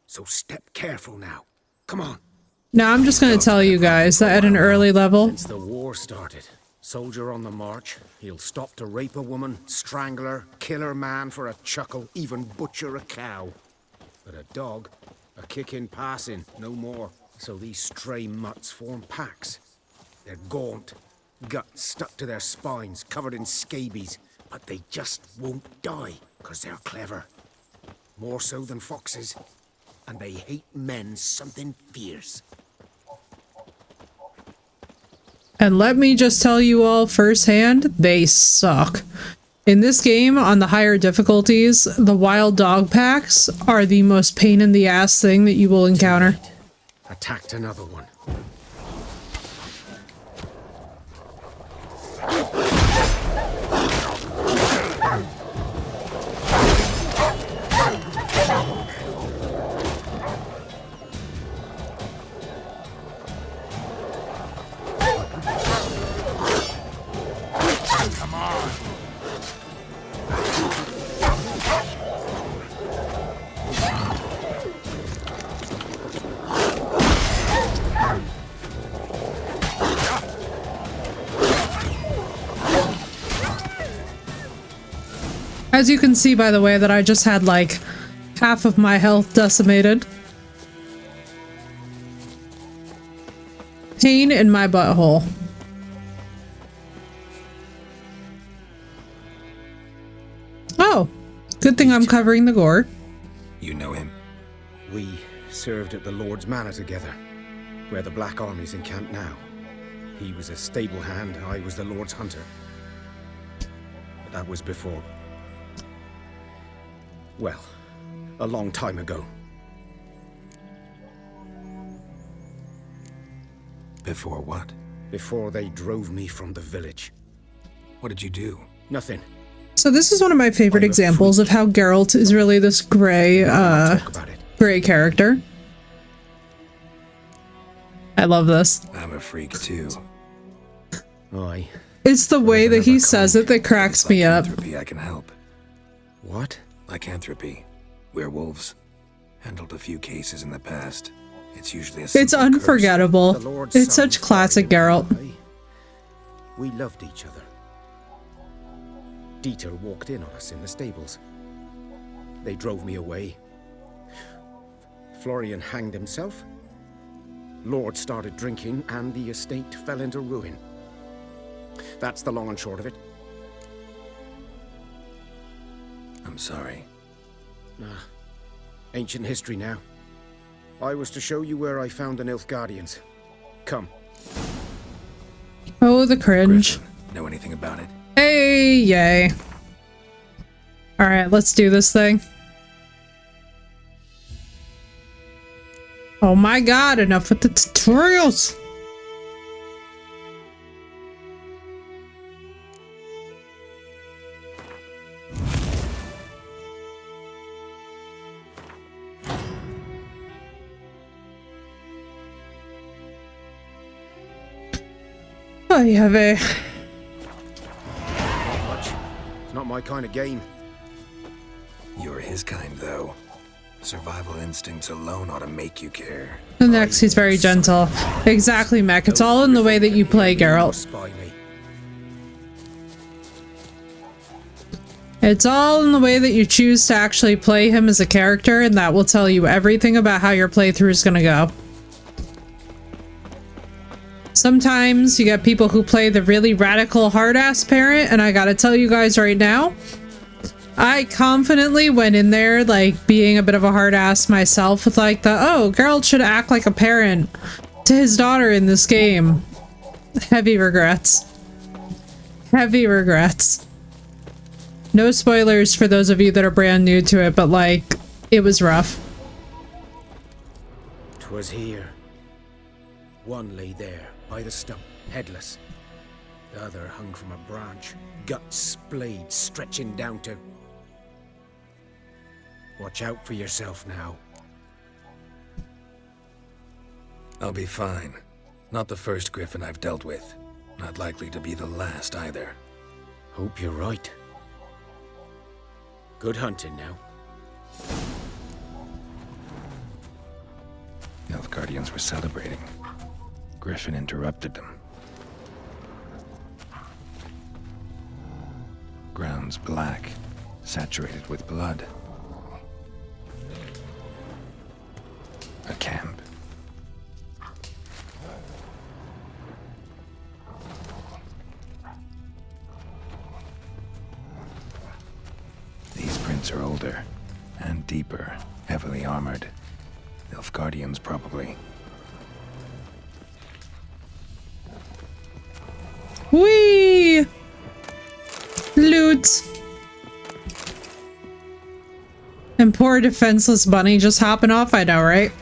So step careful now. Come on. Now I'm just gonna tell you guys that at an early level, Since the war started, soldier on the march, he'll stop to rape a woman, strangle her, kill her man for a chuckle, even butcher a cow. But a dog, a kick in passing, no more. So these stray mutts form packs. They're gaunt, guts stuck to their spines, covered in scabies, but they just won't die, 'cause they're clever. More so than foxes. And they hate men something fierce. and let me just tell you all firsthand, they suck. In this game, on the higher difficulties, the wild dog packs are the most pain in the ass thing that you will encounter. Attacked another one. Come on. As you can see, by the way, that I just had like half of my health decimated. Pain in my butthole. Oh, good thing I'm covering the gore. You know him? We served at the Lord's Manor together, where the Black Army's encamped now. He was a stable hand, I was the Lord's hunter. But that was before... well, a long time ago. Before what? Before they drove me from the village. What did you do? Nothing. So this is one of my favorite examples of how Geralt is really this gray, gray character. I love this. I'm a freak too. Aye. It's the way that he says it that cracks me up. Lycanthropy, I can help. What? Lycanthropy. Werewolves. Handled a few cases in the past. It's usually a It's simple unforgettable. It's such classic Geralt. We loved each other. Dieter walked in on us in the stables. They drove me away. Florian hanged himself. Lord started drinking, and the estate fell into ruin. That's the long and short of it. I'm sorry. Ancient history now. I was to show you where I found the Nilfgaardians. Come. Oh, the cringe. Know anything about it? Hey, yay. Alright, let's do this thing. Oh my god, enough with the tutorials! Oh, you have a... Not much. It's not my kind of game. You're his kind, though. Survival instincts alone ought to make you care. And next, he's very gentle. Exactly, Mech. It's all in the way that you play, Geralt. It's all in the way that you choose to actually play him as a character, and that will tell you everything about how your playthrough is gonna go. Sometimes you get people who play the really radical hard-ass parent, and I gotta tell you guys right now, I confidently went in there, like, being a bit of a hard-ass myself with, like, oh, Geralt should act like a parent to his daughter in this game. Heavy regrets. Heavy regrets. No spoilers for those of you that are brand new to it, but, like, it was rough. 'Twas here. One lay there, by the stump, headless. The other hung from a branch, guts splayed, stretching down to... Watch out for yourself now. I'll be fine. Not the first griffin I've dealt with. Not likely to be the last either. Hope you're right. Good hunting now. Nilfgaardians were celebrating. Griffin interrupted them. Ground's black, saturated with blood. A camp. These prints are older and deeper, heavily armored. Nilfgaardians, probably. Whee! Loot. And poor defenseless bunny just hopping off, I know, right?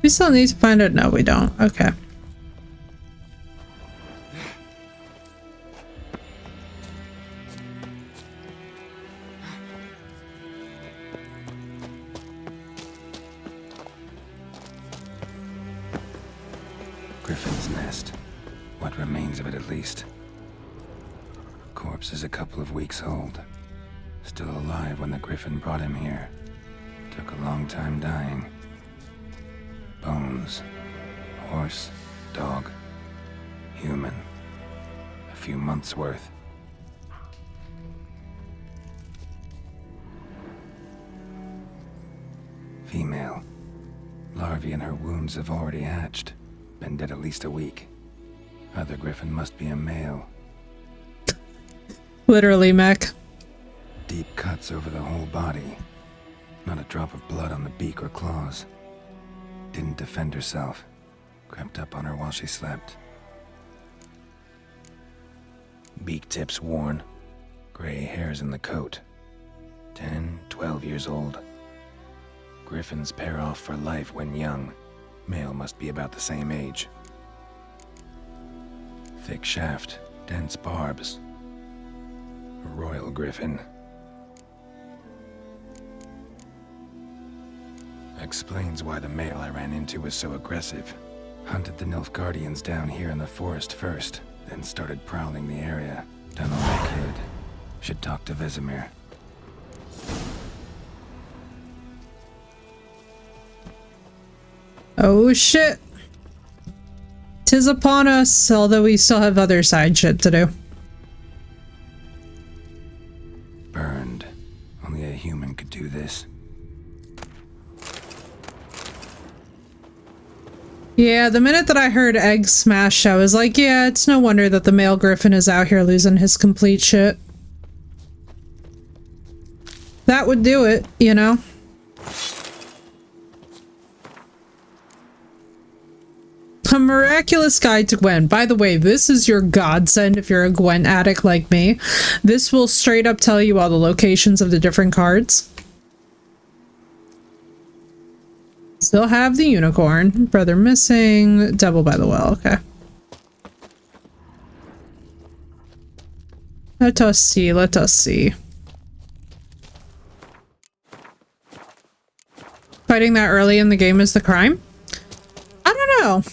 We still need to find it? No, we don't. Okay. Griffin's nest. What remains of it, at least. Corpse is a couple of weeks old. Still alive when the griffin brought him here. Took a long time dying. Bones. Horse. Dog. Human. A few months' worth. Female. Larvae in her wounds have already hatched. Been dead at least a week. Other griffin must be a male. Literally, mech. Deep cuts over the whole body. Not a drop of blood on the beak or claws. Didn't defend herself. Crept up on her while she slept. Beak tips worn. Gray hairs in the coat. 10, 12 years old. Griffins pair off for life when young. Male must be about the same age. Thick shaft, dense barbs. A royal griffin. Explains why the male I ran into was so aggressive. Hunted the Nilfgaardians down here in the forest first, then started prowling the area. Done all I could. Should talk to Vesemir. Oh shit. 'Tis upon us, although we still have other side shit to do. Burned. Only a human could do this. Yeah, the minute that I heard eggs smashed, I was like, yeah, it's no wonder that the male griffin is out here losing his complete shit. That would do it, you know? A miraculous guide to Gwen. By the way, this is your godsend if you're a Gwen addict like me. This will straight up tell you all the locations of the different cards. Still have the unicorn. Brother missing. Devil by the well. Okay. Let us see. Let us see. Fighting that early in the game is the crime? I don't know.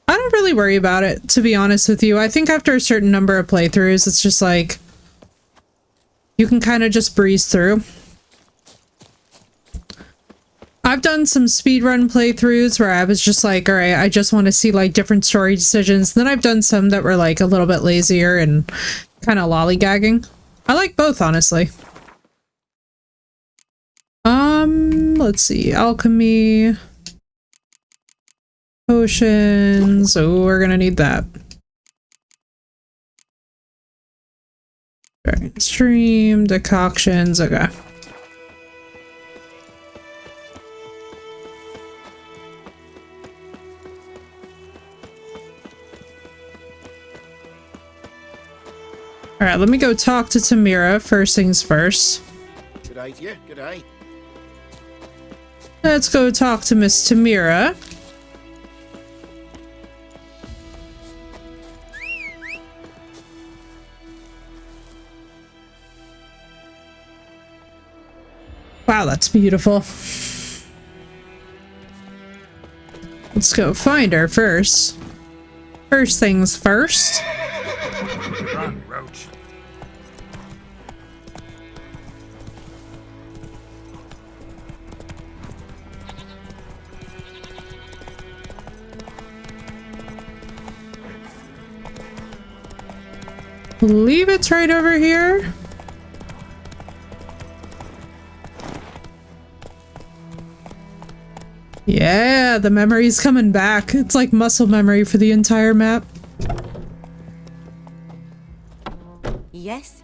I don't really worry about it, to be honest with you. I think after a certain number of playthroughs, it's just like... you can kind of just breeze through. I've done some speedrun playthroughs where I was just like, alright, I just want to see like different story decisions. Then I've done some that were like a little bit lazier and kind of lollygagging. I like both, honestly. Let's see. Alchemy. Potions. Oh, we're gonna need that. Alright, stream, decoctions, okay. All right, let me go talk to Tamira. First things first. Good day to you. Good day. Let's go talk to Miss Tamira. Wow, that's beautiful. Let's go find her first. First things first. Run, Roach. Believe it's right over here. Yeah, the memory's coming back. It's like muscle memory for the entire map. Yes?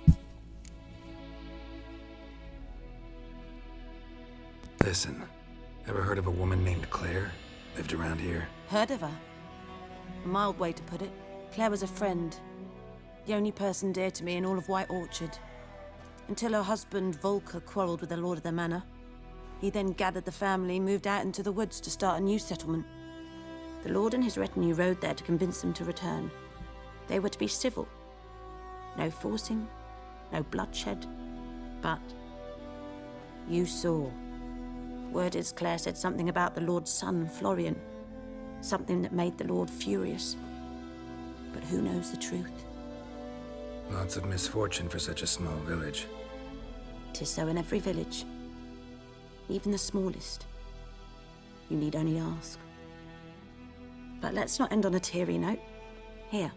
Listen, ever heard of a woman named Claire? Lived around here? Heard of her? A mild way to put it. Claire was a friend. The only person dear to me in all of White Orchard. Until her husband, Volker, quarreled with the lord of the manor. He then gathered the family, moved out into the woods to start a new settlement. The lord and his retinue rode there to convince them to return. They were to be civil. No forcing, no bloodshed. But you saw. Word is Claire said something about the lord's son, Florian. Something that made the lord furious. But who knows the truth? Lots of misfortune for such a small village. 'Tis so in every village. Even the smallest. You need only ask. But let's not end on a teary note. Here,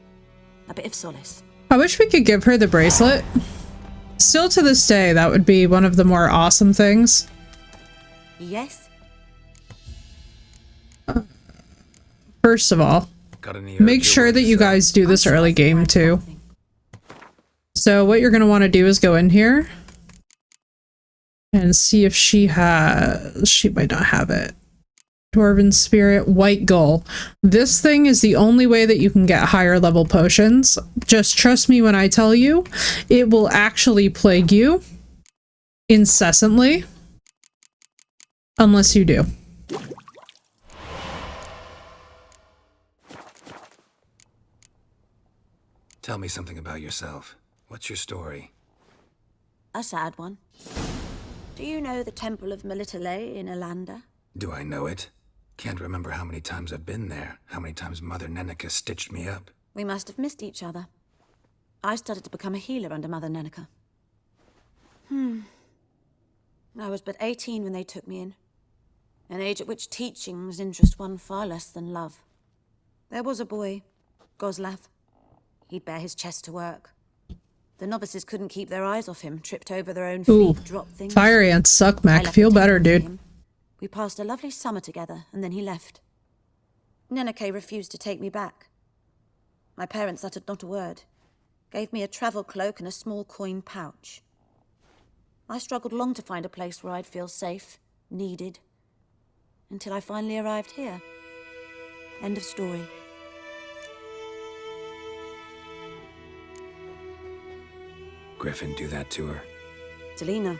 a bit of solace. I wish we could give her the bracelet. Still to this day, that would be one of the more awesome things. Yes? First of all, make sure that you guys do this early game too. So what you're going to want to do is go in here and see if she might not have it. Dwarven Spirit, White Gull. This thing is the only way that you can get higher level potions. Just trust me when I tell you, it will actually plague you incessantly unless you do. Tell me something about yourself. What's your story? A sad one. Do you know the Temple of Melitele in Alanda? Do I know it? Can't remember how many times I've been there, how many times Mother Neneka stitched me up. We must have missed each other. I started to become a healer under Mother Neneka. I was but 18 when they took me in. An age at which teachings interest one far less than love. There was a boy, Goslav. He'd bare his chest to work. The novices couldn't keep their eyes off him, tripped over their own feet, dropped things. Fire ants suck, Mac. Feel better, dude. We passed a lovely summer together, and then he left. Neneke refused to take me back. My parents uttered not a word, gave me a travel cloak and a small coin pouch. I struggled long to find a place where I'd feel safe, needed, until I finally arrived here. End of story. Griffin do that to her? Selena.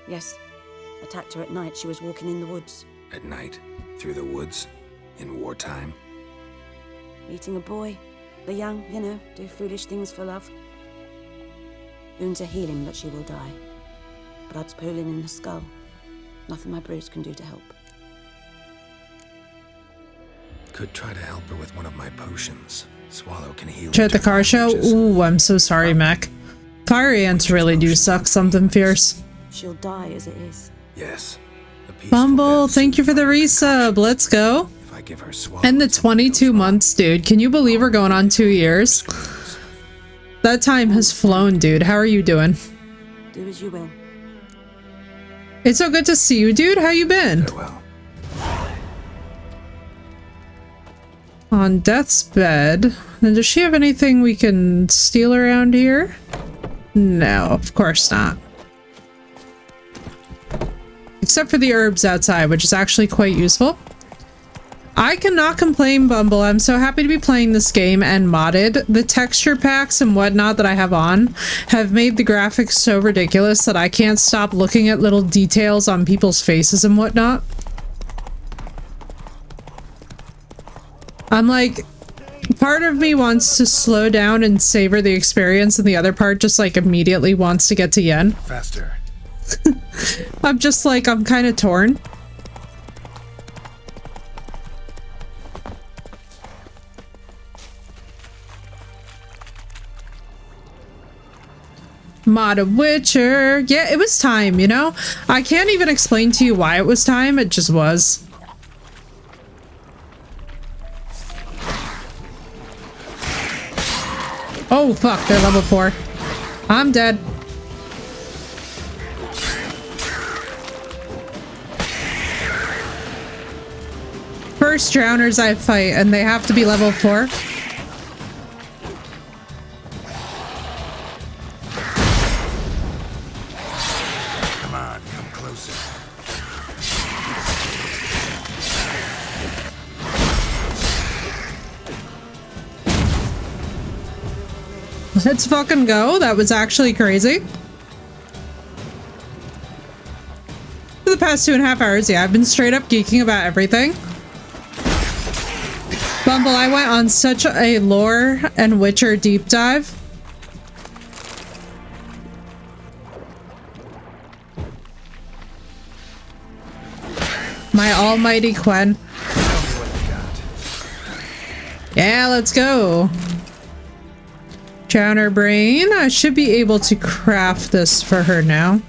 Yes. Attacked her at night. She was walking in the woods. At night? Through the woods? In wartime? Meeting a boy. The young, you know, do foolish things for love. Wounds are healing, but she will die. Blood's pooling in the skull. Nothing my bruise can do to help. Could try to help her with one of my potions. Swallow can heal. At the car show? Ooh, I'm so sorry, Mac. Fire ants really do suck something fierce. She'll die as it is. Yes. Bumble, thank you for the resub. Let's go. If I give her And the 22 months, dude. Can you believe we're going on 2 years? That time has flown, dude. How are you doing? Do as you will. It's so good to see you, dude. How you been? Farewell. On death's bed. Then does she have anything we can steal around here? No, of course not. Except for the herbs outside, which is actually quite useful. I cannot complain, Bumble. I'm so happy to be playing this game and modded. The texture packs and whatnot that I have on have made the graphics so ridiculous that I can't stop looking at little details on people's faces and whatnot. I'm like, part of me wants to slow down and savor the experience, and the other part just like immediately wants to get to Yen. Faster. I'm just like, I'm kind of torn. Mod of Witcher. Yeah, it was time, you know? I can't even explain to you why it was time, it just was. Oh fuck, they're level 4. I'm dead. First drowners I fight, and they have to be level 4. Come on, come closer. Let's fucking go. That was actually crazy. For the past 2.5 hours, yeah, I've been straight up geeking about everything. Bumble, I went on such a lore and Witcher deep dive. My almighty Quen. Yeah, let's go. Drowner brain. I should be able to craft this for her now.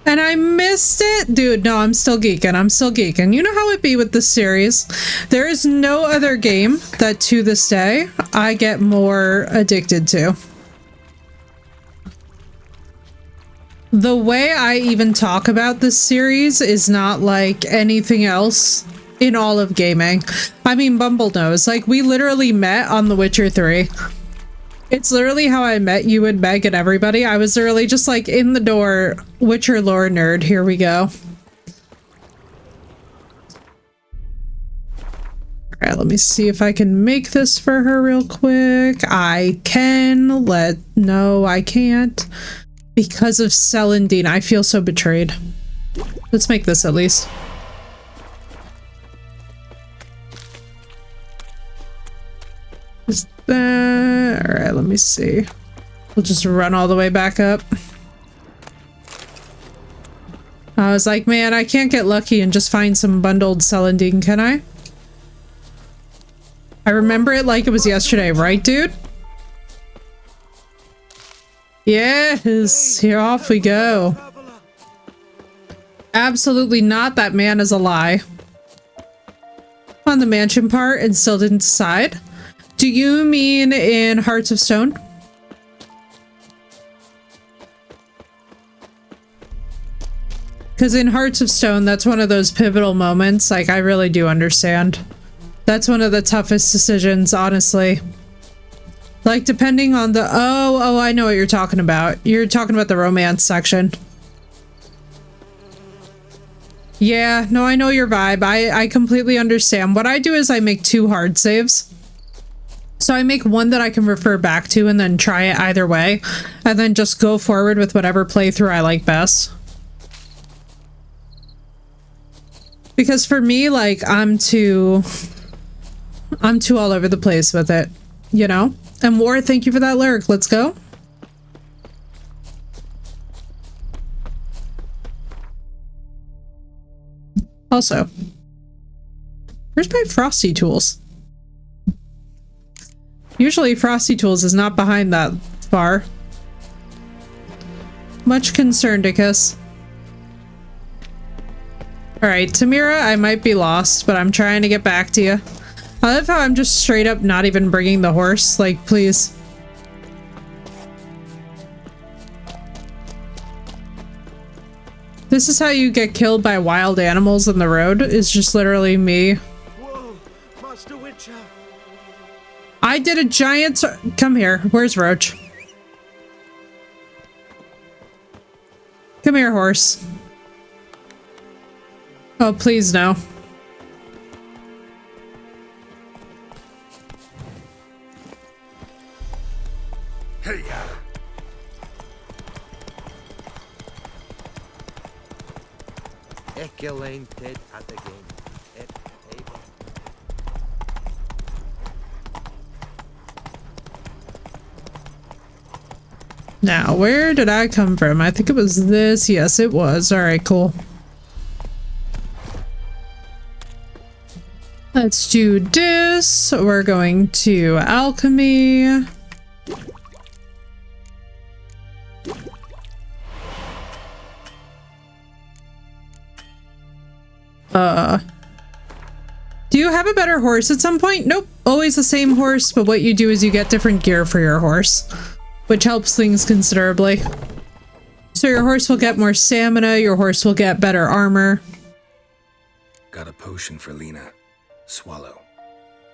And I missed it. Dude, no, I'm still geeking. I'm still geeking. You know how it be with this series. There is no other game that to this day I get more addicted to. The way I even talk about this series is not like anything else in all of gaming. I mean, Bumble knows. Like, we literally met on The Witcher 3. It's literally how I met you and Meg and everybody. I was literally just like in the door, Witcher lore nerd, here we go. Alright, let me see if I can make this for her real quick. I can. No, I can't. Because of Celandine, I feel so betrayed. Let's make this at least. Is that... Alright, let me see. We'll just run all the way back up. I was like, man, I can't get lucky and just find some bundled Celandine, can I? I remember it like it was yesterday, right, dude? Yes, here off we go. Absolutely not. That man is a lie. On the mansion part and still didn't decide. Do you mean in Hearts of Stone? Because in Hearts of Stone, that's one of those pivotal moments. Like, I really do understand. That's one of the toughest decisions, honestly. Like, depending on the... Oh, I know what you're talking about. You're talking about the romance section. Yeah, no, I know your vibe. I completely understand. What I do is I make 2 hard saves. So I make one that I can refer back to and then try it either way. And then just go forward with whatever playthrough I like best. Because for me, like, I'm too all over the place with it, you know? And War, thank you for that lyric. Let's go. Also, where's my Frosty Tools? Usually Frosty Tools is not behind that far. Much concerned, Dickus. Alright, Tamira, I might be lost, but I'm trying to get back to you. I love how I'm just straight up not even bringing the horse. Like, please. This is how you get killed by wild animals on the road. It's just literally me. Whoa, Master Witcher. I did a giant... Come here. Where's Roach? Come here, horse. Oh, please no. Ekelainted at the game. Now, where did I come from? I think it was this. Yes, it was. All right, cool. Let's do this. We're going to alchemy. Do you have a better horse at some point? Nope. Always the same horse, but what you do is you get different gear for your horse, which helps things considerably. So your horse will get more stamina, your horse will get better armor. Got a potion for Lena. Swallow.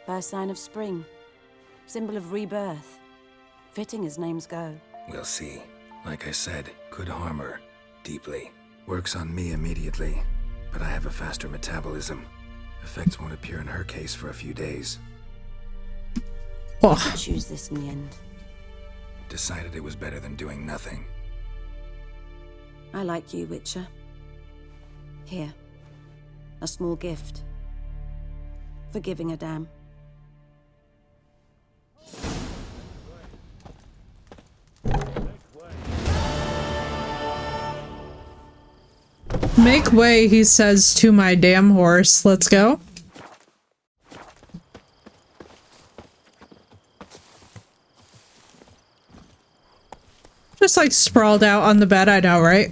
First sign of spring. Symbol of rebirth. Fitting as names go. We'll see. Like I said, could harm her. Deeply. Works on me immediately, but I have a faster metabolism. Effects won't appear in her case for a few days. Oh. I choose this in the end. Decided it was better than doing nothing. I like you, Witcher. Here. A small gift. For giving a damn. Make way, he says to my damn horse. Let's go. Just like sprawled out on the bed, I know, right?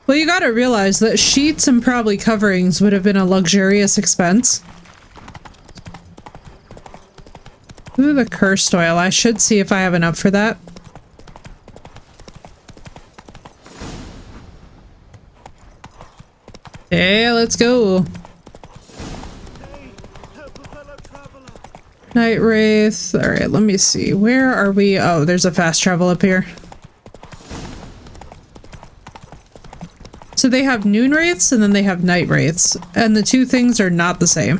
Well, you gotta realize that sheets and probably coverings would have been a luxurious expense. Ooh, the cursed oil. I should see if I have enough for that. Hey, let's go. Night Wraith. Alright, let me see. Where are we? Oh, there's a fast travel up here. So they have noon wraiths and then they have night wraiths. And the two things are not the same.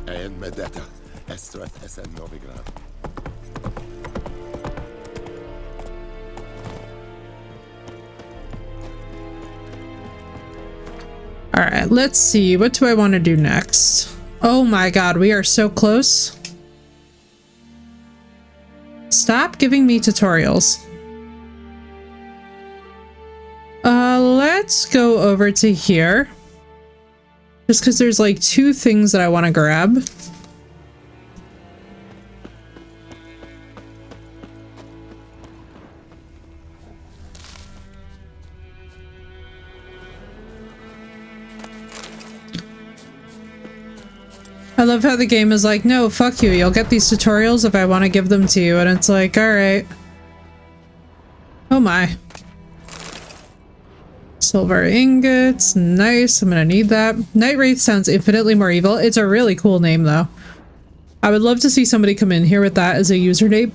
And Medetta, Estreth Esen Novigrad. Alright, let's see. What do I want to do next? Oh my god, we are so close. Stop giving me tutorials. Let's go over to here. Just because there's like two things that I want to grab. I love how the game is like, no, fuck you. You'll get these tutorials if I want to give them to you. And it's like, alright. Oh my. Silver ingots. Nice. I'm gonna need that. Night Wraith sounds infinitely more evil. It's a really cool name, though. I would love to see somebody come in here with that as a username.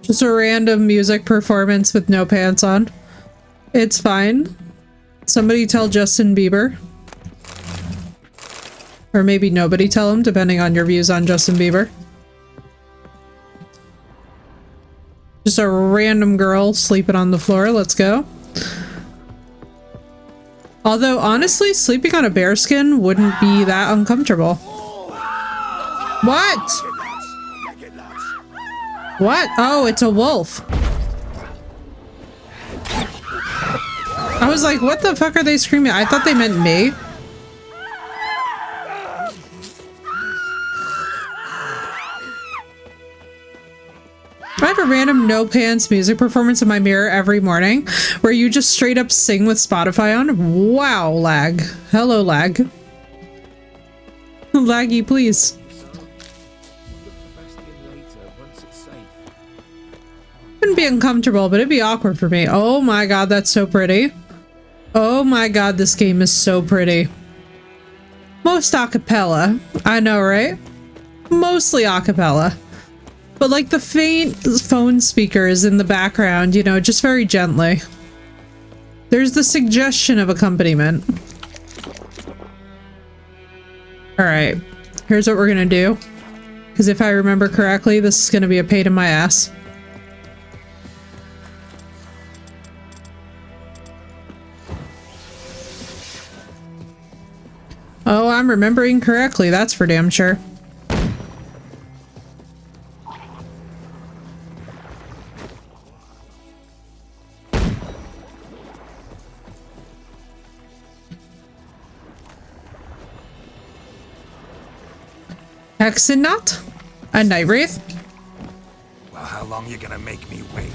Just a random music performance with no pants on. It's fine. Somebody tell Justin Bieber. Or maybe nobody tell him, depending on your views on Justin Bieber. Just a random girl sleeping on the floor. Let's go. Although, honestly, sleeping on a bearskin wouldn't be that uncomfortable. What? What? Oh, it's a wolf. I was like, what the fuck are they screaming? I thought they meant me. I have a random no pants music performance in my mirror every morning where you just straight up sing with Spotify on. Wow, lag. Hello, lag. Laggy, please. Wouldn't be uncomfortable, but it'd be awkward for me. Oh my god, that's so pretty. Oh my god, this game is so pretty. Most acapella. I know, right? Mostly acapella. But like the faint phone speakers in the background, you know, just very gently. There's the suggestion of accompaniment. All right, here's what we're gonna do. Because if I remember correctly, this is gonna be a pain in my ass. Oh, I'm remembering correctly. That's for damn sure. Hexenot? A night wraith? Well, how long you gonna make me wait?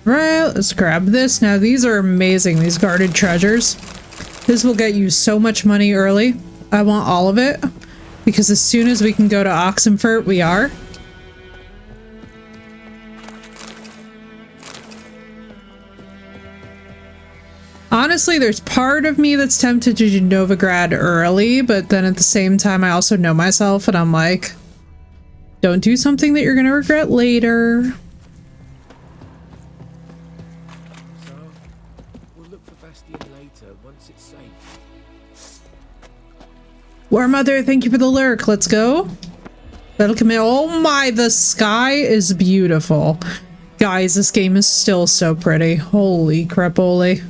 Right, let's grab this. Now these are amazing, these guarded treasures. This will get you so much money early. I want all of it, because as soon as we can go to Oxenfurt, we are. Honestly, there's part of me that's tempted to do Novigrad early, but then at the same time, I also know myself and I'm like, don't do something that you're gonna regret later. War Mother, thank you for the lurk. Let's go. That'll come in. Oh my, the sky is beautiful. Guys, this game is still so pretty. Holy crapoli.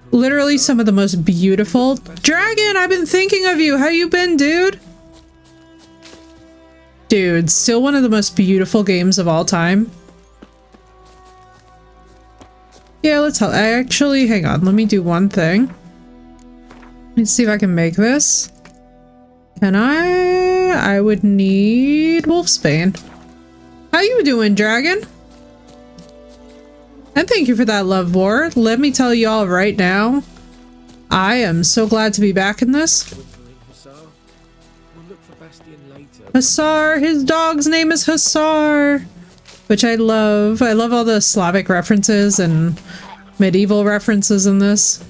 Literally some of the most beautiful. Dragon, I've been thinking of you. How you been, dude? Dude, still one of the most beautiful games of all time. Yeah, let's help. Actually, hang on. Let me do one thing. Let's see if I can make this. Can I? I would need Wolfsbane. How you doing, dragon? And thank you for that love war. Let me tell y'all right now, I am so glad to be back in this. Hussar, his dog's name is Hussar, which I love. I love all the Slavic references and medieval references in this.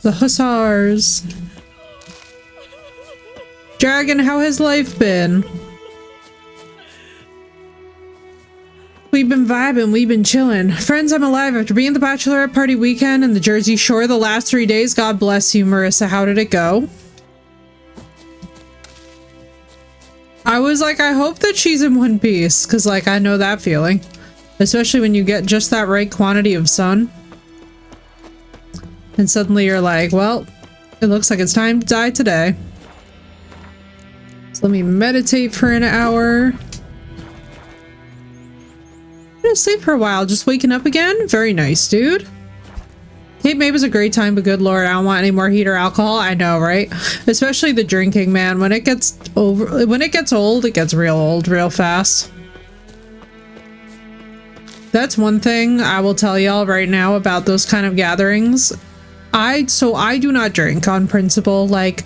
The Hussars. Dragon, how has life been? We've been vibing, we've been chilling. Friends, I'm alive after being at the bachelorette party weekend in the Jersey Shore the last 3 days. God bless you, Marissa. How did it go? I was like, I hope that she's in one piece, because like I know that feeling. Especially when you get just that right quantity of sun. And suddenly you're like, well, it looks like it's time to die today. So let me meditate for an hour. I'm gonna sleep for a while, just waking up again. Very nice, dude. Cape May was a great time, but good lord, I don't want any more heat or alcohol. I know, right? Especially the drinking, man. When it gets old, it gets real old real fast. That's one thing I will tell y'all right now about those kind of gatherings. I do not drink on principle. Like,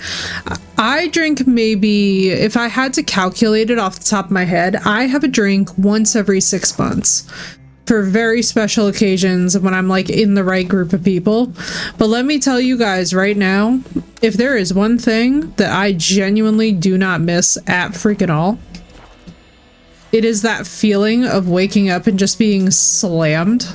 I drink maybe, if I had to calculate it off the top of my head, I have a drink once every 6 months for very special occasions when I'm like in the right group of people. But let me tell you guys right now, if there is one thing that I genuinely do not miss at freaking all, it is that feeling of waking up and just being slammed.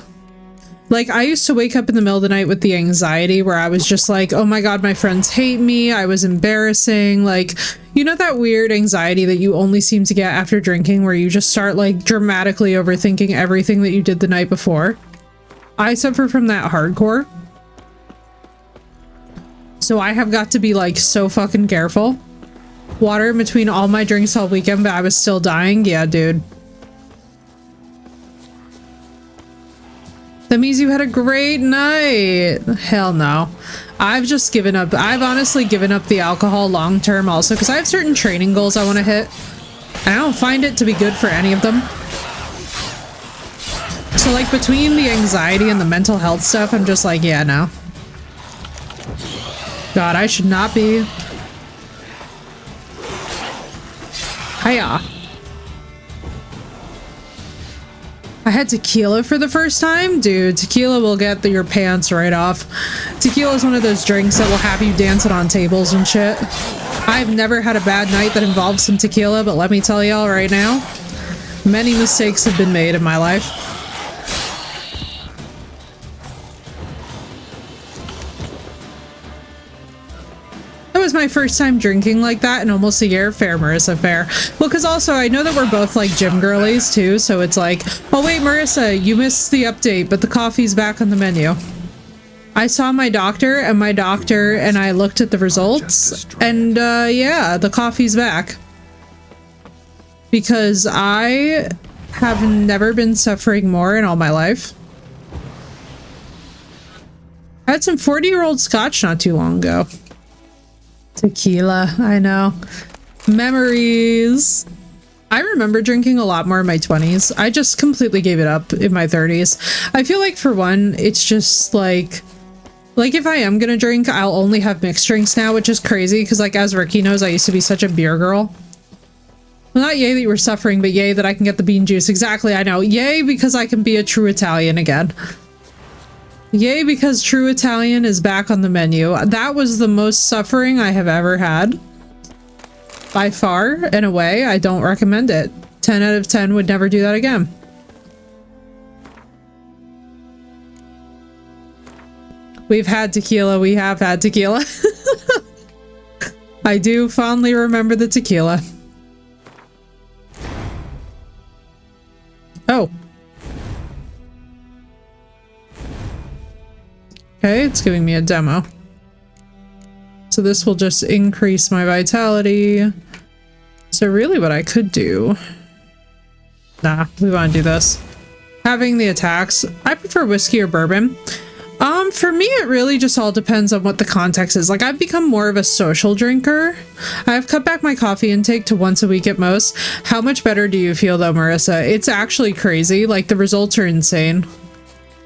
Like, I used to wake up in the middle of the night with the anxiety where I was just like, oh my god, my friends hate me, I was embarrassing. Like, you know that weird anxiety that you only seem to get after drinking where you just start like dramatically overthinking everything that you did the night before? I suffer from that hardcore. So I have got to be like so fucking careful. Water in between all my drinks all weekend, but I was still dying. Yeah, dude. That means you had a great night. Hell no. I've just given up. I've honestly given up the alcohol long term also because I have certain training goals I want to hit. And I don't find it to be good for any of them. So like between the anxiety and the mental health stuff, I'm just like, yeah, no. God, I should not be. Hiya. I had tequila for the first time. Dude, tequila will get your pants right off. Tequila is one of those drinks that will have you dancing on tables and shit. I've never had a bad night that involves some tequila, but let me tell y'all right now, many mistakes have been made in my life. That was my first time drinking like that in almost a year. Fair, Marissa, fair. Well, because also I know that we're both like gym girlies too, so it's like, oh wait, Marissa, you missed the update, but the coffee's back on the menu. I saw my doctor and I looked at the results and yeah, the coffee's back. Because I have never been suffering more in all my life. I had some 40-year-old scotch not too long ago. Tequila, I know. Memories. I remember drinking a lot more in my 20s. I just completely gave it up in my 30s. I feel like for one, it's just like if I am gonna drink, I'll only have mixed drinks now, which is crazy because like as Ricky knows, I used to be such a beer girl. Well, not yay that you were suffering, but yay that I can get the bean juice. Exactly, I know. Yay because I can be a true Italian again. Yay, because True Italian is back on the menu. That was the most suffering I have ever had. By far and away, I don't recommend it. 10 out of 10 would never do that again. We've had tequila. We have had tequila. I do fondly remember the tequila. Oh. Okay, it's giving me a demo. So this will just increase my vitality. So really what I could do... Nah, we want to do this. Having the attacks. I prefer whiskey or bourbon. For me, it really just all depends on what the context is. Like, I've become more of a social drinker. I've cut back my coffee intake to once a week at most. How much better do you feel though, Marissa? It's actually crazy. Like, the results are insane.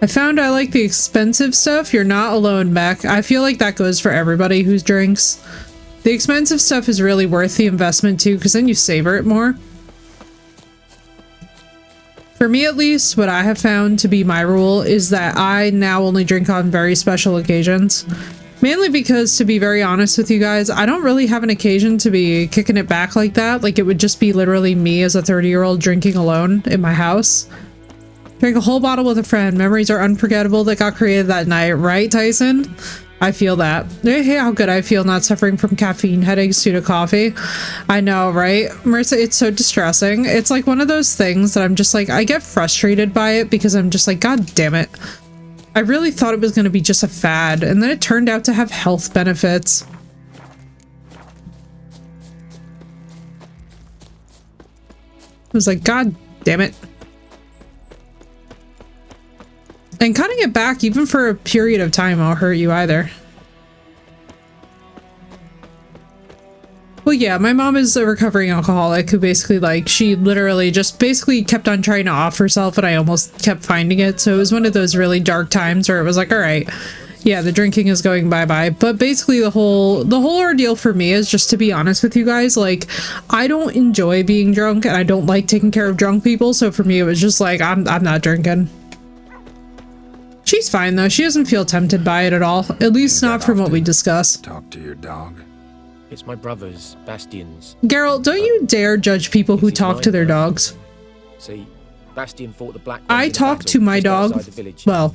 I found I like the expensive stuff. You're not alone, Beck. I feel like that goes for everybody who drinks. The expensive stuff is really worth the investment too, because then you savor it more. For me at least, what I have found to be my rule is that I now only drink on very special occasions. Mainly because, to be very honest with you guys, I don't really have an occasion to be kicking it back like that. Like, it would just be literally me as a 30-year-old drinking alone in my house. Drink a whole bottle with a friend. Memories are unforgettable that got created that night. Right, Tyson? I feel that. Hey, how good I feel not suffering from caffeine headaches due to coffee. I know, right? Marissa, it's so distressing. It's like one of those things that I'm just like, I get frustrated by it because I'm just like, God damn it. I really thought it was going to be just a fad, and then it turned out to have health benefits. I was like, God damn it. And cutting it back, even for a period of time, won't hurt you either. Well, yeah, my mom is a recovering alcoholic who basically, like, she literally just basically kept on trying to off herself, and I almost kept finding it. So it was one of those really dark times where it was like, all right, yeah, the drinking is going bye-bye. But basically the whole ordeal for me is, just to be honest with you guys, like, I don't enjoy being drunk, and I don't like taking care of drunk people. So for me, it was just like, I'm not drinking. She's fine though. She doesn't feel tempted by it at all. At least not from what we discussed. Talk to your dog. It's my brother's, Bastian's. Geralt, don't you dare judge people who talk to their dogs. See, Bastian fought the Black. I talked to my dog. Well,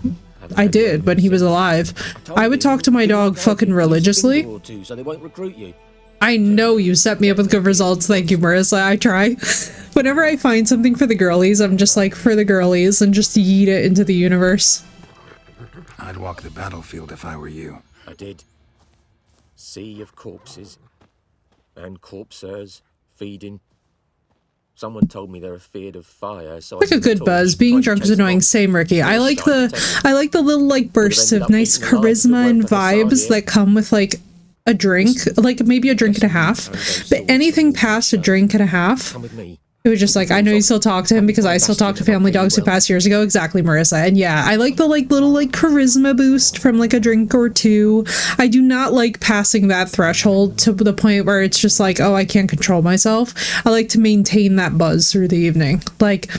I did when he was alive. I would talk to my dog fucking religiously. So they won't recruit you. I know you set me up with good results. Thank you, Marissa. I try. Whenever I find something for the girlies, I'm just like, for the girlies, and just yeet it into the universe. I'd walk the battlefield if I were you. I did. Sea of corpses. And corpsers feeding. Someone told me they're afeared of fire, so Like a good buzz. Being drunk is annoying. Same, Ricky. I like the little like bursts of nice charisma and vibes that come with like a drink, like maybe a drink and a half. But anything past a drink and a half, it was just like, I know you still talk to him because I still talk to family dogs who passed years ago. Exactly, Marissa. And yeah, I like the like little like charisma boost from like a drink or two. I do not like passing that threshold to the point where it's just like, oh, I can't control myself. I like to maintain that buzz through the evening. Like,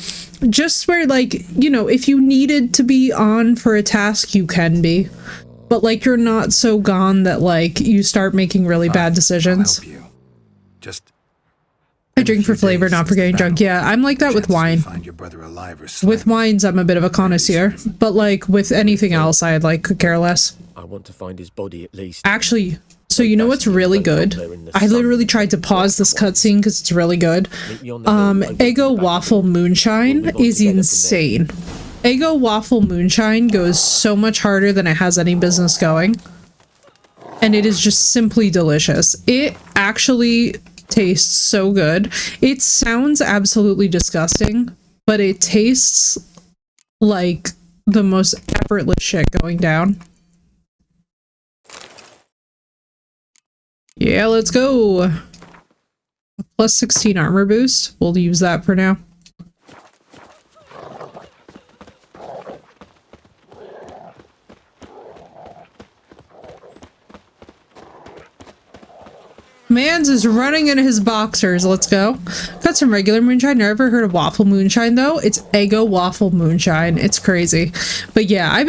just where like, you know, if you needed to be on for a task, you can be. But like, you're not so gone that like you start making really bad decisions. Just I drink for flavor, not for getting drunk. Yeah, I'm like that with wine. With wines, I'm a bit of a connoisseur, but like with anything else, I like could care less. I want to find his body at least. Actually, so you know what's really good? I literally tried to pause this cutscene because it's really good. Eggo Waffle Moonshine is insane. Eggo Waffle Moonshine goes so much harder than it has any business going. And it is just simply delicious. It actually tastes so good. It sounds absolutely disgusting, but it tastes like the most effortless shit going down. Yeah, let's go. Plus 16 armor boost. We'll use that for now. Mans is running in his boxers. Let's go. Got some regular moonshine. Never heard of waffle moonshine though. It's Eggo Waffle Moonshine. It's crazy. But yeah, I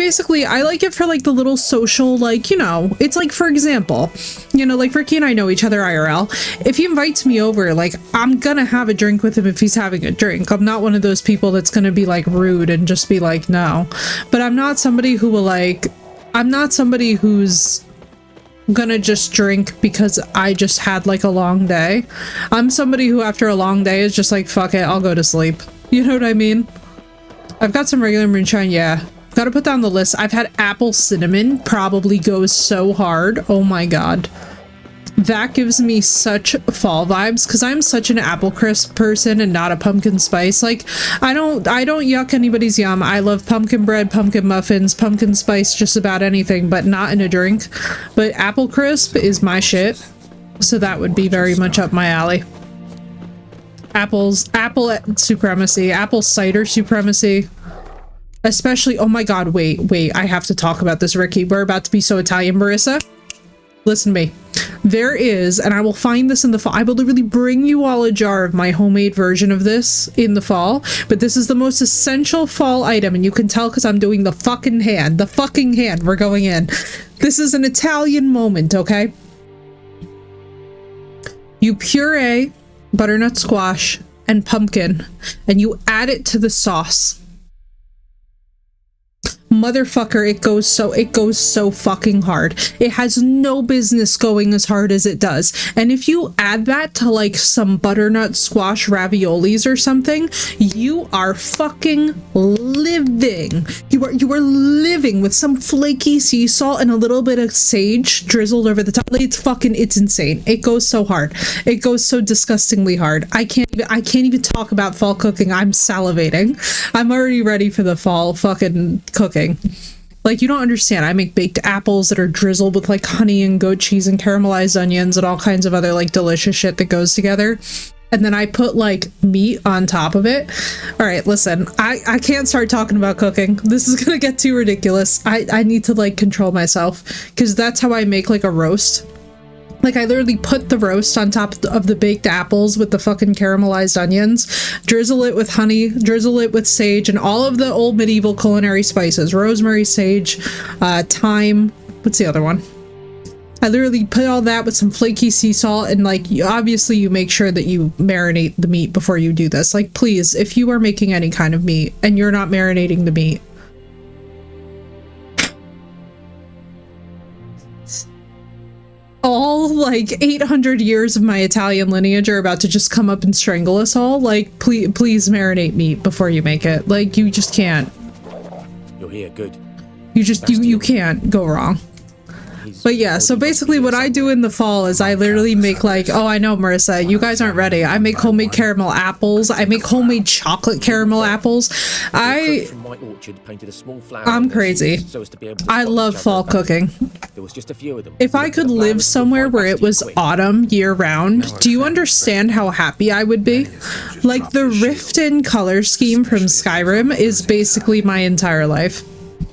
like it for like the little social, like, you know, it's like, for example, you know, like Ricky and I know each other IRL. If he invites me over, like, I'm gonna have a drink with him if he's having a drink. I'm not one of those people that's gonna be like rude and just be like, no. But I'm not somebody who will like, I'm not somebody who's gonna just drink because I just had like a long day. I'm somebody who after a long day is just like, fuck it, I'll go to sleep. You know what I mean? I've got some regular moonshine, yeah. Gotta put down the list. I've had apple cinnamon, probably goes so hard. Oh my god. That gives me such fall vibes because I'm such an apple crisp person and not a pumpkin spice. Like, I don't yuck anybody's yum. I love pumpkin bread, pumpkin muffins, pumpkin spice, just about anything, but not in a drink. But apple crisp is my shit. So that would be very much up my alley. Apple supremacy, apple cider supremacy. Especially, oh my god, wait, I have to talk about this, Ricky. We're about to be so Italian, Marissa. Listen to me. There is, and I will find this in the fall. I will literally bring you all a jar of my homemade version of this in the fall, but this is the most essential fall item, and you can tell because I'm doing the fucking hand. The fucking hand. We're going in. This is an Italian moment, okay? You puree butternut squash and pumpkin, and you add it to the sauce. Motherfucker, it goes so fucking hard. It has no business going as hard as it does. And if you add that to like some butternut squash raviolis or something, you are fucking living. You are living with some flaky sea salt and a little bit of sage drizzled over the top. It's insane. It goes so hard. It goes so disgustingly hard. I can't even talk about fall cooking. I'm salivating. I'm already ready for the fall fucking cooking. Like, you don't understand. I make baked apples that are drizzled with like honey and goat cheese and caramelized onions and all kinds of other like delicious shit that goes together. And then I put like meat on top of it. All right, listen, I can't start talking about cooking. This is gonna get too ridiculous. I need to like control myself because that's how I make like a roast. Like, I literally put the roast on top of the baked apples with the fucking caramelized onions, drizzle it with honey, drizzle it with sage, and all of the old medieval culinary spices. Rosemary, sage, thyme. What's the other one? I literally put all that with some flaky sea salt, and like, obviously you make sure that you marinate the meat before you do this. Like, please, if you are making any kind of meat and you're not marinating the meat, all like 800 years of my Italian lineage are about to just come up and strangle us all. Like, please marinate meat before you make it. Like, you just can't. You're here, good. You can't go wrong. But yeah, so basically what I do in the fall is I literally make like, oh, I know, Marissa, you guys aren't ready. I make homemade caramel apples. I make homemade chocolate caramel apples. From my orchard painted a small flower I'm on their crazy. shoes so as to be able to I spot love each other fall at back. cooking. There was just a few of them. If I could live somewhere where it was autumn year round, do you understand how happy I would be? Like the Riften color scheme from Skyrim is basically my entire life.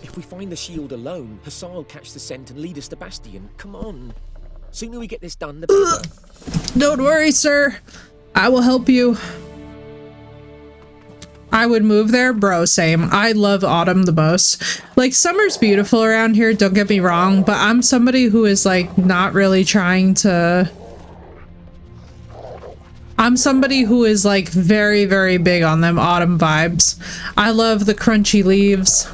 If we find the shield alone, Hussar will catch the scent and lead us to Bastion. Come on. Sooner we get this done, the better. Don't worry, sir. I will help you. I would move there, bro, same. I love autumn the most. Like, summer's beautiful around here, don't get me wrong, but I'm somebody who is, like, not really trying to... I'm somebody who is, like, very, very big on them autumn vibes. I love the crunchy leaves.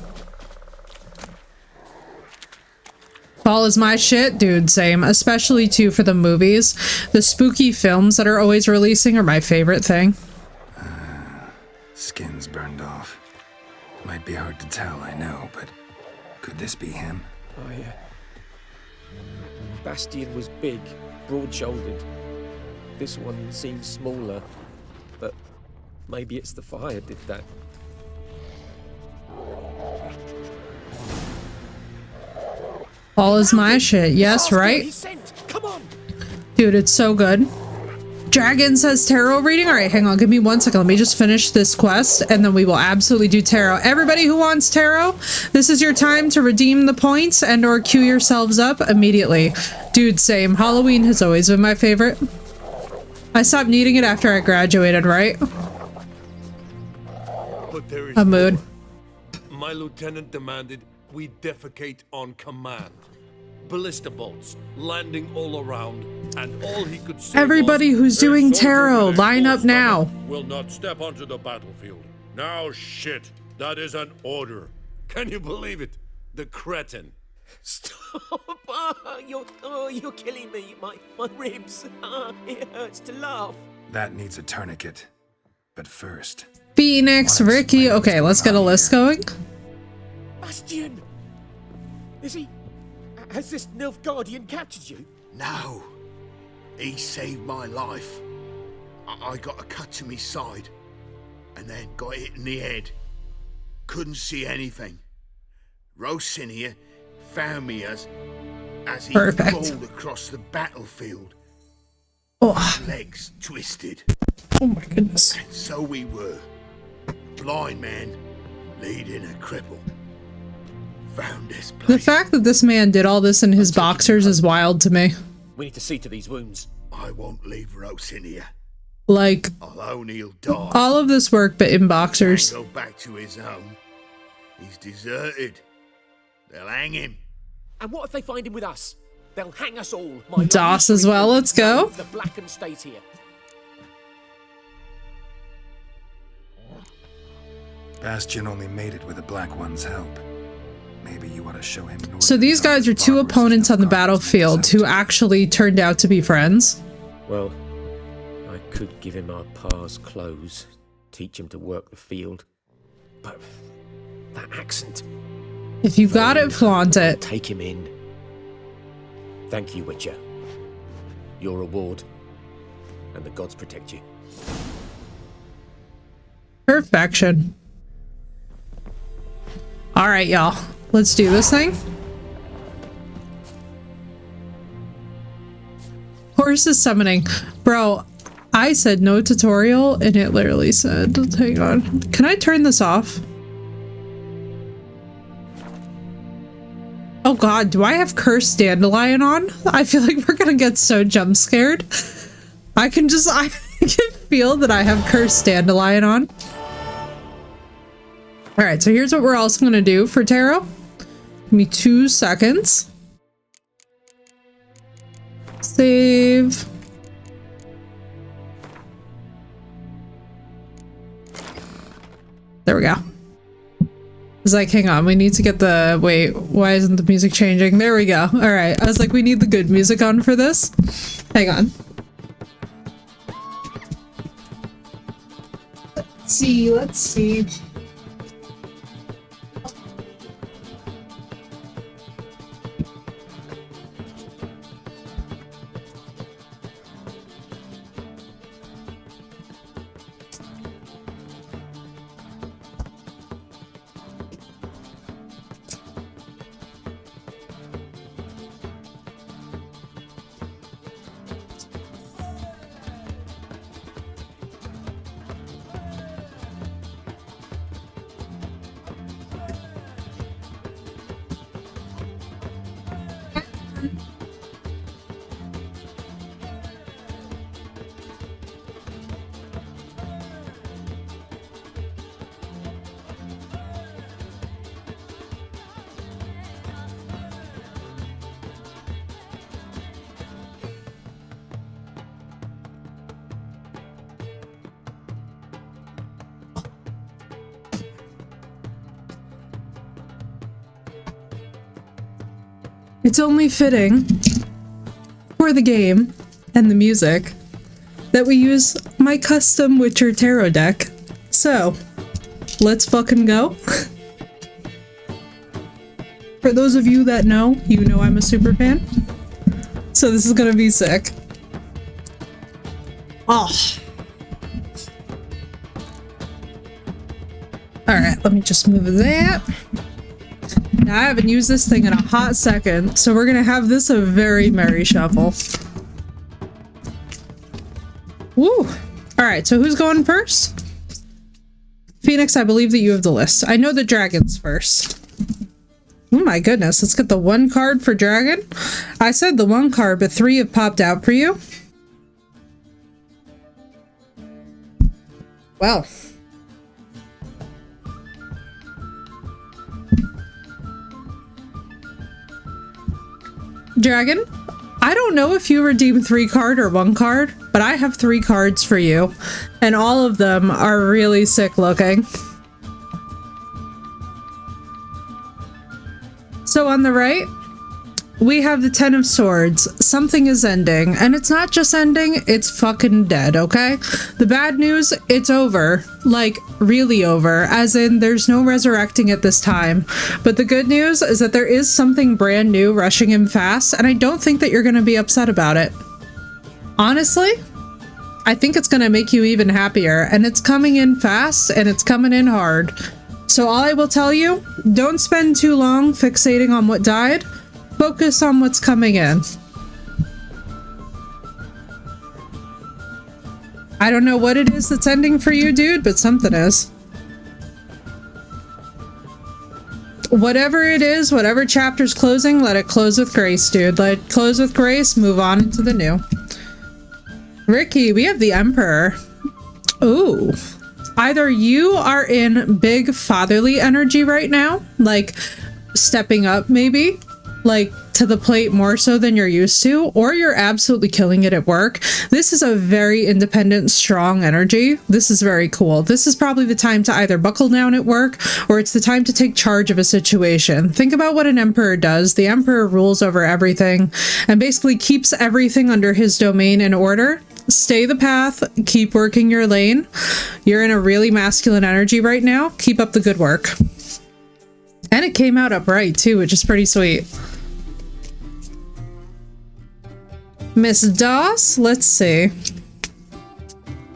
Fall is my shit, dude, same. Especially, too, for the movies. The spooky films that are always releasing are my favorite thing. Skin's burned off. Might be hard to tell, I know, but could this be him? Bastion was big, broad-shouldered. This one seems smaller, but maybe it's the fire did that. Fall is my shit, yes, right? Dude, it's so good. Dragon says tarot reading. All right, hang on. Give me 1 second. Let me just finish this quest and then we will absolutely do tarot. Everybody who wants tarot, this is your time to redeem the points and or queue yourselves up immediately. Dude, same. Halloween has always been my favorite. I stopped needing it after I graduated, right? But there is A mood. My lieutenant demanded we defecate on command. Ballista bolts landing all around, and all he could say Everybody was, who's "Their doing soldier tarot, with a line full up now." stomach will not step onto the battlefield. Now shit, that is an order. Can you believe it? The cretin. Stop! You're killing me. My ribs. It hurts to laugh. That needs a tourniquet. But first... Phoenix, Ricky. Okay, let's get a list going. Bastion! Is he... Has this Nilfgaardian captured you? No. He saved my life. I got a cut to my side, and then got hit in the head. Couldn't see anything. Rosinia found me as he Perfect. crawled across the battlefield. Oh. Legs twisted. Oh my goodness. And so we were. Blind man leading a cripple. Found this place. The fact that this man did all this in his boxers is wild to me. We need to see to these wounds. I won't leave Rosinia. Like, I'll own he'll die. all of this work, but in boxers. Can't go back to his home. He's deserted. They'll hang him. And what if they find him with us? They'll hang us all. My DOS as well, let's go. The Blackened State here. Bastion only made it with the Black One's help. Maybe you want to show him... So these guys are two opponents on the battlefield who actually turned out to be friends. Well, I could give him our pa's clothes, teach him to work the field. But that accent... If you got it, flaunt it. Take him in. Thank you, Witcher. Your reward. And the gods protect you. Perfection. Alright, y'all. Let's do this thing. Horse is summoning. Bro, I said no tutorial, and it literally said, hang on. Can I turn this off? Oh god, do I have Cursed Dandelion on? I feel like we're gonna get so jump scared. I can feel that I have Cursed Dandelion on. Alright, so here's what we're also gonna do for tarot. Give me 2 seconds. Save. There we go. It's like, hang on, we need to get the... Wait, why isn't the music changing? There we go. Alright, I was like, we need the good music on for this. Hang on. Let's see. It's only fitting for the game and the music that we use my custom Witcher tarot deck. So, let's fucking go. For those of you that know, you know I'm a super fan. So this is gonna be sick. Oh. Alright, let me just move that. Now, I haven't used this thing in a hot second, so we're gonna have this a very merry shuffle. Woo! Alright, so who's going first? Phoenix, I believe that you have the list. I know the dragons first. Oh my goodness, let's get the one card for dragon. I said the one card, but 3 have popped out for you. Well. Dragon, I don't know if you redeem 3 card or 1 card, but I have 3 cards for you, and all of them are really sick looking. So on the right, we have the 10 of Swords. Something is ending, and it's not just ending, it's fucking dead, okay? The bad news, it's over. Like, really over. As in, there's no resurrecting at this time. But the good news is that there is something brand new rushing in fast, and I don't think that you're gonna be upset about it. Honestly, I think it's gonna make you even happier, and it's coming in fast, and it's coming in hard. So all I will tell you, don't spend too long fixating on what died. Focus on what's coming in. I don't know what it is that's ending for you, dude, but something is. Whatever it is, whatever chapter's closing, let it close with grace, dude. Let it close with grace, move on into the new. Ricky, we have the Emperor. Ooh. Either you are in big fatherly energy right now, like stepping up maybe, like to the plate more so than you're used to, or you're absolutely killing it at work. This is a very independent, strong energy. This is very cool. This is probably the time to either buckle down at work, or it's the time to take charge of a situation. Think about what an emperor does. The emperor rules over everything and basically keeps everything under his domain in order. Stay the path, keep working your lane. You're in a really masculine energy right now. Keep up the good work. And it came out upright too, which is pretty sweet. Miss Doss, let's see.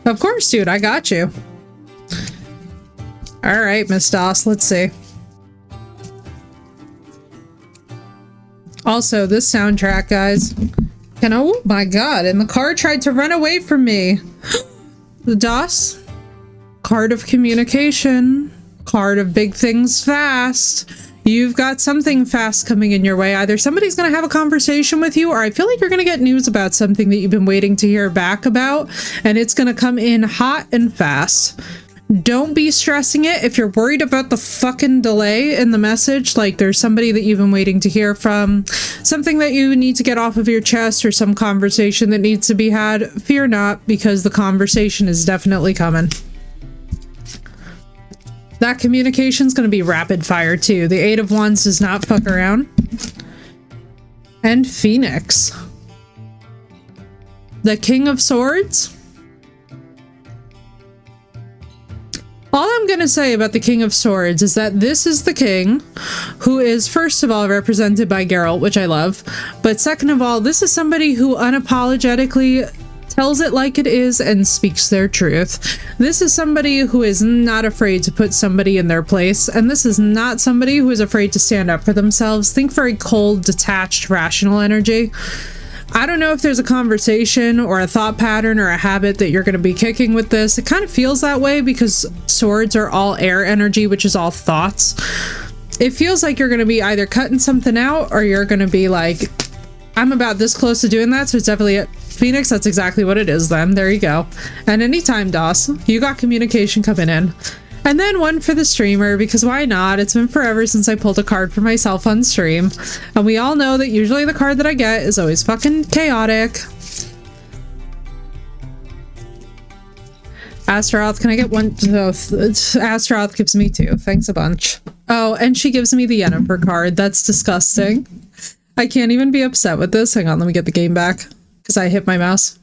Of course, dude, I got you. All right, Miss Doss, let's see. Also, this soundtrack, guys. Oh my god, and the car tried to run away from me. The Doss, card of communication, card of big things fast. You've got something fast coming in your way. Either somebody's going to have a conversation with you, or I feel like you're going to get news about something that you've been waiting to hear back about, and it's going to come in hot and fast. Don't be stressing it if you're worried about the fucking delay in the message, like there's somebody that you've been waiting to hear from, something that you need to get off of your chest, or some conversation that needs to be had. Fear not, because the conversation is definitely coming. That communication's going to be rapid fire too. The 8 of Wands does not fuck around. And Phoenix. The King of Swords. All I'm going to say about the King of Swords is that this is the king who is, first of all, represented by Geralt, which I love. But second of all, this is somebody who unapologetically tells it like it is and speaks their truth. This is somebody who is not afraid to put somebody in their place. And this is not somebody who is afraid to stand up for themselves. Think very cold, detached, rational energy. I don't know if there's a conversation or a thought pattern or a habit that you're going to be kicking with this. It kind of feels that way because swords are all air energy, which is all thoughts. It feels like you're going to be either cutting something out, or you're going to be like, I'm about this close to doing that, so it's definitely it. Phoenix, that's exactly what it is then. There you go. And anytime, Doss, you got communication coming in. And then one for the streamer, because why not? It's been forever since I pulled a card for myself on stream. And we all know that usually the card that I get is always fucking chaotic. Astaroth, can I get one? Astaroth gives me 2. Thanks a bunch. Oh, and she gives me the Yennefer card. That's disgusting. I can't even be upset with this. Hang on, let me get the game back because I hit my mouse.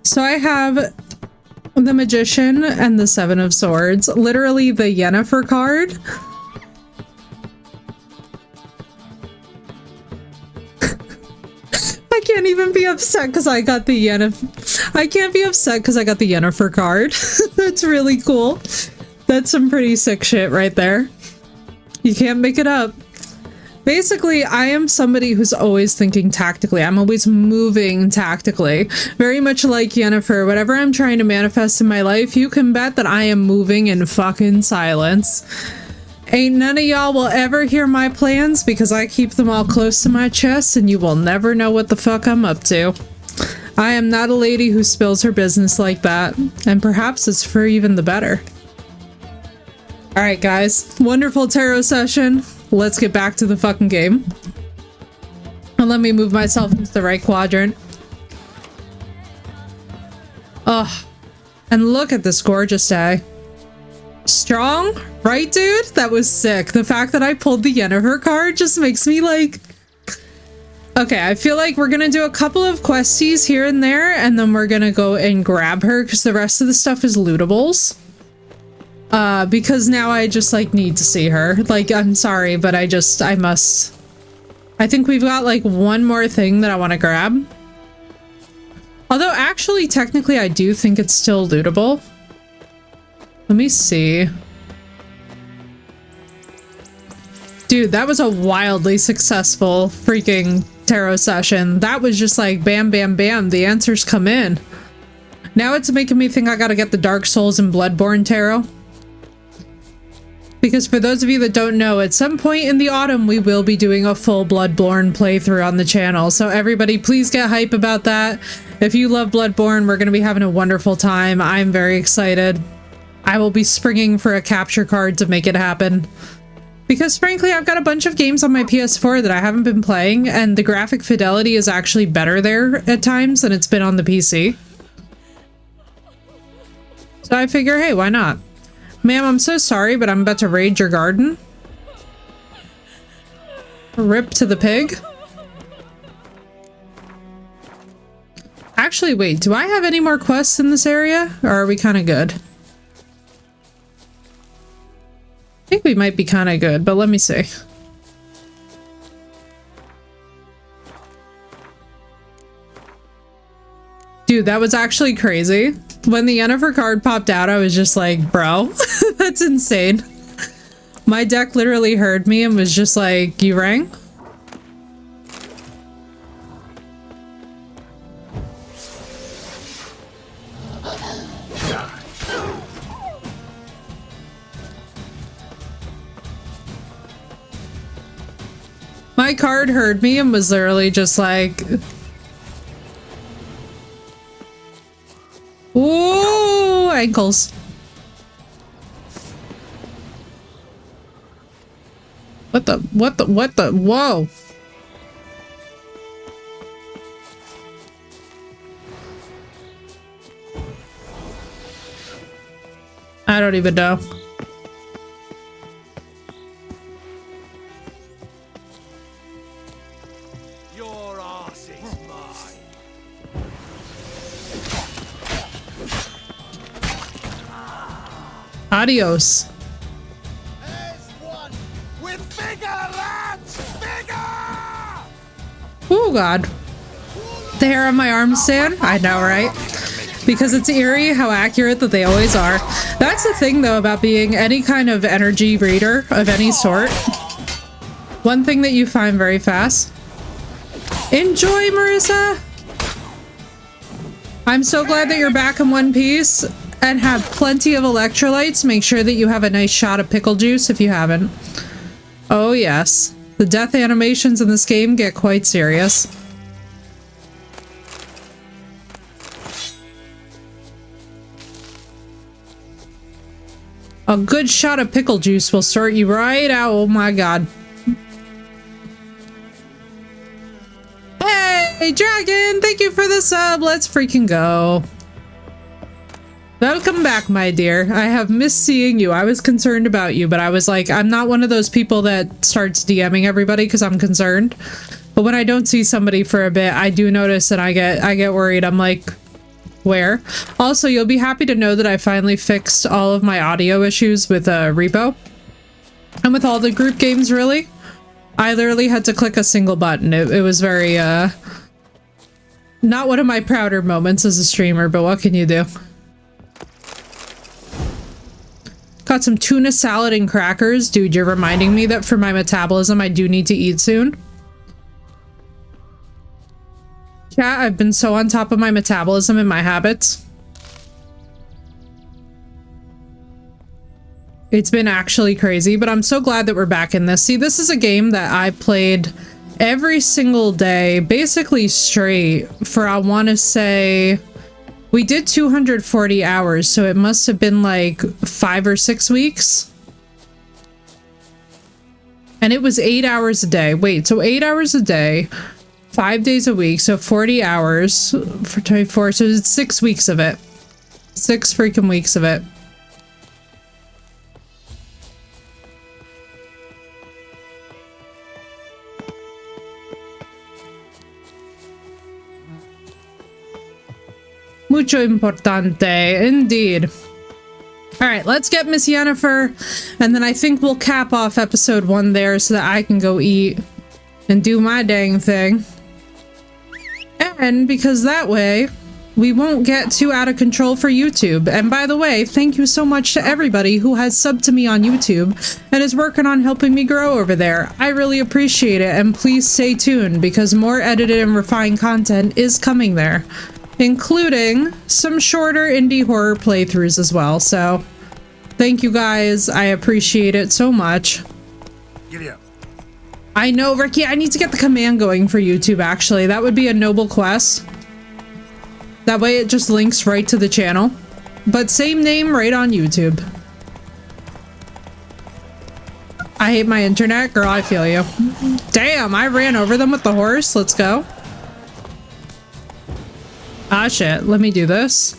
So I have the Magician and the Seven of Swords. Literally the Yennefer card. I can't even be upset because I got the Yennefer. I can't be upset because I got the Yennefer card. That's really cool. That's some pretty sick shit right there. You can't make it up. Basically, I am somebody who's always thinking tactically. I'm always moving tactically. Very much like Yennefer. Whatever I'm trying to manifest in my life, you can bet that I am moving in fucking silence. Ain't none of y'all will ever hear my plans because I keep them all close to my chest and you will never know what the fuck I'm up to. I am not a lady who spills her business like that, and perhaps it's for even the better. Alright guys, wonderful tarot session. Let's get back to the fucking game. And let me move myself into the right quadrant. Ugh. And look at this gorgeous day. Strong, right dude? That was sick. The fact that I pulled the Yennefer card just makes me like... Okay, I feel like we're gonna do a couple of questies here and there, and then we're gonna go and grab her, because the rest of the stuff is lootables. Because now I just, like, need to see her. Like, I'm sorry, but I must. I think we've got, like, one more thing that I want to grab. Although, actually, technically, I do think it's still lootable. Let me see. Dude, that was a wildly successful freaking tarot session. That was just like, bam, bam, bam. The answers come in. Now it's making me think I gotta get the Dark Souls and Bloodborne tarot. Because for those of you that don't know, at some point in the autumn, we will be doing a full Bloodborne playthrough on the channel. So everybody, please get hype about that. If you love Bloodborne, we're going to be having a wonderful time. I'm very excited. I will be springing for a capture card to make it happen. Because frankly, I've got a bunch of games on my PS4 that I haven't been playing, and the graphic fidelity is actually better there at times than it's been on the PC. So I figure, hey, why not? Ma'am, I'm so sorry, but I'm about to raid your garden. Rip to the pig. Actually, wait, do I have any more quests in this area? Or are we kind of good? I think we might be kind of good, but let me see. Dude, that was actually crazy. When the Yennefer card popped out, I was just like, bro, that's insane. My deck literally heard me and was just like, you rang? My card heard me and was literally just like... Ooh, ankles. What the, whoa. I don't even know. Your ass is mine. Adios. With bigger lads, bigger! Oh god. The hair on my arm stand? I know, right? Because it's eerie how accurate that they always are. That's the thing though about being any kind of energy reader of any sort. One thing that you find very fast. Enjoy, Marissa! I'm so glad that you're back in one piece and have plenty of electrolytes. Make sure that you have a nice shot of pickle juice if you haven't. Oh yes. The death animations in this game get quite serious. A good shot of pickle juice will sort you right out. Oh my god. Hey, Dragon! Thank you for the sub! Let's freaking go. Welcome back, my dear. I have missed seeing you. I was concerned about you, but I was like, I'm not one of those people that starts DMing everybody because I'm concerned. But when I don't see somebody for a bit, I do notice and I get worried. I'm like, where? Also, you'll be happy to know that I finally fixed all of my audio issues with Repo. And with all the group games, really. I literally had to click a single button. It was very, not one of my prouder moments as a streamer, but what can you do? Got some tuna salad and crackers. Dude, you're reminding me that for my metabolism, I do need to eat soon. Chat, I've been so on top of my metabolism and my habits. It's been actually crazy, but I'm so glad that we're back in this. See, this is a game that I played every single day, basically straight for, I want to say... We did 240 hours, so it must have been like 5 or 6 weeks. And it was 8 hours a day. Wait, so 8 hours a day, 5 days a week, so 40 hours for 24, so it's 6 weeks of it. 6 freaking weeks of it. Mucho importante, indeed. Alright, let's get Miss Yennefer, and then I think we'll cap off episode 1 there so that I can go eat and do my dang thing. And because that way, we won't get too out of control for YouTube. And by the way, thank you so much to everybody who has subbed to me on YouTube and is working on helping me grow over there. I really appreciate it, and please stay tuned because more edited and refined content is coming there, including some shorter indie horror playthroughs as well. So thank you guys. I appreciate it so much. Giddy up. I know, Ricky, I need to get the command going for YouTube, actually. That would be a noble quest. That way it just links right to the channel. But same name right on YouTube. I hate my internet. Girl, I feel you. Damn, I ran over them with the horse. Let's go. Ah, shit. Let me do this.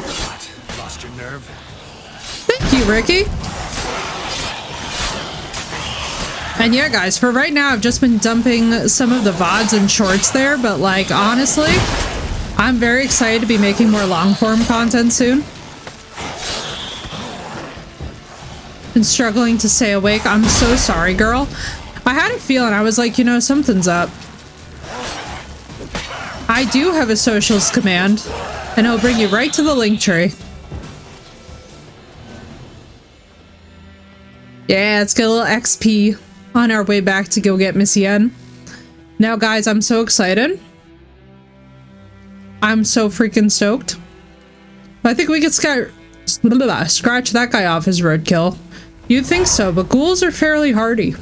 What? Lost your nerve? Thank you, Ricky. And yeah, guys, for right now, I've just been dumping some of the VODs and shorts there, but like, honestly, I'm very excited to be making more long-form content soon. Been struggling to stay awake. I'm so sorry, girl. I had a feeling. I was like, you know, something's up. I do have a socials command, and it'll bring you right to the link tree. Yeah, let's get a little XP on our way back to go get Miss Yen. Now, guys, I'm so excited. I'm so freaking stoked. I think we could scratch that guy off as roadkill. You'd think so, but ghouls are fairly hardy.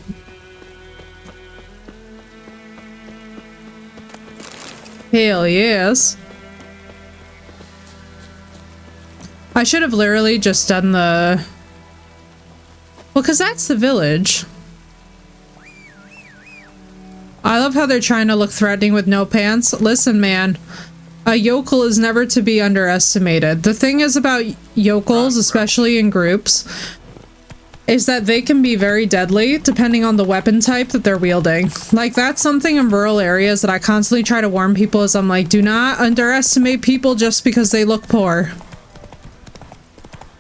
Hell yes. I should have literally just done the... Well, because that's the village. I love how they're trying to look threatening with no pants. Listen, man. A yokel is never to be underestimated. The thing is about yokels, especially in groups, is that they can be very deadly depending on the weapon type that they're wielding. Like, that's something in rural areas that I constantly try to warn people is I'm like, do not underestimate people just because they look poor.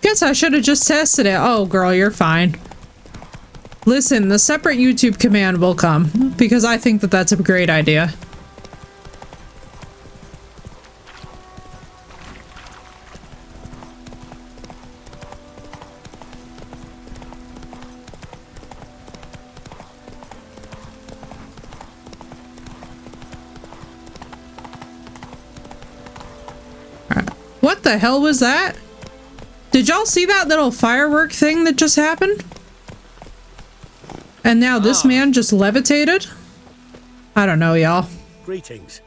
Guess I should have just tested it. Oh, girl, you're fine. Listen, the separate YouTube command will come because I think that that's a great idea. What the hell was that? Did y'all see that little firework thing that just happened? And now this man just levitated? I don't know, y'all. Greetings.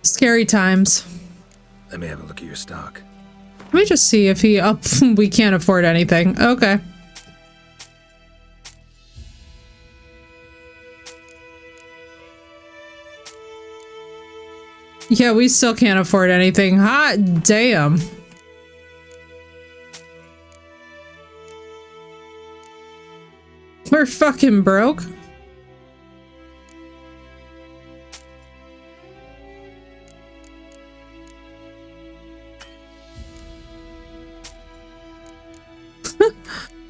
Scary times. Let me have a look at your stock. Let me just see if he... Oh, we can't afford anything. Okay. Yeah, we still can't afford anything. Hot damn. We're fucking broke.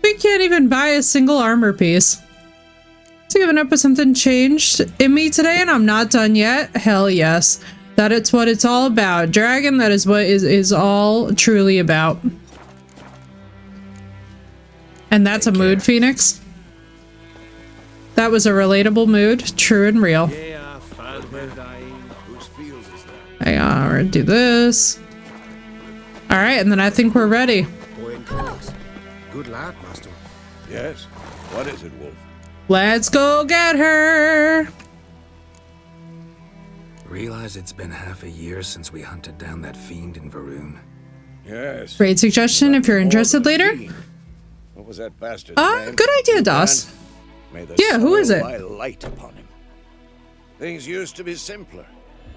We can't even buy a single armor piece. So giving up with something changed in me today and I'm not done yet? Hell yes. That it's what it's all about. Dragon, that is what is all truly about. And that's a mood, Phoenix. That was a relatable mood, true and real. Yeah, fine about dying. Whose field is that? Hang on, we're gonna do this. Alright, and then I think we're ready. Boy in clinics. Good lad, master. Yes. What is it, Wolf? Let's go get her! Realize it's been half a year since we hunted down that fiend in Varun? Yes. Great suggestion if you're interested later. What was that bastard? Good idea, Doss. Yeah, who is it? Lie light upon him. Things used to be simpler.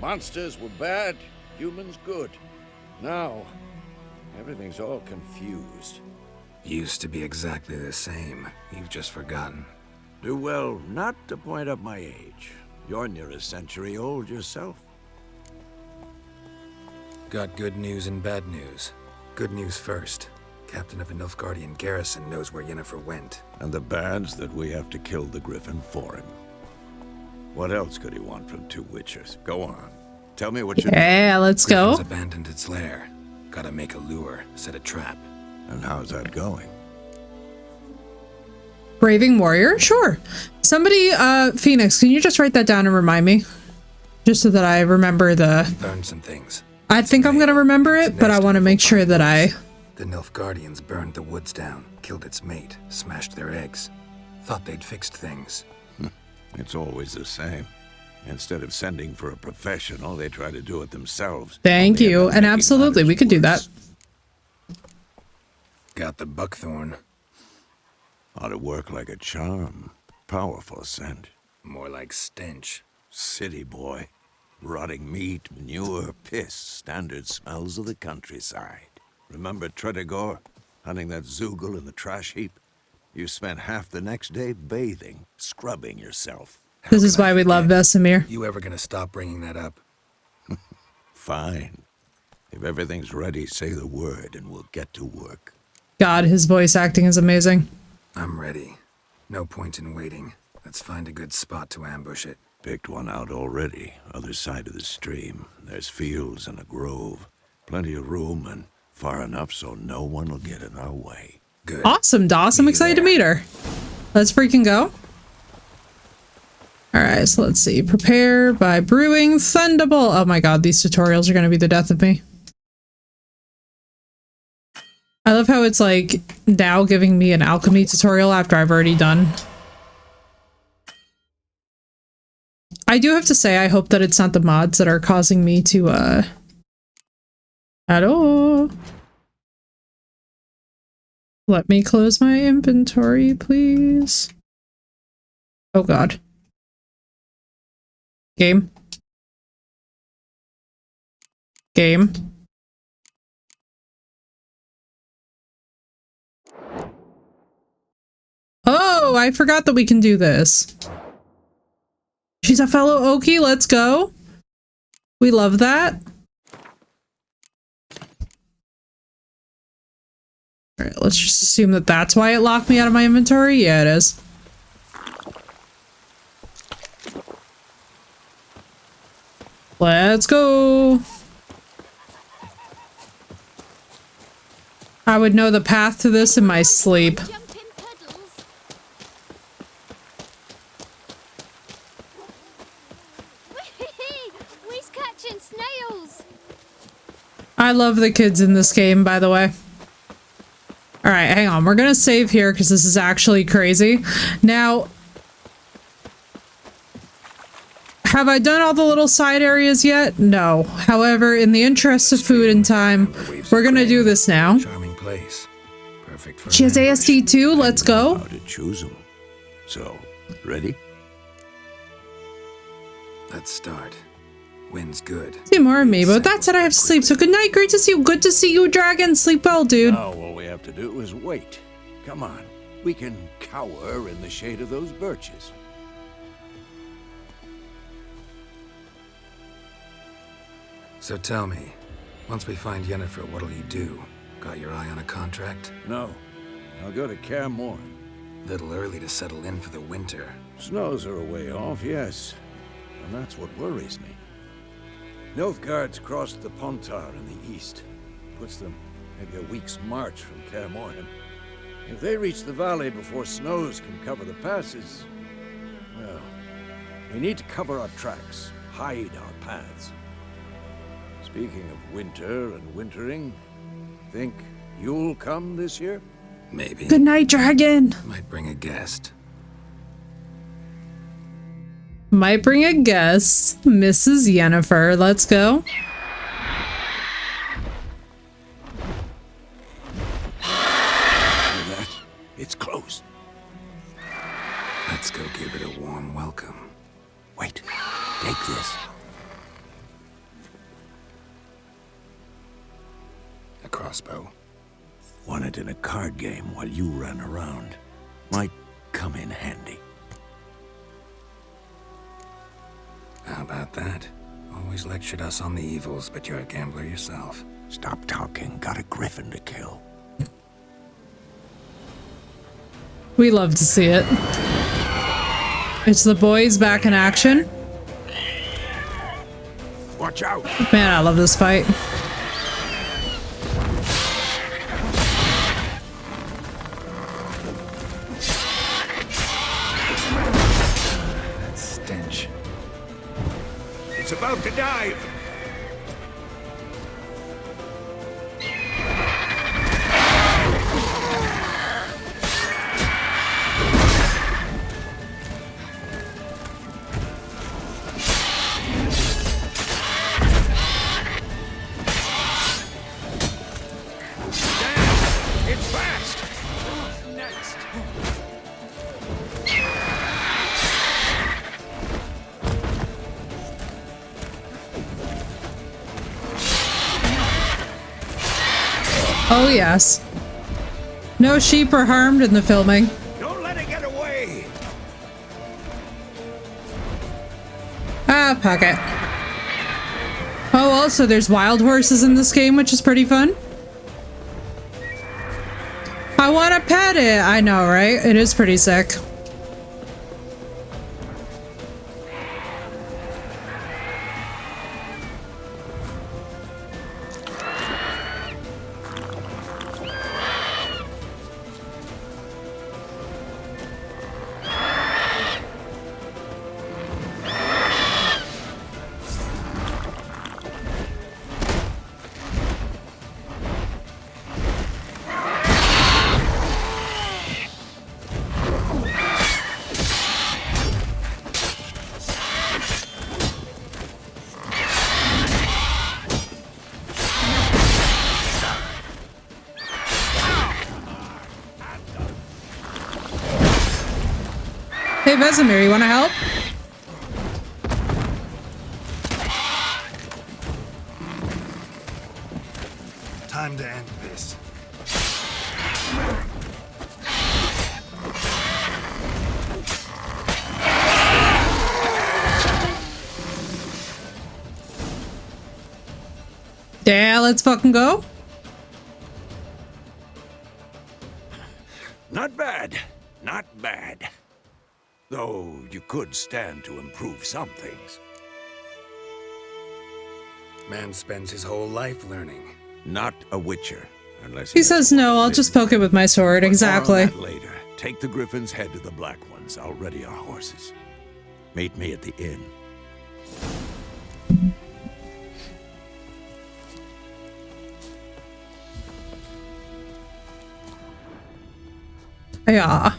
Monsters were bad, humans good. Now, everything's all confused. Used to be exactly the same. You've just forgotten. Do well not to point up my age. You're near a century old yourself. Got good news and bad news. Good news first. Captain of a Nilfgaardian garrison knows where Yennefer went. And the bad's that we have to kill the Griffin for him. What else could he want from two witchers? Go on. Tell me what you Yeah, let's go. Griffin's abandoned its lair. Gotta make a lure, set a trap. And how's that going? Braving warrior? Sure. Somebody, Phoenix, can you just write that down and remind me? Just so that I remember the... Learned some things. I think I'm gonna remember it, but I want to make sure that I... The Nilfgaardians burned the woods down, killed its mate, smashed their eggs. Thought they'd fixed things. It's always the same. Instead of sending for a professional, they try to do it themselves. Thank you, and absolutely, we could do that. Got the buckthorn. Ought to work like a charm. Powerful scent. More like stench. City boy. Rotting meat, manure, piss. Standard smells of the countryside. Remember Tredegor? Hunting that Zoogle in the trash heap? You spent half the next day bathing, scrubbing yourself. This is why we love Vesemir. You ever gonna stop bringing that up? Fine. If everything's ready, say the word and we'll get to work. God, his voice acting is amazing. I'm ready. No point in waiting. Let's find a good spot to ambush it. Picked one out already. Other side of the stream. There's fields and a grove. Plenty of room and far enough so no one will get in our way. Good. Awesome, Doss. I'm excited to meet her. Let's freaking go. Alright, so let's see. Prepare by brewing Thunderbolt. Oh my god, these tutorials are going to be the death of me. I love how it's like now giving me an alchemy tutorial after I've already done. I do have to say, I hope that it's not the mods that are causing me to, Hello? Let me close my inventory, please. Oh god. Game. Game. Oh, I forgot that we can do this. She's a fellow Okie, let's go. We love that. Alright, let's just assume that that's why it locked me out of my inventory. Yeah, it is. Let's go. I would know the path to this in my sleep. We's catching snails. I love the kids in this game, by the way. Alright, hang on. We're gonna save here because this is actually crazy. Now, have I done all the little side areas yet? No. However, in the interest of food and time, we're gonna do this now. Charming place. Perfect for She has ASD too. Let's go. How to choose them. So, ready? Let's start. Wind's good. See more of me, but that said I have to sleep, so good night. Great to see you. Good to see you, Dragon. Sleep well, dude. Now all we have to do is wait. Come on. We can cower in the shade of those birches. So tell me, once we find Yennefer, what'll you do? Got your eye on a contract? No. I'll go to Kaer Morhen. Little early to settle in for the winter. Snows are a way off, yes. And that's what worries me. Nilfgaard's crossed the Pontar in the east. Puts them maybe a week's march from Kaer Morhen. If they reach the valley before snows can cover the passes, well, we need to cover our tracks, hide our paths. Speaking of winter and wintering, think you'll come this year? Maybe. Good night, Dragon. Might bring a guest. Might bring a guest. Mrs. Yennefer. Let's go. Hear that? It's close. Let's go give it a warm welcome. Wait. Take this. A crossbow. Won it in a card game while you ran around. Might come in handy. How about that? Always lectured us on the evils, but you're a gambler yourself. Stop talking. Got a griffin to kill. We love to see it. It's the boys back in action. Watch out! Man, I love this fight. That stench. It's about to dive! Oh, yes. No sheep are harmed in the filming. Don't let it get away! Ah, pocket. Oh, also, there's wild horses in this game, which is pretty fun. I want to pet it. I know, right? It is pretty sick. Hey, Vesemir, you want to help? Time to end this. Yeah, let's fucking go. Not bad. Not bad. Though you could stand to improve some things. Man spends his whole life learning. Not a witcher, unless He says no, I'll just poke it with my sword. Exactly. More on that later. Take the griffin's head to the black ones. I'll ready our horses. Meet me at the inn. Yeah.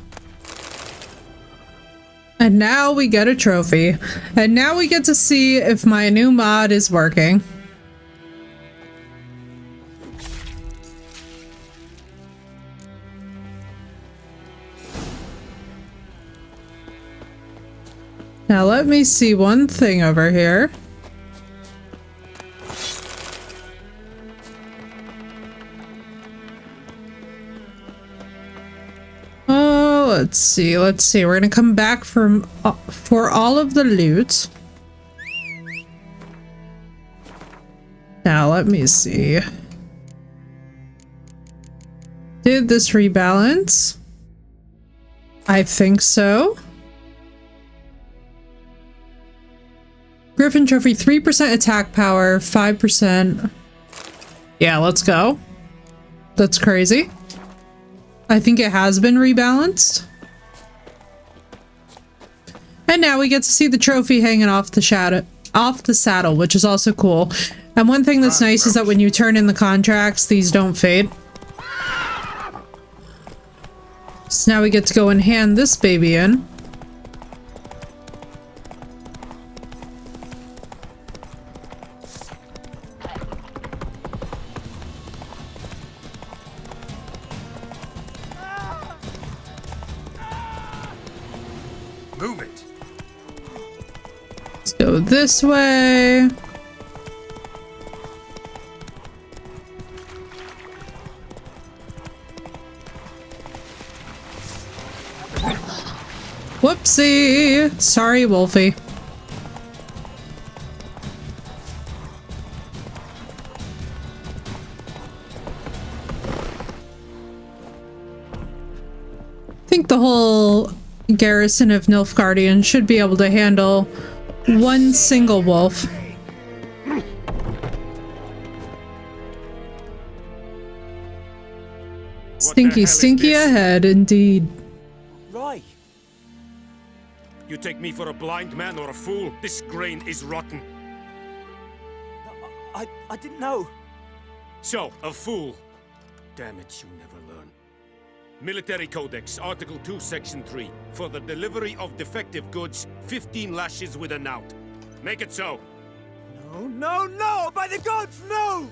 And now we get a trophy. And now we get to see if my new mod is working. Now let me see one thing over here. Let's see. We're gonna come back from for all of the loot. Now, let me see. Did this rebalance? I think so. Griffin Trophy, 3% attack power, 5%. Yeah, let's go. That's crazy. I think it has been rebalanced. And now we get to see the trophy hanging off the saddle, which is also cool. And one thing that's nice is that when you turn in the contracts, these don't fade. So now we get to go and hand this baby in. Move it. Let's go this way. Whoopsie! Sorry, Wolfie. I think the whole garrison of Nilfgaardian should be able to handle one single wolf. Stinky ahead, indeed. Right. You take me for a blind man or a fool? This grain is rotten. I didn't know. So, a fool. Damn it, you never learn. Military Codex, Article 2, Section 3. For the delivery of defective goods, 15 lashes with a knout. Make it so. No, no, no! By the gods, no!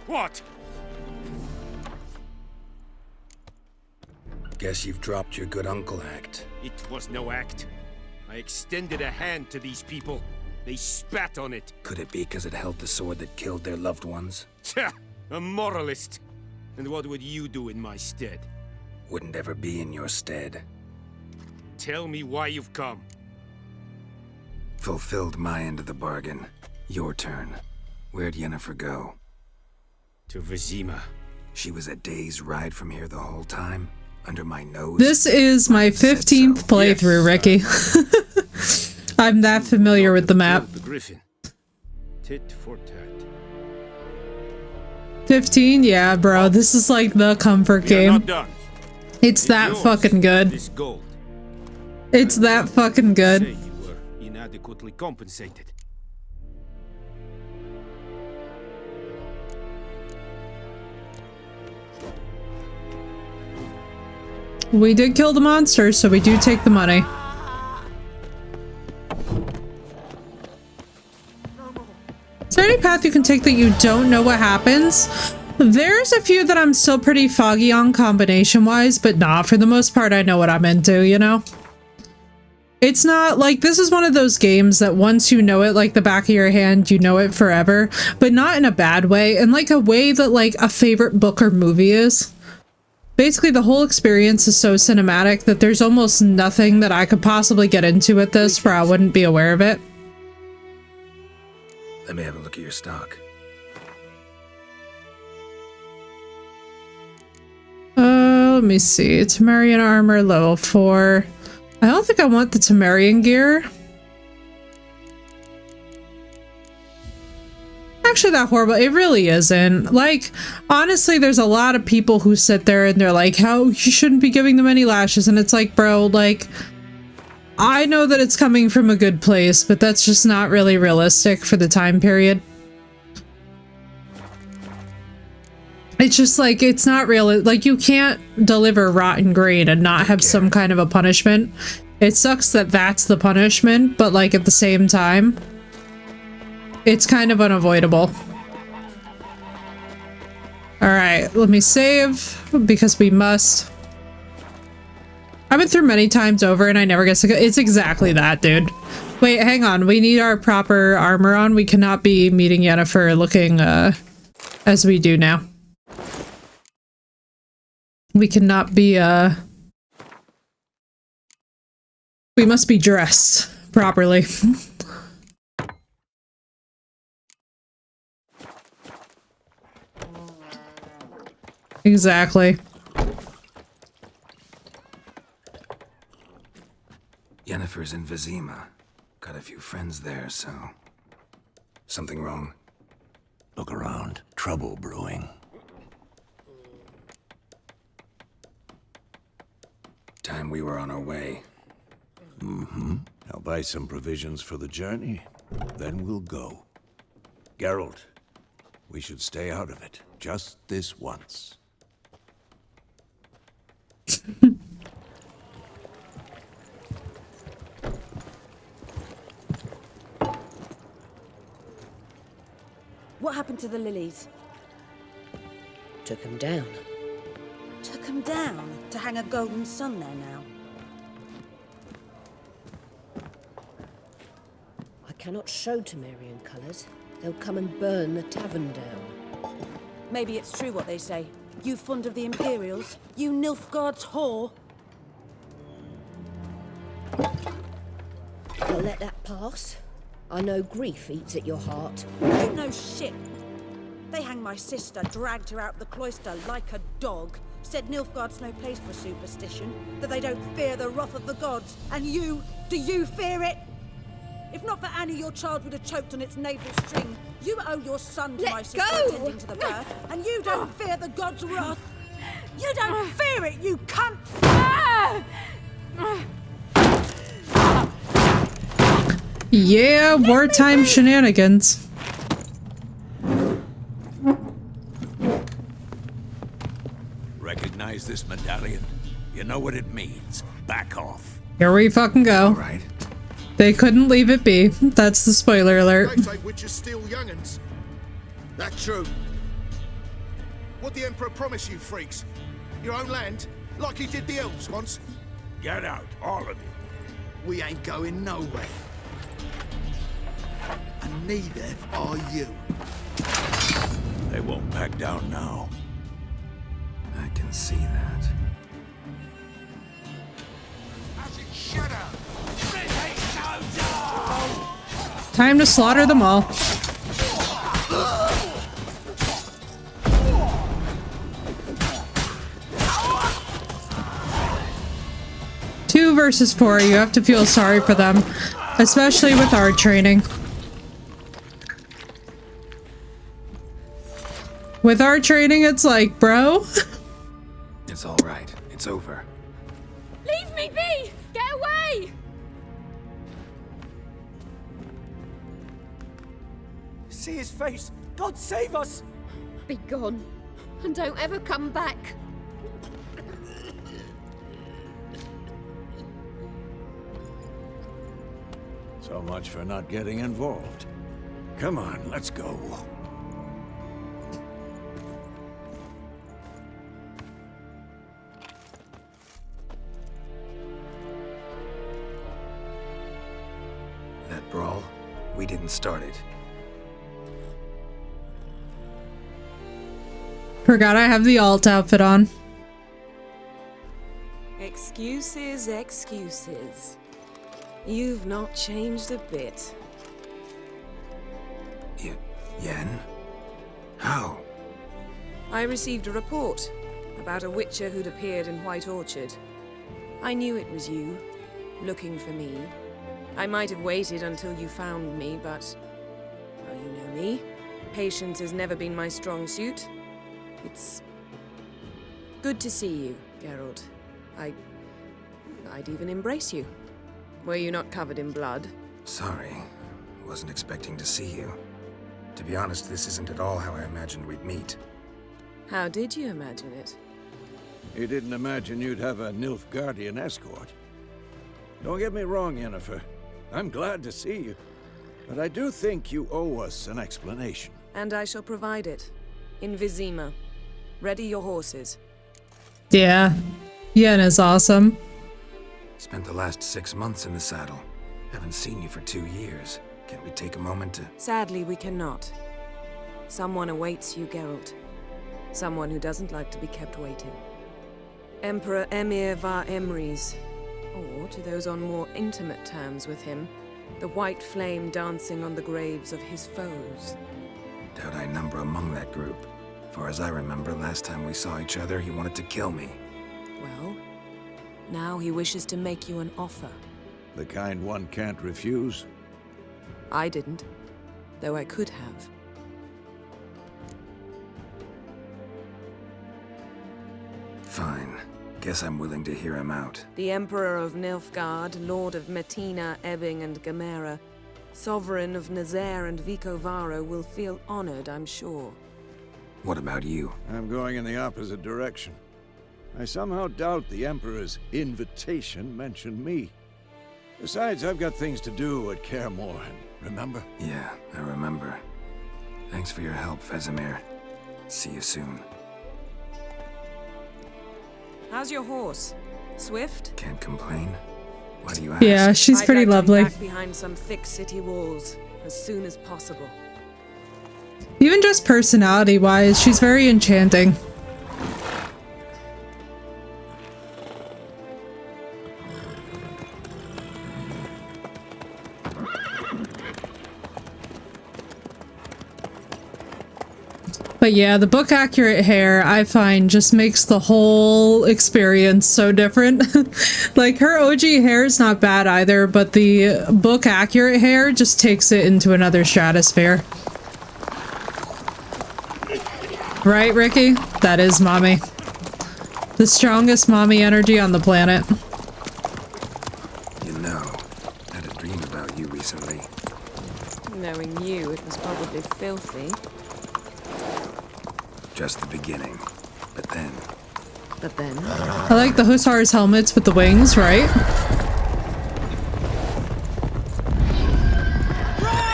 What? Guess you've dropped your good uncle act. It was no act. I extended a hand to these people. They spat on it. Could it be because it held the sword that killed their loved ones? Tja, a moralist. And what would you do in my stead? Wouldn't ever be in your stead. Tell me why you've come. Fulfilled my end of the bargain. Your turn. Where'd Yennefer go? To Vizima. She was a day's ride from here the whole time? Under my nose? This is my 15th playthrough, Ricky. I'm that familiar with the map. The Griffin. Tit for tat. 15? Yeah, bro. This is like the comfort game. It's that fucking good. This gold. It's that fucking good. Say you were inadequately compensated. We did kill the monster, so we do take the money. Is there any path you can take that you don't know what happens? There's a few that I'm still pretty foggy on combination-wise, but nah, for the most part, I know what I'm into, you know? It's not like, this is one of those games that once you know it like the back of your hand, you know it forever, but not in a bad way, in like a way that like a favorite book or movie is. Basically, the whole experience is so cinematic that there's almost nothing that I could possibly get into with this where I wouldn't be aware of it. Let me have a look at your stock. Let me see. Temerian armor, level 4. I don't think I want the Temerian gear. Actually that horrible. It really isn't. Like, honestly, there's a lot of people who sit there and they're like, how you shouldn't be giving them any lashes. And it's like, bro, like, I know that it's coming from a good place, but that's just not really realistic for the time period. It's just like, it's not real. Like, you can't deliver rotten grain and not have some kind of a punishment. It sucks that that's the punishment, but like at the same time, it's kind of unavoidable. Alright, let me save, because we must. I've been through many times over and I never get to go. It's exactly that, dude. Wait, hang on. We need our proper armor on. We cannot be meeting Yennefer looking as we do now. We cannot be we must be dressed properly. Exactly. Yennefer's in Vizima. Got a few friends there, so... Something wrong? Look around. Trouble brewing. Time we were on our way. Mm-hmm. I'll buy some provisions for the journey. Then we'll go. Geralt, we should stay out of it. Just this once. What happened to the lilies? Took him down. Took them down to hang a golden sun there now. I cannot show Temerian colours. They'll come and burn the tavern down. Maybe it's true what they say. You fond of the Imperials? You Nilfgaard's whore? I'll let that pass. I know grief eats at your heart. You know shit. They hanged my sister, dragged her out the cloister like a dog. Said Nilfgaard's no place for superstition, that they don't fear the wrath of the gods. And you, do you fear it? If not for Annie, your child would have choked on its navel string. You owe your son to my sister attending to the birth, and you don't fear the gods' wrath. You don't fear it, you cunt! Yeah, wartime shenanigans. Recognize this medallion? You know what it means. Back off. Here we fucking go. All right. They couldn't leave it be. That's the spoiler alert. They say witches steal young'uns. That's true. What the Emperor promised you, freaks? Your own land? Like he did the elves once? Get out, all of you. We ain't going nowhere. And neither are you. They won't back down now. I can see that. Time to slaughter them all. Two versus 4, you have to feel sorry for them, especially with our training. With our training, it's like, bro. It's all right. It's over. Leave me be! Get away! See his face! God save us! Be gone, and don't ever come back. So much for not getting involved. Come on, let's go. That brawl, we didn't start it. Forgot I have the alt outfit on. Excuses, excuses. You've not changed a bit. Yen? How? I received a report about a witcher who'd appeared in White Orchard. I knew it was you, looking for me. I might have waited until you found me, but... well, you know me. Patience has never been my strong suit. It's... good to see you, Geralt. I'd even embrace you. Were you not covered in blood? Sorry. Wasn't expecting to see you. To be honest, this isn't at all how I imagined we'd meet. How did you imagine it? You didn't imagine you'd have a Nilfgaardian escort. Don't get me wrong, Yennefer. I'm glad to see you. But I do think you owe us an explanation. And I shall provide it. In Vizima. Ready your horses. Yeah. Yen is awesome. Spent the last 6 months in the saddle. Haven't seen you for 2 years. Can't we take a moment to... Sadly, we cannot. Someone awaits you, Geralt. Someone who doesn't like to be kept waiting. Emperor Emir var Emrys. Or, to those on more intimate terms with him, the white flame dancing on the graves of his foes. Doubt I number among that group. Far as I remember, last time we saw each other, he wanted to kill me. Well, now he wishes to make you an offer. The kind one can't refuse? I didn't, though I could have. Fine. Guess I'm willing to hear him out. The Emperor of Nilfgaard, Lord of Metina, Ebbing, and Gamera, Sovereign of Nazaire and Vicovaro will feel honored, I'm sure. What about you? I'm going in the opposite direction. I somehow doubt the Emperor's invitation mentioned me. Besides, I've got things to do at Kaer Morhen, remember? Yeah, I remember. Thanks for your help, Vesemir. See you soon. How's your horse? Swift? Can't complain. Why do you ask? Yeah, she's pretty lovely. Back behind some thick city walls as soon as possible. Even just personality-wise, she's very enchanting. But yeah, the book accurate hair, I find, just makes the whole experience so different. Like, her OG hair is not bad either, but the book accurate hair just takes it into another stratosphere. Right, Ricky? That is mommy. The strongest mommy energy on the planet. You know, I had a dream about you recently. Knowing you, it was probably filthy. Just the beginning. But then... I like the Hussars' helmets with the wings, right?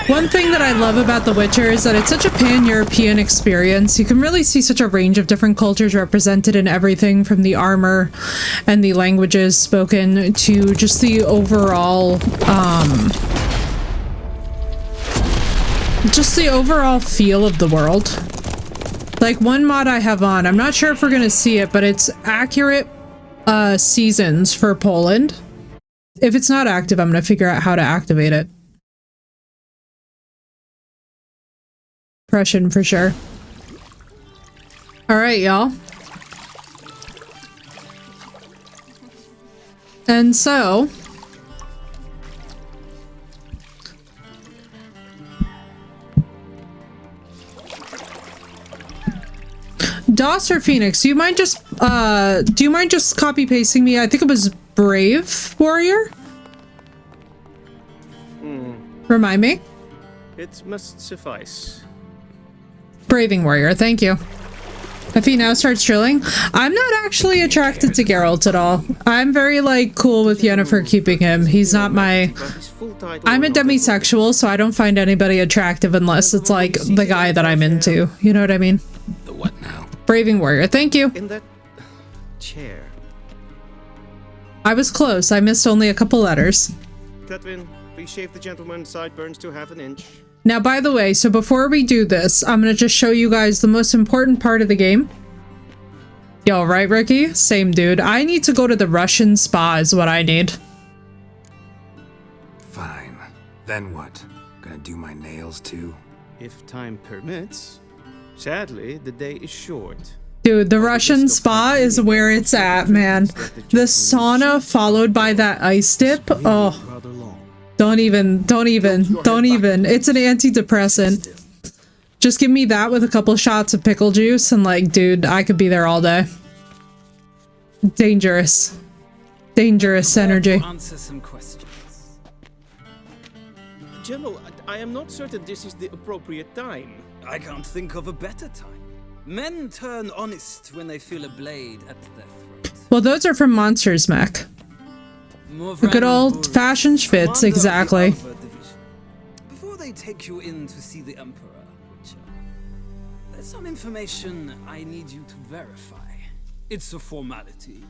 One thing that I love about The Witcher is that it's such a pan-European experience. You can really see such a range of different cultures represented in everything from the armor and the languages spoken to just the overall, just the overall feel of the world. Like, one mod I have on, I'm not sure if we're gonna see it, but it's accurate seasons for Poland. If it's not active, I'm gonna figure out how to activate it. Prussian for sure. Alright, y'all. And so... DOS or Phoenix, do you mind just copy pasting me? I think it was Brave Warrior? Remind me? It must suffice. Braving Warrior, thank you. If he now starts drilling, I'm not actually attracted to Geralt at all. I'm very, like, cool with Yennefer keeping him. He's not my... I'm a demisexual, so I don't find anybody attractive unless it's, like, the guy that I'm into. You know what I mean? The what now? Braving Warrior, thank you. In that chair. I was close. I missed only a couple letters. Cletwin, please shave the gentleman's sideburns to ½ an inch. Now, by the way, so before we do this, I'm going to just show you guys the most important part of the game. Yo, right, Ricky? Same dude. I need to go to the Russian spa is what I need. Fine. Then what? Gonna do my nails too? If time permits. Sadly, the day is short. Dude, the Russian spa is where it's at, man. The sauna followed by that ice dip. Oh. Don't even. It's an antidepressant. Just give me that with a couple shots of pickle juice and, like, dude, I could be there all day. Dangerous. Dangerous energy. Answer some questions. General, I am not certain this is the appropriate time. I can't think of a better time. Men turn honest when they feel a blade at their throat. Well, those are from Monsters Mech. The good old-fashioned Schwitz, exactly. Before they take you in to see the Emperor, Witcher, there's some information I need you to verify. It's a formality,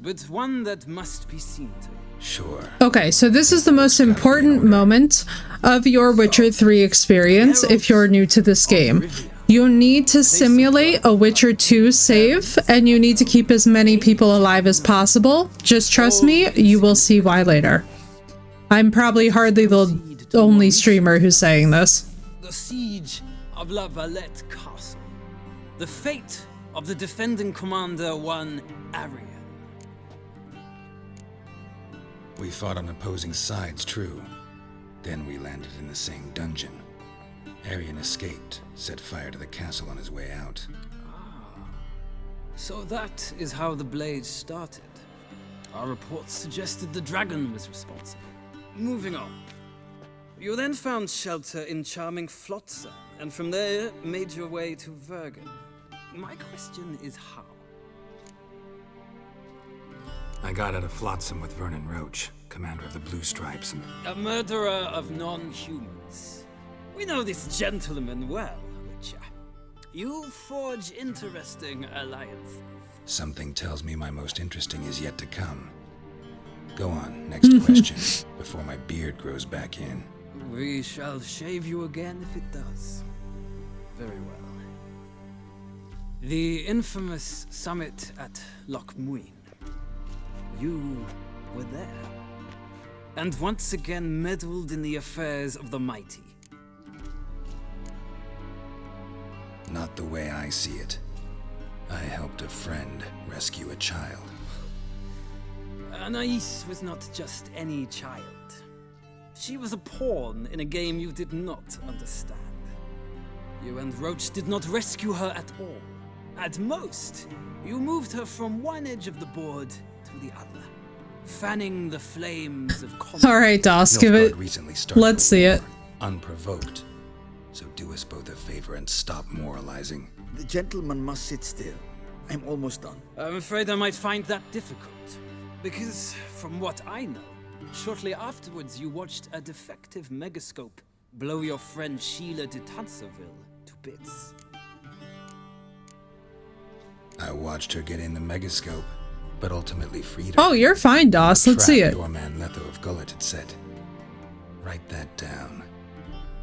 but one that must be seen to. Sure. Okay, so this is the most important moment of your Witcher 3 experience if you're new to this game. You need to simulate a Witcher 2 save, and you need to keep as many people alive as possible. Just trust me, you will see why later. I'm probably hardly the only streamer who's saying this. The siege of La Valette Castle. The fate of the defending commander, one Arian. We fought on opposing sides, true. Then we landed in the same dungeon. Arian escaped, set fire to the castle on his way out. So that is how the Blade started. Our reports suggested the dragon was responsible. Moving on. You then found shelter in charming Flotsam, and from there made your way to Vergen. My question is how? I got out of Flotsam with Vernon Roach, commander of the Blue Stripes, and... A murderer of non-humans. We know this gentleman well, Witcher. You forge interesting alliances. Something tells me my most interesting is yet to come. Go on, next question, before my beard grows back in. We shall shave you again if it does. Very well. The infamous summit at Loch Muin. You were there. And once again meddled in the affairs of the mighty. Not the way I see it. I helped a friend rescue a child. Anais was not just any child. She was a pawn in a game you did not understand. You and Roach did not rescue her at all. At most, you moved her from one edge of the board to the other, fanning the flames of conflict. Alright, Doss, give it. Let's see it. Unprovoked. So do us both a favor and stop moralizing. The gentleman must sit still. I'm almost done. I'm afraid I might find that difficult. Because, from what I know, shortly afterwards you watched a defective megascope blow your friend Sheila de Tanserville to bits. I watched her get in the megascope, but ultimately freed her. Oh, you're fine, Doss. Let's see it. Your man Letho of Gullet had said. Write that down.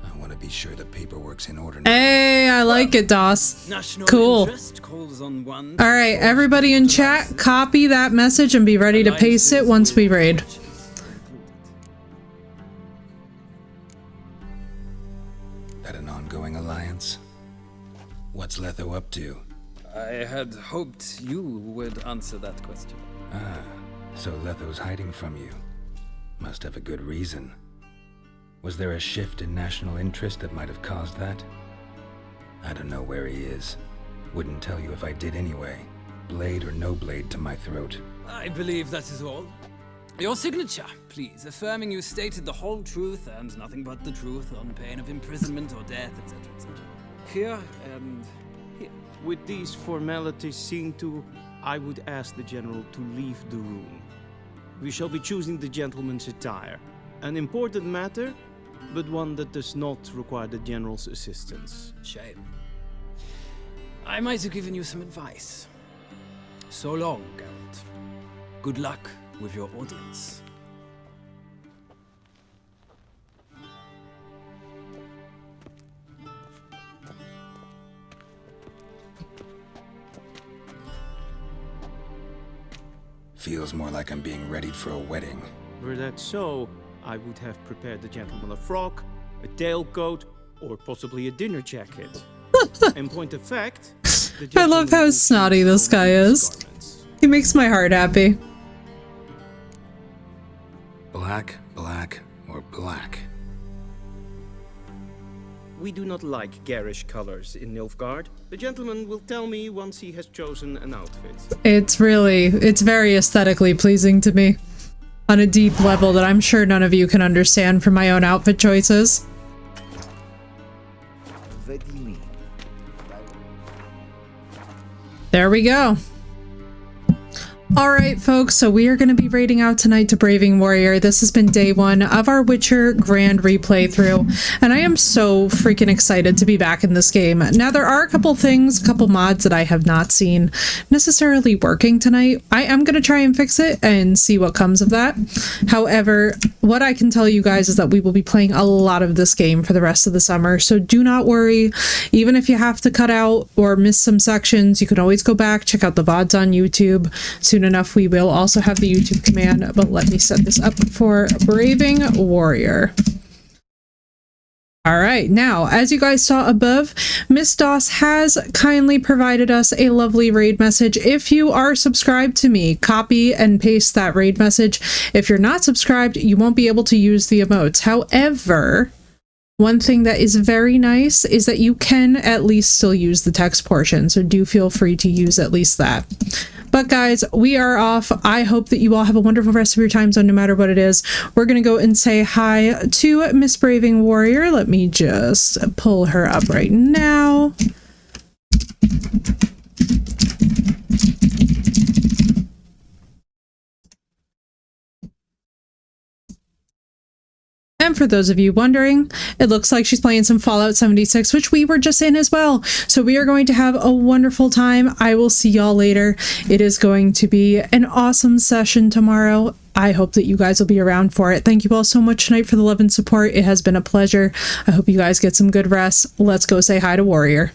I want to be sure the paperwork's in order now. Hey, I like it, Doss. Cool. Alright, everybody in chat, copy that message and be ready to paste it once we raid. That an ongoing alliance? What's Letho up to? I had hoped you would answer that question. Ah, so Letho's hiding from you. Must have a good reason. Was there a shift in national interest that might have caused that? I don't know where he is. Wouldn't tell you if I did anyway. Blade or no blade to my throat. I believe that is all. Your signature, please, affirming you stated the whole truth and nothing but the truth on pain of imprisonment or death, etc., etc. Here and here. With these formalities seen to, I would ask the General to leave the room. We shall be choosing the gentleman's attire. An important matter, but one that does not require the General's assistance. Shame. I might have given you some advice. So long, Geralt. Good luck with your audience. Feels more like I'm being readied for a wedding. Were that so, I would have prepared the gentleman a frock, a tailcoat, or possibly a dinner jacket. In point of fact, I love how snotty this guy is. He makes my heart happy. Black, black, or black? We do not like garish colors in Nilfgaard. The gentleman will tell me once he has chosen an outfit. It's very aesthetically pleasing to me. On a deep level that I'm sure none of you can understand from my own outfit choices. There we go. All right, folks, so we are going to be raiding out tonight to Braving Warrior. This has been day 1 of our Witcher Grand replay through, and I am so freaking excited to be back in this game. Now, there are a couple mods that I have not seen necessarily working tonight. I am going to try and fix it and see what comes of that. However, what I can tell you guys is that we will be playing a lot of this game for the rest of the summer, so do not worry. Even if you have to cut out or miss some sections, you can always go back, check out the VODs on YouTube. Soon enough, we will also have the YouTube command, but let me set this up for Braving Warrior. All right, now, as you guys saw above, Miss Doss has kindly provided us a lovely raid message. If you are subscribed to me, copy and paste that raid message. If you're not subscribed, you won't be able to use the emotes. However, one thing that is very nice is that you can at least still use the text portion, so do feel free to use at least that. But guys, we are off. I hope that you all have a wonderful rest of your time zone, no matter what it is. We're going to go and say hi to Miss Braving Warrior. Let me just pull her up right now. And for those of you wondering, it looks like she's playing some Fallout 76, which we were just in as well. So we are going to have a wonderful time. I will see y'all later. It is going to be an awesome session tomorrow. I hope that you guys will be around for it. Thank you all so much tonight for the love and support. It has been a pleasure. I hope you guys get some good rest. Let's go say hi to Warrior.